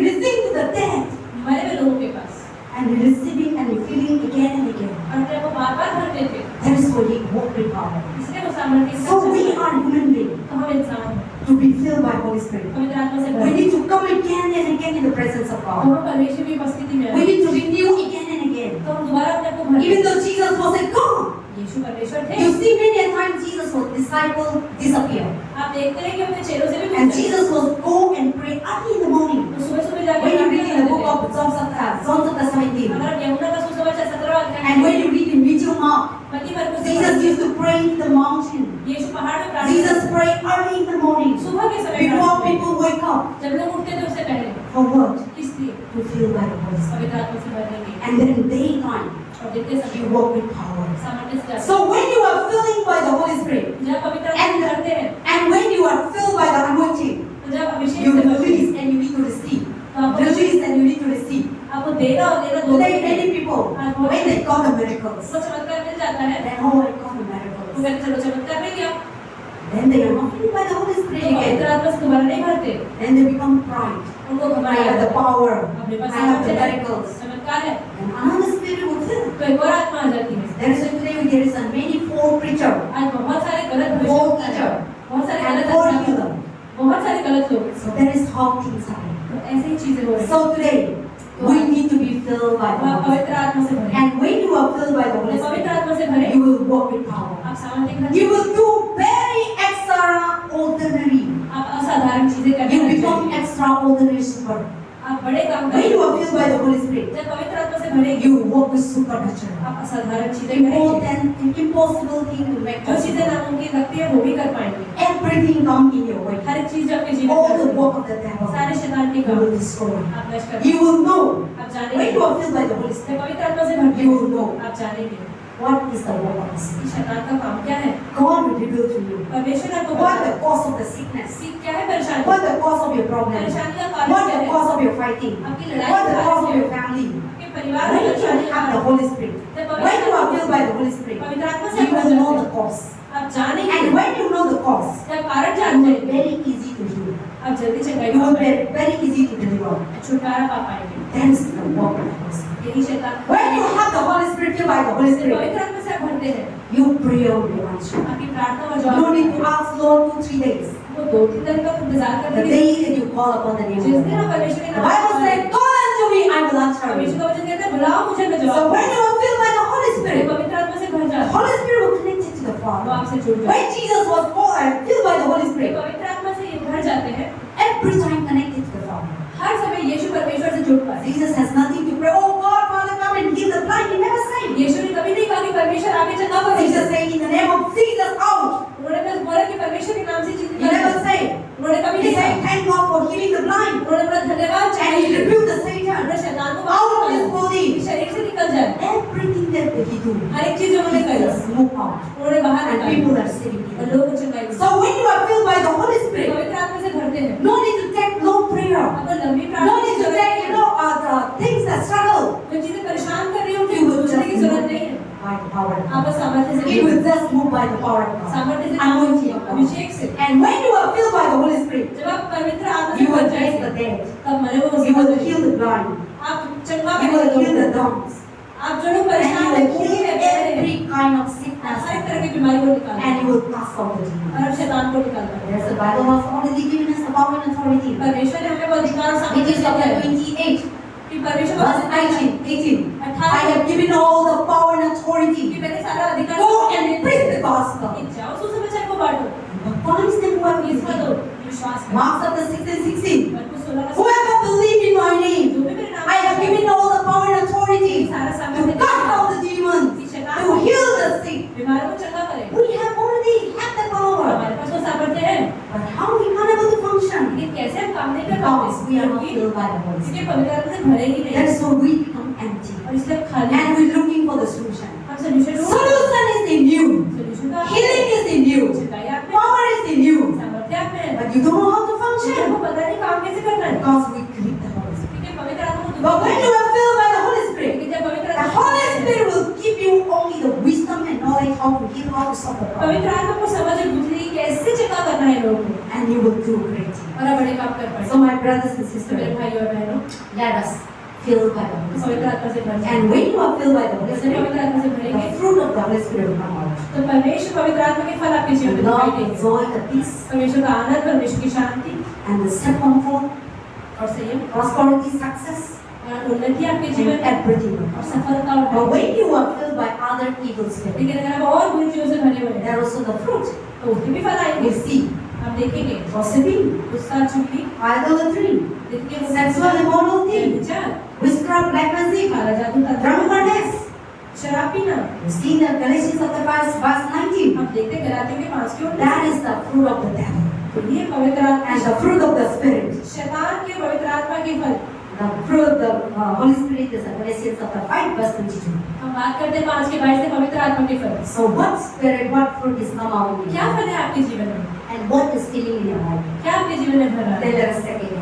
Speaker 1: receive to the dead.
Speaker 2: मरे हुए लोगों के पास
Speaker 1: And he receiving and he feeling again and again.
Speaker 2: और अपने को बार-बार भरते थे।
Speaker 1: That is why he walk with power.
Speaker 2: इसलिए वो सामर्थ्य के
Speaker 1: So
Speaker 2: साथ
Speaker 1: we
Speaker 2: चलते
Speaker 1: are human beings
Speaker 2: हैं। तो हम इंसान हैं।
Speaker 1: to be filled by Holy Spirit.
Speaker 2: पवित्र आत्मा से
Speaker 1: We
Speaker 2: भरे।
Speaker 1: need to come again and again in the presence of God.
Speaker 2: हम परमेश्वर की उपस्थिति में
Speaker 1: We
Speaker 2: हैं।
Speaker 1: need to renew again and again.
Speaker 2: तो हम दोबारा अपने को भरते
Speaker 1: Even
Speaker 2: हैं।
Speaker 1: though Jesus was a God,
Speaker 2: यीशु परमेश्वर थे।
Speaker 1: you see many a times Jesus was disciple disappear.
Speaker 2: आप देखते हैं कि अपने चेलों से भी
Speaker 1: And
Speaker 2: पूछते हैं।
Speaker 1: Jesus was go and pray early in the morning.
Speaker 2: तो सुबह-सुबह जाके
Speaker 1: When you read in the
Speaker 2: प्रार्थना
Speaker 1: book
Speaker 2: करते
Speaker 1: of John chapter 17,
Speaker 2: अगर आप यहुन्ना का सुसमाचार 17वां अध्याय
Speaker 1: and when you read in Matthew Mark,
Speaker 2: मत्ती मरकुस से
Speaker 1: Jesus used to pray in the mountain.
Speaker 2: यीशु पहाड़ में प्रार्थना
Speaker 1: Jesus prayed early in the morning
Speaker 2: सुबह के समय
Speaker 1: before
Speaker 2: प्रार्थना करते।
Speaker 1: people wake up.
Speaker 2: जब लोग उठते थे उससे पहले
Speaker 1: For what?
Speaker 2: किस लिए
Speaker 1: To fill by the Holy Spirit.
Speaker 2: पवित्र आत्मा से भरने के लिए
Speaker 1: And then daytime,
Speaker 2: और दिन के
Speaker 1: you
Speaker 2: समय
Speaker 1: walk with power.
Speaker 2: सामर्थ्य से जाते
Speaker 1: So when you are filling by the Holy Spirit,
Speaker 2: हैं। जब पवित्र आत्मा से भरते हैं
Speaker 1: and when you are filled by the anointing,
Speaker 2: तो जब अभिषेक
Speaker 1: you
Speaker 2: से भरते हैं
Speaker 1: release and you need to receive.
Speaker 2: तो आपको
Speaker 1: Release and you need to receive.
Speaker 2: आपको देना और लेना दोनों
Speaker 1: Today
Speaker 2: ही है।
Speaker 1: many people, when they got the miracles,
Speaker 2: उसको चमत्कार मिल जाता है
Speaker 1: then oh I got the
Speaker 2: वो
Speaker 1: miracles.
Speaker 2: कहते चलो चमत्कार मिल गया
Speaker 1: Then they are not filled by the Holy
Speaker 2: तो
Speaker 1: Spirit
Speaker 2: पवित्र
Speaker 1: again.
Speaker 2: आत्मा से दोबारा नहीं भरते
Speaker 1: Then they become pride.
Speaker 2: उनको
Speaker 1: I
Speaker 2: घमंड
Speaker 1: have the
Speaker 2: आता है
Speaker 1: power.
Speaker 2: अपने पास
Speaker 1: I have the
Speaker 2: सामर्थ्य है
Speaker 1: miracles.
Speaker 2: चमत्कार है
Speaker 1: And another
Speaker 2: एक और आत्मा आ जाती है।
Speaker 1: There is a many false preacher,
Speaker 2: आज बहुत सारे गलत
Speaker 1: false
Speaker 2: भविष्य
Speaker 1: teacher,
Speaker 2: बहुत सारे
Speaker 1: and
Speaker 2: गलत
Speaker 1: false
Speaker 2: अध्यापक,
Speaker 1: healer.
Speaker 2: बहुत सारे गलत लोग।
Speaker 1: So that is how things are.
Speaker 2: तो ऐसे ही चीजें हो रही हैं।
Speaker 1: So today we need to be filled by
Speaker 2: तो
Speaker 1: the
Speaker 2: आप
Speaker 1: Holy
Speaker 2: पवित्र आत्मा से भरे।
Speaker 1: Spirit. And when you are filled by the Holy
Speaker 2: जब पवित्र
Speaker 1: Spirit,
Speaker 2: आत्मा से भरे,
Speaker 1: you will walk with power.
Speaker 2: आप सामर्थ्य के साथ
Speaker 1: You will do very extraordinary.
Speaker 2: आप असाधारण चीजें करने
Speaker 1: You
Speaker 2: लग
Speaker 1: become
Speaker 2: जाएंगे।
Speaker 1: extraordinary super.
Speaker 2: आप बड़े काम
Speaker 1: When you are
Speaker 2: करेंगे।
Speaker 1: filled by the Holy Spirit,
Speaker 2: जब पवित्र आत्मा से भरेंगे,
Speaker 1: you walk with supernatural.
Speaker 2: आप असाधारण चीजें करेंगे।
Speaker 1: Impossible thing to make
Speaker 2: जो चीजें
Speaker 1: possible.
Speaker 2: नामुमकिन लगती है वो भी कर पाएंगे।
Speaker 1: Everything come in your way.
Speaker 2: हर एक चीज जो आपके जीवन
Speaker 1: All
Speaker 2: में
Speaker 1: the
Speaker 2: आती
Speaker 1: work
Speaker 2: है,
Speaker 1: of the devil,
Speaker 2: सारे शैतान के
Speaker 1: you
Speaker 2: काम
Speaker 1: will destroy.
Speaker 2: आप नष्ट कर
Speaker 1: You will know.
Speaker 2: आप
Speaker 1: When
Speaker 2: जानेंगे।
Speaker 1: you are filled by the Holy
Speaker 2: जब
Speaker 1: Spirit,
Speaker 2: पवित्र आत्मा से भरते
Speaker 1: you
Speaker 2: हैं,
Speaker 1: will know
Speaker 2: आप जानेंगे
Speaker 1: what is the work of the Spirit.
Speaker 2: कि शैतान का काम क्या है।
Speaker 1: God will reveal to you
Speaker 2: परमेश्वर आपको
Speaker 1: what
Speaker 2: बताएगा
Speaker 1: the cause of the sickness,
Speaker 2: कि क्या है परेशानी,
Speaker 1: what the cause of your problem,
Speaker 2: परेशानी का कारण
Speaker 1: what
Speaker 2: क्या
Speaker 1: the
Speaker 2: है,
Speaker 1: cause of your fighting,
Speaker 2: आपकी लड़ाई
Speaker 1: what
Speaker 2: का
Speaker 1: the
Speaker 2: कारण
Speaker 1: cause of
Speaker 2: क्या है,
Speaker 1: your family.
Speaker 2: आपके परिवार
Speaker 1: When
Speaker 2: में
Speaker 1: you
Speaker 2: परेशानी का
Speaker 1: have the
Speaker 2: कारण,
Speaker 1: Holy Spirit,
Speaker 2: जब
Speaker 1: when you are
Speaker 2: पवित्र
Speaker 1: filled by the Holy Spirit,
Speaker 2: पवित्र आत्मा से
Speaker 1: you
Speaker 2: भर
Speaker 1: will know
Speaker 2: जाते
Speaker 1: the
Speaker 2: हैं,
Speaker 1: cause.
Speaker 2: आप जानेंगे।
Speaker 1: And when you know the cause,
Speaker 2: जब कारण
Speaker 1: it
Speaker 2: जान
Speaker 1: will be
Speaker 2: जाएंगे,
Speaker 1: very easy to heal.
Speaker 2: आप जल्दी चंगाई
Speaker 1: It will
Speaker 2: पा
Speaker 1: be
Speaker 2: पाएंगे,
Speaker 1: very easy to deliver.
Speaker 2: छुटकारा पा पाएंगे।
Speaker 1: That is the work of the Holy Spirit.
Speaker 2: यही शैतान
Speaker 1: When you have the Holy Spirit filled by the Holy
Speaker 2: जब
Speaker 1: Spirit,
Speaker 2: पवित्र आत्मा से आप भरते हैं,
Speaker 1: your prayer will be answered.
Speaker 2: आपकी प्रार्थना में
Speaker 1: You
Speaker 2: जवाब
Speaker 1: don't need
Speaker 2: मिलता
Speaker 1: to
Speaker 2: है।
Speaker 1: ask Lord 2-3 days.
Speaker 2: वो 2-3 दिन का इंतजार
Speaker 1: The
Speaker 2: करने के
Speaker 1: day that you call upon the name
Speaker 2: जिस
Speaker 1: of
Speaker 2: दिन आप
Speaker 1: God.
Speaker 2: परमेश्वर के
Speaker 1: The
Speaker 2: नाम
Speaker 1: Bible
Speaker 2: से
Speaker 1: says, call unto me, I will answer
Speaker 2: परमेश्वर
Speaker 1: you.
Speaker 2: का वचन कहता है बुलाओ मुझे मैं
Speaker 1: So
Speaker 2: जवाब
Speaker 1: when you are filled by the Holy
Speaker 2: दूंगा।
Speaker 1: Spirit,
Speaker 2: पवित्र आत्मा से भर
Speaker 1: the
Speaker 2: जाओ,
Speaker 1: Holy Spirit will connect you to the
Speaker 2: वो
Speaker 1: Father.
Speaker 2: आपसे जुड़ जाए।
Speaker 1: When Jesus was filled by the Holy
Speaker 2: जब
Speaker 1: Spirit,
Speaker 2: पवित्र आत्मा से ये भर जाते हैं,
Speaker 1: every time connected to the Father.
Speaker 2: हर समय यीशु परमेश्वर से जुड़ पाए।
Speaker 1: Jesus has nothing to pray, oh God, Father, come and heal the blind. He never said.
Speaker 2: यीशु ने कभी नहीं कहा कि परमेश्वर आगे चंगा करो।
Speaker 1: Jesus saying, in the name of Jesus, out.
Speaker 2: उन्होंने बस बोला कि परमेश्वर के नाम से
Speaker 1: He
Speaker 2: जिंदगी
Speaker 1: never said.
Speaker 2: उन्होंने कभी
Speaker 1: He
Speaker 2: नहीं
Speaker 1: said,
Speaker 2: कहा।
Speaker 1: thank God for healing the blind.
Speaker 2: उन्होंने बोला धन्यवाद
Speaker 1: And
Speaker 2: चाहिए।
Speaker 1: he rebuked the Satan
Speaker 2: उन्होंने शैतान को
Speaker 1: out of his
Speaker 2: बाहर
Speaker 1: body.
Speaker 2: निकाला, शरीर से निकल जाए।
Speaker 1: Everything that he do,
Speaker 2: हर एक चीज उन्होंने करी,
Speaker 1: Jesus move out.
Speaker 2: उन्होंने बाहर
Speaker 1: And
Speaker 2: निकाली
Speaker 1: people are sitting
Speaker 2: और
Speaker 1: here.
Speaker 2: लोग को चंगाई दी।
Speaker 1: So when you are filled by the Holy Spirit,
Speaker 2: पवित्र आत्मा से भरते हैं,
Speaker 1: no need to take long prayer.
Speaker 2: आपको लंबी
Speaker 1: No
Speaker 2: प्रार्थना
Speaker 1: need
Speaker 2: की
Speaker 1: to
Speaker 2: जरूरत
Speaker 1: take,
Speaker 2: नहीं है।
Speaker 1: the things that struggle.
Speaker 2: जो चीजें परेशान कर रही हैं उनकी
Speaker 1: You will
Speaker 2: सोचने
Speaker 1: just
Speaker 2: की जरूरत
Speaker 1: move
Speaker 2: नहीं है।
Speaker 1: by the power of
Speaker 2: आप
Speaker 1: God.
Speaker 2: बस सामर्थ्य से
Speaker 1: It will just move by the power of God.
Speaker 2: सामर्थ्य से
Speaker 1: Anointing of God.
Speaker 2: अभिषेक से।
Speaker 1: And when you are filled by the Holy Spirit,
Speaker 2: जब आप पवित्र आत्मा से
Speaker 1: you
Speaker 2: भर
Speaker 1: will raise the
Speaker 2: जाएंगे,
Speaker 1: dead.
Speaker 2: तब मरे हुए को
Speaker 1: You will
Speaker 2: जिंदा
Speaker 1: heal the blind.
Speaker 2: आप चंगा
Speaker 1: You will heal the
Speaker 2: करेंगे।
Speaker 1: dumb.
Speaker 2: आप जो लोग
Speaker 1: And
Speaker 2: परेशान
Speaker 1: you
Speaker 2: हैं,
Speaker 1: will
Speaker 2: बूढ़े
Speaker 1: heal
Speaker 2: हैं, बहरे हैं,
Speaker 1: every kind of
Speaker 2: आप
Speaker 1: sickness.
Speaker 2: हर एक तरह की बीमारी को
Speaker 1: And
Speaker 2: निकालेंगे
Speaker 1: you will cast out the demons.
Speaker 2: और आप शैतान को निकालते हैं।
Speaker 1: Yes, the Bible has already given us the power and authority.
Speaker 2: परमेश्वर ने हमें वो अधिकार और
Speaker 1: It
Speaker 2: सामर्थ्य
Speaker 1: is
Speaker 2: दिया
Speaker 1: chapter
Speaker 2: है
Speaker 1: 28,
Speaker 2: कि परमेश्वर को
Speaker 1: verse 18. I have given all the power and
Speaker 2: कि
Speaker 1: authority.
Speaker 2: मैंने सारा अधिकार
Speaker 1: Go and preach the gospel.
Speaker 2: कि जाओ सुसमाचार को बांटो,
Speaker 1: Baptize them who have
Speaker 2: इसका दो,
Speaker 1: believed.
Speaker 2: विश्वास करो।
Speaker 1: Mark chapter 16:16.
Speaker 2: मरकुस 16 का
Speaker 1: Whoever believes in my name,
Speaker 2: जो भी मेरे नाम
Speaker 1: I have given all the power and authority
Speaker 2: सारा
Speaker 1: to
Speaker 2: सामर्थ्य
Speaker 1: cast out the demons,
Speaker 2: कि शैतान
Speaker 1: to heal the sick.
Speaker 2: बीमारों को चंगा करे।
Speaker 1: We have already had the power.
Speaker 2: हमारे पास वो सामर्थ्य है,
Speaker 1: But how we can't able to function?
Speaker 2: लेकिन कैसे हम काम नहीं कर
Speaker 1: Because we are not
Speaker 2: पाते?
Speaker 1: filled by the Holy
Speaker 2: क्योंकि
Speaker 1: Spirit.
Speaker 2: पवित्र आत्मा से भरे ही नहीं
Speaker 1: That is why we become empty.
Speaker 2: और इसलिए हम खाली हैं।
Speaker 1: And we're looking for the solution.
Speaker 2: हम सॉल्यूशन ढूंढ रहे हैं।
Speaker 1: Solution is in you.
Speaker 2: Solution तो आप
Speaker 1: Healing is in you.
Speaker 2: चंगाई आप में,
Speaker 1: Power is in you.
Speaker 2: सामर्थ्य आप में है।
Speaker 1: But you don't know how to
Speaker 2: लेकिन
Speaker 1: function.
Speaker 2: हमको पता नहीं काम कैसे करना है।
Speaker 1: Because we grieve the Holy Spirit.
Speaker 2: क्योंकि पवित्र आत्मा को
Speaker 1: But when you are filled by the Holy Spirit,
Speaker 2: लेकिन जब पवित्र
Speaker 1: the
Speaker 2: आत्मा
Speaker 1: Holy Spirit will give you only the wisdom and knowledge how to heal, how to solve the problem.
Speaker 2: पवित्र आत्मा को समझ और बुद्धि कैसे चंगा करना है लोगों को
Speaker 1: And you will do great things.
Speaker 2: और आप बड़े काम कर पाएंगे।
Speaker 1: So my brothers and
Speaker 2: तो मेरे
Speaker 1: sisters,
Speaker 2: भाई और बहनों,
Speaker 1: let us filled by the Holy
Speaker 2: पवित्र
Speaker 1: Spirit.
Speaker 2: आत्मा से भर जाएं।
Speaker 1: And when you are filled by the Holy
Speaker 2: जैसे
Speaker 1: Spirit,
Speaker 2: पवित्र आत्मा से भरेंगे
Speaker 1: the fruit of the Holy Spirit will come out.
Speaker 2: तो परमेश्वर पवित्र आत्मा के फल आपके जीवन
Speaker 1: The
Speaker 2: में दिखाई
Speaker 1: love, the
Speaker 2: देंगे।
Speaker 1: joy, the peace,
Speaker 2: परमेश्वर का आनंद, परमेश्वर की शांति
Speaker 1: and the self-control,
Speaker 2: और संयम
Speaker 1: prosperity, success,
Speaker 2: और उन्नति आपके जीवन
Speaker 1: and
Speaker 2: में
Speaker 1: everything will
Speaker 2: और
Speaker 1: come.
Speaker 2: सफलता
Speaker 1: But
Speaker 2: और
Speaker 1: when you are filled by other evil spirits,
Speaker 2: लेकिन अगर आप और बुरी चीजों से भरे हुए हैं
Speaker 1: there are also the fruit.
Speaker 2: तो उसके भी फल
Speaker 1: We
Speaker 2: आएंगे।
Speaker 1: see
Speaker 2: आप देखेंगे
Speaker 1: gossiping,
Speaker 2: गुस्सा, चुगली,
Speaker 1: idolatry,
Speaker 2: देखिए
Speaker 1: sexual immorality,
Speaker 2: विचार,
Speaker 1: witchcraft, black magic,
Speaker 2: काला जादू, तंत्र,
Speaker 1: drunkenness.
Speaker 2: शराब पीना।
Speaker 1: You see that Galatians chapter 5, verse 19.
Speaker 2: हम देखते हैं गलातियों के 5 की ओर
Speaker 1: That is the fruit of the devil.
Speaker 2: तो ये पवित्र
Speaker 1: And
Speaker 2: आत्मा
Speaker 1: the fruit of the Spirit.
Speaker 2: शैतान के पवित्र आत्मा के फल।
Speaker 1: The fruit of the Holy Spirit is Galatians chapter 5, verse 22.
Speaker 2: हम बात करते हैं 5 के 22 से पवित्र आत्मा के फल।
Speaker 1: So what spirit, what fruit is come out in
Speaker 2: क्या
Speaker 1: you?
Speaker 2: फल है आपके जीवन में?
Speaker 1: And what is filling in your life?
Speaker 2: क्या आपके जीवन में भर रहा है?
Speaker 1: Then let us take it.